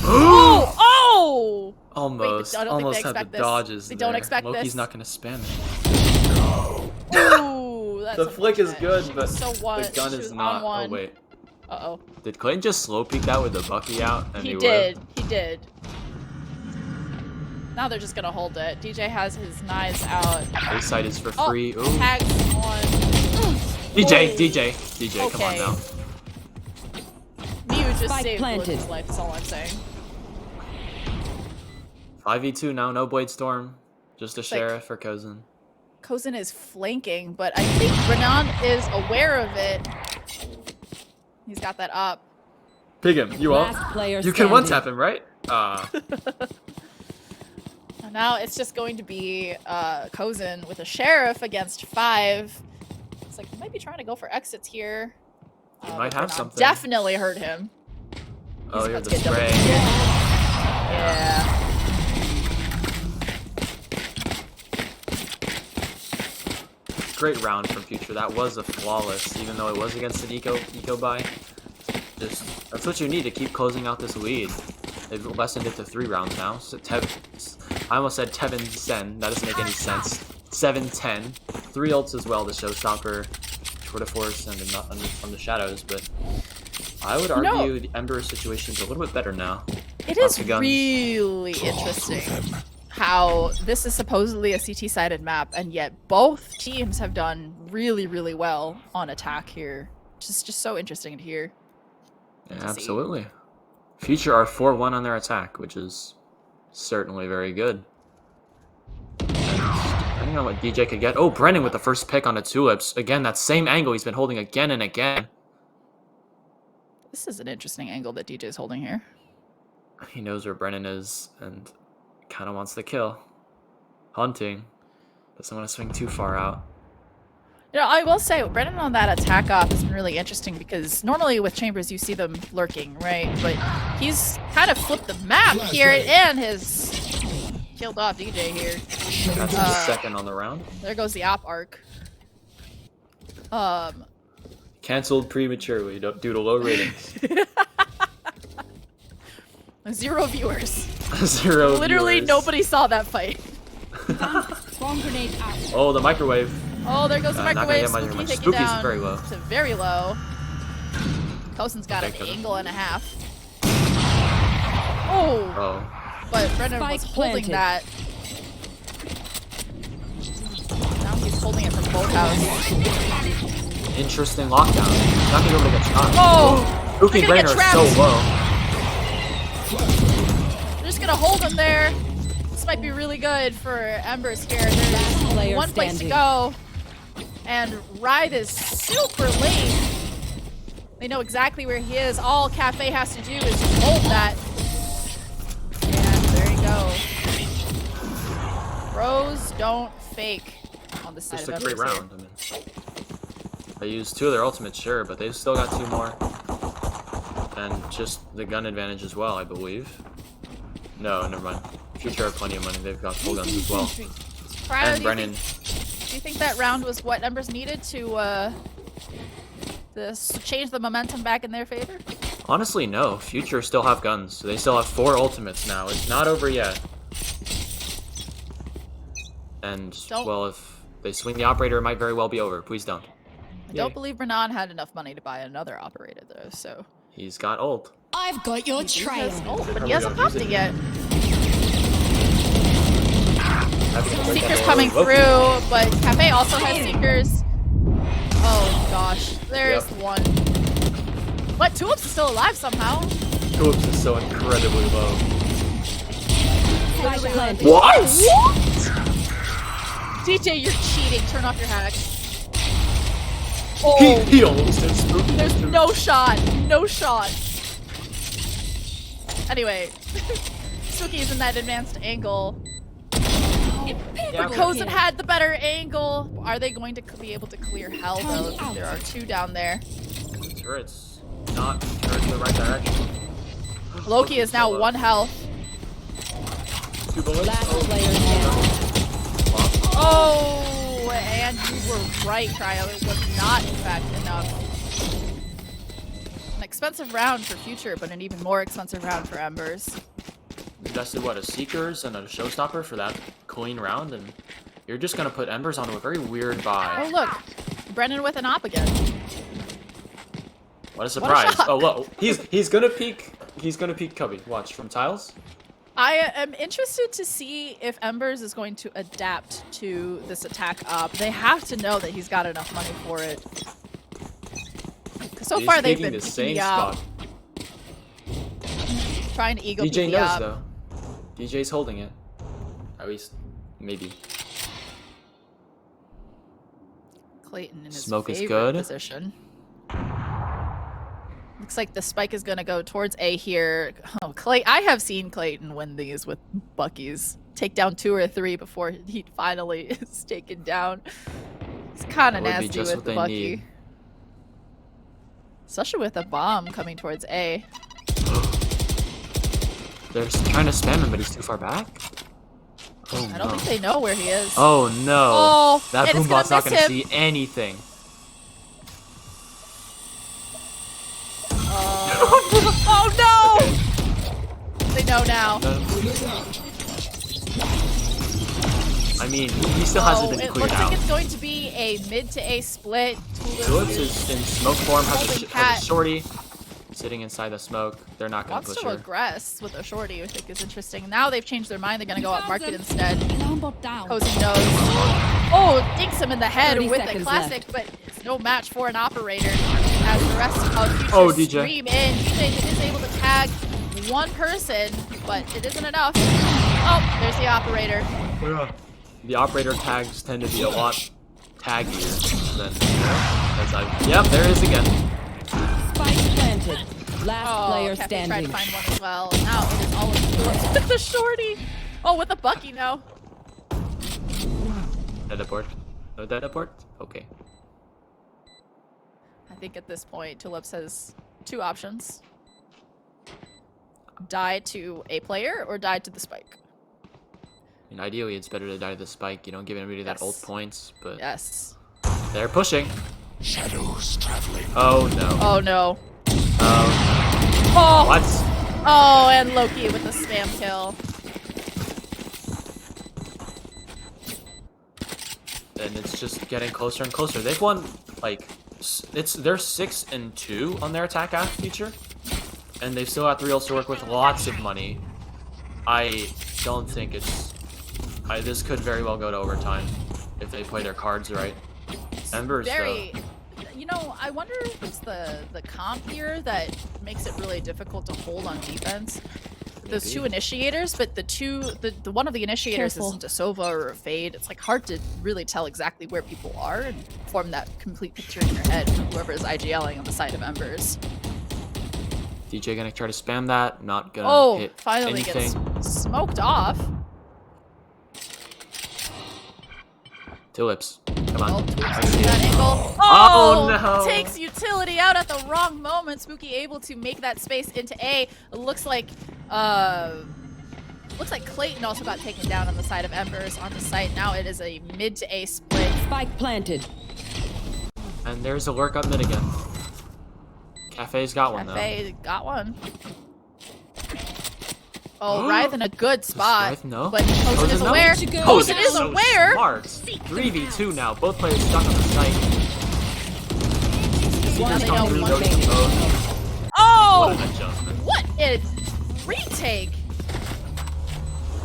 Speaker 3: Oh! Oh!
Speaker 4: Almost.
Speaker 3: I don't think
Speaker 4: Almost
Speaker 3: they
Speaker 4: had the
Speaker 3: expect this.
Speaker 4: dodges
Speaker 3: They
Speaker 4: there.
Speaker 3: don't expect
Speaker 4: Loki's
Speaker 3: this.
Speaker 4: not gonna spam it.
Speaker 3: Ooh, that's
Speaker 4: The flick is
Speaker 3: unfortunate.
Speaker 4: good, but
Speaker 3: So what?
Speaker 4: the gun
Speaker 3: She
Speaker 4: is
Speaker 3: was on
Speaker 4: not.
Speaker 3: one.
Speaker 4: Oh, wait.
Speaker 3: Uh-oh.
Speaker 4: Did Clayton just slow peek that with the Bucky out? And
Speaker 3: He
Speaker 4: would've?
Speaker 3: did. He did. Now they're just gonna hold it. DJ has his knives out.
Speaker 4: This side is for
Speaker 3: Oh,
Speaker 4: free. Ooh.
Speaker 3: tags on.
Speaker 4: DJ,
Speaker 3: Oh.
Speaker 4: DJ, come on
Speaker 3: Okay.
Speaker 4: now.
Speaker 3: Mew just
Speaker 7: Spike
Speaker 3: saved
Speaker 7: planted.
Speaker 3: Loki's life, that's all I'm saying.
Speaker 4: 5v2 now, no Blade Storm. Just a
Speaker 3: like-
Speaker 4: Sheriff for Cozen.
Speaker 3: Cozen is flanking, but I think Renan is aware of it. He's got that up.
Speaker 4: Pig him, you won't.
Speaker 7: Last player
Speaker 4: You can one tap
Speaker 7: standing.
Speaker 4: him, right?
Speaker 3: And now it's just going to be Cozen with a Sheriff against 5. It's like, he might be trying to go for exits here.
Speaker 4: He might
Speaker 3: but
Speaker 4: have
Speaker 3: Renan
Speaker 4: something.
Speaker 3: Definitely hurt him.
Speaker 4: Oh, you
Speaker 3: about
Speaker 4: have
Speaker 3: to
Speaker 4: the
Speaker 3: get double-
Speaker 4: spray.
Speaker 3: Yeah.
Speaker 4: Great round from Future. That was a flawless, even though it was against an eco buy. Just that's what you need to keep closing out this lead. They've lessened it to 3 rounds now. So I almost said Tevin Sen. That doesn't make any sense. 7-10. 3 ults as well. The showstopper, Tour de Force, and from the shadows. But I would
Speaker 3: You know-
Speaker 4: argue the Ember situation is a little bit better now.
Speaker 3: It
Speaker 4: Lots
Speaker 3: is
Speaker 4: of guns.
Speaker 3: really interesting how this is supposedly a CT-sided map, and yet both teams have done really, really well on attack here. Just so interesting to hear.
Speaker 4: Yeah,
Speaker 3: to see.
Speaker 4: absolutely. Future are 4-1 on their attack, which is certainly very good. And depending on what DJ could get. Oh, Brennan with the first pick on the tulips. Again, that same angle he's been holding again and again.
Speaker 3: This is an interesting angle that DJ's holding here.
Speaker 4: He knows where Brennan is and kind of wants the kill. Hunting. Doesn't want to swing too far out.
Speaker 3: You know, I will say, Brennan on that attack op has been really interesting because normally with Chambers you see them lurking, right? But he's kind of flipped the map here and has killed off DJ here.
Speaker 4: That's the second on the round.
Speaker 3: There goes the op arc.
Speaker 4: Cancelled prematurely due to low ratings.
Speaker 3: 0 viewers.
Speaker 4: 0
Speaker 3: Literally
Speaker 4: viewers.
Speaker 3: nobody saw that fight.
Speaker 7: Swarm grenade out.
Speaker 4: Oh, the microwave.
Speaker 3: Oh, there goes the
Speaker 4: Not gonna
Speaker 3: microwave.
Speaker 4: get much
Speaker 3: Spooky
Speaker 4: damage.
Speaker 3: take it
Speaker 4: Spooky's
Speaker 3: down
Speaker 4: very low.
Speaker 3: to very low. Cozen's got an
Speaker 4: Okay, Cozen.
Speaker 3: angle and a half. Oh,
Speaker 4: Oh.
Speaker 3: but Brennan was
Speaker 7: Spike
Speaker 3: holding
Speaker 7: planted.
Speaker 3: that. Now he's holding it from both houses.
Speaker 4: Interesting lockdown. He's not gonna be able to get shot.
Speaker 3: Oh,
Speaker 4: Spooky
Speaker 3: they're gonna
Speaker 4: Brainer
Speaker 3: get
Speaker 4: is so
Speaker 3: trapped.
Speaker 4: low.
Speaker 3: They're just gonna hold him there. This might be really good for Embers here.
Speaker 7: Last
Speaker 3: There's
Speaker 7: player
Speaker 3: one place to
Speaker 7: standing.
Speaker 3: go, and Ride is super late. They know exactly where he is. All Cafe has to do is just hold that. And there you go. Bros don't fake on the side
Speaker 4: Just
Speaker 3: of
Speaker 4: a great
Speaker 3: Embers here.
Speaker 4: round. I mean, they used 2 of their ultimates, sure, but they've still got 2 more. And just the gun advantage as well, I believe. No, never mind. Future have plenty of money. They've got full guns as well.
Speaker 3: Cryo,
Speaker 4: And
Speaker 3: do
Speaker 4: Brennan.
Speaker 3: you think that round was what Embers needed to change the momentum back in their favor?
Speaker 4: Honestly, no. Future still have guns. So they still have 4 ultimates now. It's not over yet. And,
Speaker 3: Don't-
Speaker 4: well, if they swing the operator, it might very well be over. Please don't.
Speaker 3: I don't believe Renan had enough money to buy another operator though, so.
Speaker 4: He's got ult.
Speaker 5: I've got your
Speaker 3: He
Speaker 5: trail.
Speaker 3: has ult, but
Speaker 4: Probably
Speaker 3: he hasn't
Speaker 4: don't
Speaker 3: popped
Speaker 4: use
Speaker 3: it
Speaker 4: it.
Speaker 3: yet.
Speaker 4: That's gonna break
Speaker 3: Seeker's
Speaker 4: that
Speaker 3: coming
Speaker 4: Loki.
Speaker 3: through, but Cafe also has Seekers. Oh gosh, there's
Speaker 4: Yep.
Speaker 3: one. What? Tulips is still alive somehow.
Speaker 4: Tulips is so incredibly low.
Speaker 7: Spike planted.
Speaker 4: What?
Speaker 3: DJ, you're cheating. Turn off your hacks.
Speaker 4: He,
Speaker 3: Oh,
Speaker 4: he almost did Spooky.
Speaker 3: there's no shot. No shot. Anyway, Spooky's in that advanced angle.
Speaker 4: Yeah,
Speaker 3: Cozen had the better angle. Are they going to be able to clear hell though? There are 2 down there.
Speaker 4: Turrets not turn in the right direction.
Speaker 3: Loki is now
Speaker 4: low.
Speaker 3: 1 health.
Speaker 4: 2 bullets.
Speaker 5: Last
Speaker 4: Oh,
Speaker 5: player standing.
Speaker 3: Oh, and you were right, Cryo. It was not, in fact, enough. An expensive round for Future, but an even more expensive round for Embers.
Speaker 4: invested what, a Seekers and a Showstopper for that clean round, and you're just gonna put Embers onto a very weird buy.
Speaker 3: Oh, look. Brennan with an op again.
Speaker 4: What a surprise!
Speaker 3: shock.
Speaker 4: Oh, whoa, he's gonna peek. He's gonna peek Cubby. Watch from tiles.
Speaker 3: I am interested to see if Embers is going to adapt to this attack op. They have to know that he's got enough money for it. 'Cause so
Speaker 4: He's
Speaker 3: far they've
Speaker 4: peeking
Speaker 3: been
Speaker 4: the same
Speaker 3: picking out,
Speaker 4: spot.
Speaker 3: trying to ego
Speaker 4: DJ
Speaker 3: PP
Speaker 4: knows
Speaker 3: up.
Speaker 4: though. DJ's holding it. At least, maybe.
Speaker 3: Clayton in his
Speaker 4: Smoke is
Speaker 3: favorite
Speaker 4: good.
Speaker 3: position. Looks like the spike is gonna go towards A here. Oh, I have seen Clayton win these with Bucky's. Take down 2 or 3 before he finally is taken down. It's kind of
Speaker 4: That would be
Speaker 3: nasty
Speaker 4: just
Speaker 3: with
Speaker 4: what
Speaker 3: the
Speaker 4: they
Speaker 3: Bucky.
Speaker 4: need.
Speaker 3: Especially with a bomb coming towards A.
Speaker 4: They're trying to spam him, but he's too far back. Oh
Speaker 3: I don't
Speaker 4: no.
Speaker 3: think they know where he is.
Speaker 4: Oh no.
Speaker 3: Oh,
Speaker 4: That
Speaker 3: and it's
Speaker 4: boombot's not
Speaker 3: miss
Speaker 4: gonna
Speaker 3: him.
Speaker 4: see anything.
Speaker 3: Oh no! They know now.
Speaker 4: I mean, he still hasn't been
Speaker 3: It
Speaker 4: cleared
Speaker 3: looks
Speaker 4: out.
Speaker 3: like it's going to be a mid to A split.
Speaker 4: Tulips is in smoke form, has
Speaker 3: Holding
Speaker 4: a
Speaker 3: Cat.
Speaker 4: shorty sitting inside the smoke. They're not gonna
Speaker 3: Wants
Speaker 4: push
Speaker 3: to
Speaker 4: her.
Speaker 3: aggress with a shorty, which I think is interesting. Now they've changed their mind. They're going to go up market instead.
Speaker 7: Alarm bot down.
Speaker 3: Cozy knows. Oh, dinks him in the head
Speaker 5: 30
Speaker 3: with a
Speaker 5: seconds
Speaker 3: classic, but it's no match for an operator. As the rest of Future
Speaker 4: Oh, DJ.
Speaker 3: stream in, DJ is able to tag one person, but it isn't enough. Oh, there's the operator.
Speaker 4: The operator tags tend to be a lot taggier than yep, there it is again.
Speaker 5: Spike planted. Last
Speaker 3: Oh,
Speaker 5: player
Speaker 3: Cafe tried
Speaker 5: standing.
Speaker 3: to find one as well. Now it is all of the with the shorty. Oh, with a Bucky now.
Speaker 4: Teleport. No teleport? Okay.
Speaker 3: I think at this point, Tulips has 2 options. Die to a player or die to the spike.
Speaker 4: I mean, ideally, it's better to die to the spike. You don't give anybody that ult
Speaker 3: Yes.
Speaker 4: points, but
Speaker 3: Yes.
Speaker 4: they're pushing.
Speaker 6: Shadows traveling.
Speaker 4: Oh no.
Speaker 3: Oh no.
Speaker 4: Oh.
Speaker 3: Oh!
Speaker 4: What?
Speaker 3: Oh, and Loki with the spam kill.
Speaker 4: And it's just getting closer and closer. They've won like they're 6-2 on their attack app feature, and they've still got 3 ults to work with, lots of money. I don't think it's. This could very well go to overtime if they play their cards right. Embers
Speaker 3: Very. You know, I wonder if it's the comp here that makes it really difficult to hold on defense. Those
Speaker 4: Maybe.
Speaker 3: 2 initiators, but the one of the initiators
Speaker 5: Careful.
Speaker 3: isn't a Sova or a Fade. It's like hard to really tell exactly where people are and form that complete picture in your head. Whoever is IGLing on the side of Embers.
Speaker 4: DJ gonna try to spam that. Not gonna
Speaker 3: Oh,
Speaker 4: hit
Speaker 3: finally
Speaker 4: anything.
Speaker 3: gets smoked off.
Speaker 4: Tulips. Come on.
Speaker 3: Oh,
Speaker 4: I
Speaker 3: Tulips
Speaker 4: see
Speaker 3: that
Speaker 4: it.
Speaker 3: angle.
Speaker 4: Oh, no.
Speaker 3: Takes utility out at the wrong moment. Spooky able to make that space into A. It looks like Clayton also got taken down on the side of Embers on the site. Now it is a mid to A split.
Speaker 5: Spike planted.
Speaker 4: And there's a lurk up mid again. Cafe's got one though.
Speaker 3: Cafe got one. Oh, Writhe in a good spot.
Speaker 4: Writhe no?
Speaker 3: But Posen is
Speaker 4: no?
Speaker 3: aware.
Speaker 5: Should go.
Speaker 3: Posen is
Speaker 4: so
Speaker 3: aware.
Speaker 4: Smart. 3v2 now. Both players stuck on the site.
Speaker 3: Now they know
Speaker 4: Through
Speaker 3: one
Speaker 4: those
Speaker 3: thing.
Speaker 4: both.
Speaker 3: Oh!
Speaker 4: What an adjustment.
Speaker 3: What a retake!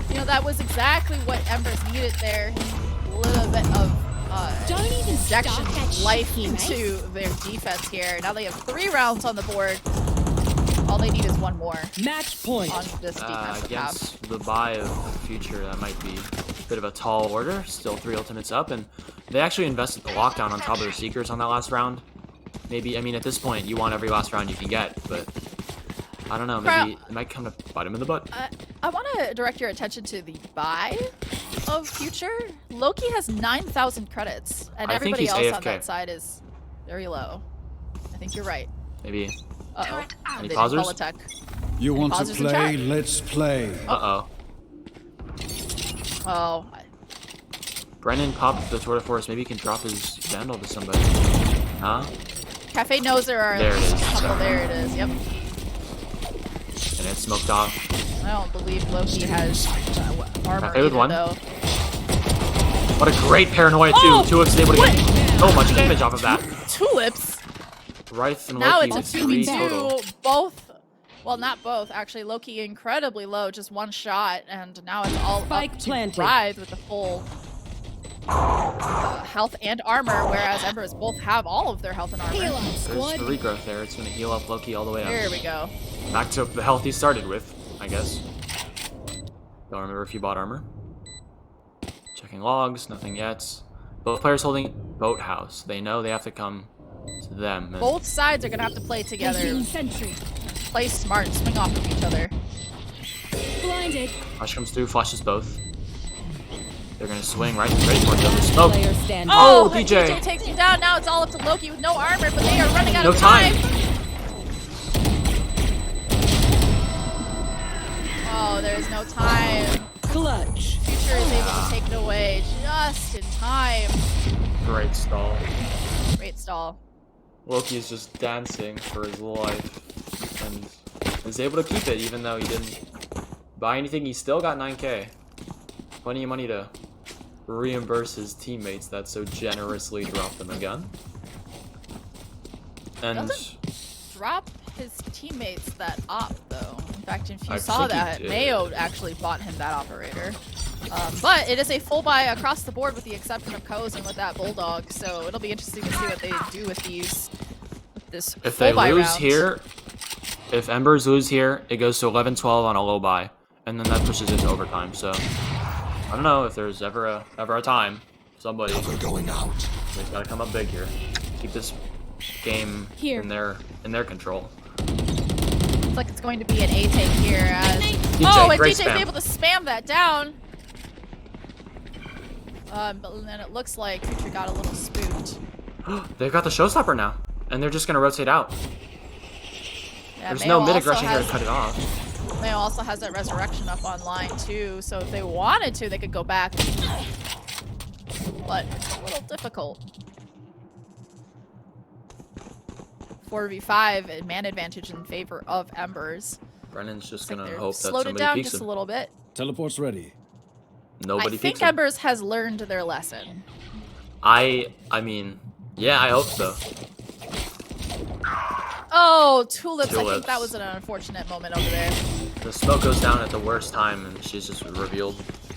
Speaker 3: You know, that was exactly what Embers needed there. A little bit of
Speaker 7: Don't even
Speaker 3: injection
Speaker 7: start that
Speaker 3: life
Speaker 7: shit,
Speaker 3: into their defense here. Now they have 3 rounds on the board. All they need is 1 more
Speaker 5: Match point.
Speaker 3: on this defensive half.
Speaker 4: Against the buy of Future, that might be a bit of a tall order. Still 3 ultimates up, and they actually invested the lockdown on top of their Seekers on that last round. Maybe, I mean, at this point, you want every last round you can get, but I don't know, maybe it might come to bite him in the butt.
Speaker 3: I want to direct your attention to the buy of Future. Loki has 9,000 credits, and
Speaker 4: I think
Speaker 3: everybody
Speaker 4: he's
Speaker 3: else on
Speaker 4: AFK.
Speaker 3: that side is very low. I think you're right.
Speaker 4: Maybe
Speaker 3: Uh-oh.
Speaker 4: Any
Speaker 3: They didn't call
Speaker 4: pausers?
Speaker 3: a tech.
Speaker 6: You want to
Speaker 3: pausers in
Speaker 6: play?
Speaker 3: chat?
Speaker 6: Let's play.
Speaker 4: Uh-oh.
Speaker 3: Oh.
Speaker 4: Brennan popped the tour de force. Maybe he can drop his vandal to somebody. Huh?
Speaker 3: Cafe knows there are
Speaker 4: There it
Speaker 3: at least
Speaker 4: is.
Speaker 3: a couple. There it is. Yep.
Speaker 4: And it's smoked off.
Speaker 3: I don't believe Loki has armor
Speaker 4: Cafe with
Speaker 3: either,
Speaker 4: one.
Speaker 3: though.
Speaker 4: What a great paranoia, too.
Speaker 3: Oh!
Speaker 4: Tulips is able to
Speaker 3: What?
Speaker 4: get so much damage off of that.
Speaker 3: Tulips.
Speaker 4: Rife and
Speaker 3: Now
Speaker 4: Loki
Speaker 3: it's a
Speaker 4: with 3 total.
Speaker 3: 2v2. Both. Well, not both. Actually, Loki incredibly low, just one shot, and now it's all
Speaker 5: Spike
Speaker 3: up to
Speaker 5: planted.
Speaker 3: Writhe with the full health and armor, whereas Embers both have all of their health and armor.
Speaker 4: There's the regrowth there. It's going to heal up Loki all the way up.
Speaker 3: Here we go.
Speaker 4: Back to the health he started with, I guess. Don't remember if he bought armor. Checking logs, nothing yet. Both players holding boathouse. They know they have to come to them. And
Speaker 3: Both sides are gonna have to play together.
Speaker 7: Placing sentry.
Speaker 3: Play smart and swing off of each other.
Speaker 7: Blinded.
Speaker 4: Flash comes through, flashes both. They're gonna swing right for each other.
Speaker 5: Last
Speaker 4: Smoke.
Speaker 5: player standing.
Speaker 4: Oh,
Speaker 3: but
Speaker 4: DJ.
Speaker 3: DJ takes him down. Now it's all up to Loki with no armor, but they are running out
Speaker 4: No
Speaker 3: of time.
Speaker 4: time.
Speaker 3: Oh, there's no time.
Speaker 5: Clutch.
Speaker 3: Future is able to take it away just in time.
Speaker 4: Great stall.
Speaker 3: Great stall.
Speaker 4: Loki's just dancing for his life. And is able to keep it even though he didn't buy anything. He still got 9k. Plenty of money to reimburse his teammates that so generously dropped them a gun. And
Speaker 3: Doesn't drop his teammates that op, though. In fact, if you
Speaker 4: I
Speaker 3: saw
Speaker 4: think he
Speaker 3: that,
Speaker 4: did.
Speaker 3: Mayo actually bought him that operator. But it is a full buy across the board with the exception of Kozen with that Bulldog, so it'll be interesting to see what they do with these. With this
Speaker 4: if
Speaker 3: full
Speaker 4: they
Speaker 3: buy
Speaker 4: lose
Speaker 3: round.
Speaker 4: here, if Embers lose here, it goes to 11-12 on a low buy. And then that pushes it to overtime. So I don't know if there's ever a time somebody
Speaker 6: We're going out.
Speaker 4: they've got to come up big here. Keep this game
Speaker 7: Here.
Speaker 4: in their control.
Speaker 3: Looks like it's going to be an A take here as
Speaker 4: DJ,
Speaker 3: and
Speaker 4: great
Speaker 3: DJ's
Speaker 4: spam.
Speaker 3: able to spam that down. But then it looks like Future got a little spooked.
Speaker 4: They've got the showstopper now, and they're just gonna rotate out.
Speaker 3: Yeah,
Speaker 4: There's
Speaker 3: Mayo
Speaker 4: no mid
Speaker 3: also
Speaker 4: aggression here to
Speaker 3: has-
Speaker 4: cut it off.
Speaker 3: Mayo also has that resurrection up online too, so if they wanted to, they could go back. But it's a little difficult. 4v5 and man advantage in favor of Embers.
Speaker 4: Brennan's just
Speaker 3: Looks like
Speaker 4: gonna
Speaker 3: they're
Speaker 4: hope that
Speaker 3: slowed it
Speaker 4: somebody
Speaker 3: down
Speaker 4: peeks
Speaker 3: just a
Speaker 4: him.
Speaker 3: little bit.
Speaker 6: Teleport's ready.
Speaker 4: Nobody
Speaker 3: I
Speaker 4: peeks
Speaker 3: think
Speaker 4: him.
Speaker 3: Embers has learned their lesson.
Speaker 4: I mean, yeah, I hope so.
Speaker 3: Oh, Tulips. I think
Speaker 4: Tulips.
Speaker 3: that was an unfortunate moment over there.
Speaker 4: The smoke goes down at the worst time, and she's just revealed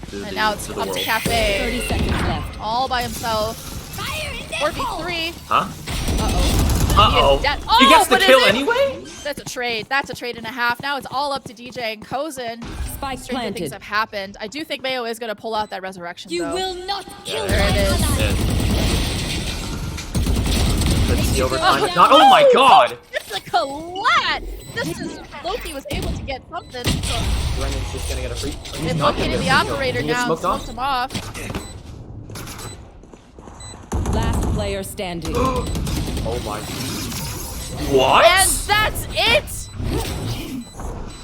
Speaker 4: to
Speaker 3: And now it's
Speaker 4: to the
Speaker 3: up
Speaker 4: world.
Speaker 3: to Cafe.
Speaker 5: 30 seconds left.
Speaker 3: All by himself.
Speaker 7: Fire in the
Speaker 3: 4v3.
Speaker 4: Huh?
Speaker 3: Uh-oh.
Speaker 4: Uh-oh.
Speaker 3: That-
Speaker 4: He
Speaker 3: oh,
Speaker 4: gets the
Speaker 3: but is
Speaker 4: kill
Speaker 3: it?
Speaker 4: anyway?
Speaker 3: That's a trade. That's a trade and a half. Now it's all up to DJ and Kozen.
Speaker 5: Spike
Speaker 3: Stranger things
Speaker 5: planted.
Speaker 3: have happened. I do think Mayo is going to pull out that resurrection,
Speaker 7: You
Speaker 3: though.
Speaker 7: will not kill
Speaker 3: there
Speaker 7: my
Speaker 3: it is.
Speaker 7: ally.
Speaker 4: It's the overtime. It's not. Oh my god!
Speaker 3: It's a collat! This is... Loki was able to get something.
Speaker 4: Brennan's just gonna get a free. He's
Speaker 3: It's
Speaker 4: not
Speaker 3: located
Speaker 4: gonna
Speaker 3: the
Speaker 4: get a free kill.
Speaker 3: operator
Speaker 4: He gets
Speaker 3: now.
Speaker 4: smoked
Speaker 3: Smoked him off.
Speaker 5: Last player standing.
Speaker 4: Oh my. What?
Speaker 3: And that's it!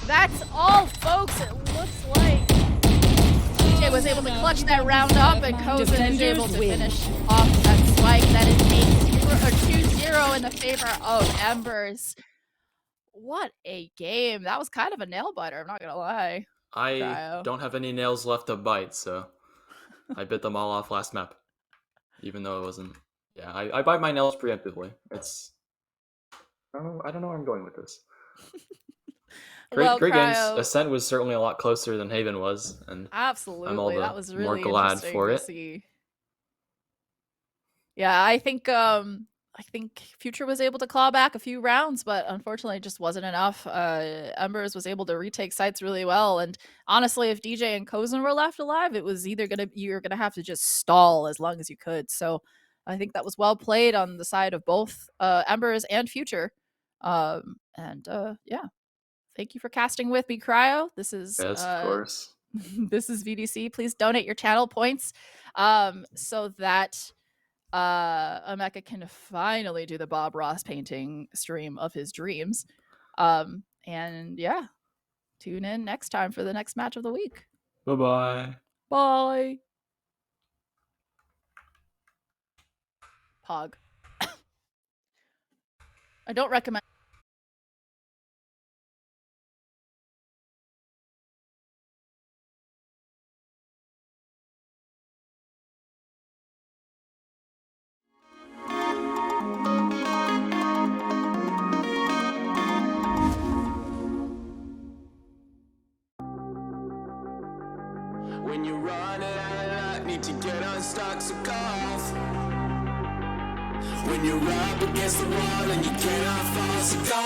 Speaker 3: That's all, folks. It looks like DJ was able to clutch that round up, and Kozen is able to
Speaker 5: Defenders win.
Speaker 3: finish off that spike. That is a 2-0 in the favor of Embers. What a game. That was kind of a nail biter, I'm not going to lie.
Speaker 4: I
Speaker 3: Cryo.
Speaker 4: don't have any nails left to bite, so I bit them all off last map. Even though it wasn't. Yeah, I bite my nails preemptively. It's. I don't know where I'm going with this. Great,
Speaker 3: Well,
Speaker 4: great games.
Speaker 3: Cryo,
Speaker 4: Ascent was certainly a lot closer than Haven was, and
Speaker 3: absolutely.
Speaker 4: the
Speaker 3: That was
Speaker 4: more
Speaker 3: really
Speaker 4: glad
Speaker 3: interesting
Speaker 4: for
Speaker 3: to
Speaker 4: it.
Speaker 3: see. Yeah, I think Future was able to claw back a few rounds, but unfortunately it just wasn't enough. Embers was able to retake sites really well, and honestly, if DJ and Kozen were left alive, it was either you're gonna have to just stall as long as you could. So I think that was well played on the side of both Embers and Future. Yeah, thank you for casting with me, Cryo. This is
Speaker 4: yes, of course.
Speaker 3: this is VDC. Please donate your channel points so that Emeka can finally do the Bob Ross painting stream of his dreams. And yeah, tune in next time for the next match of the week.
Speaker 4: Bye-bye.
Speaker 3: Bye. Pog. I don't recommend.
Speaker 1: When you're running out of luck, need to get unstuck, so cough. When you're up against the wall and you cannot fall, so go.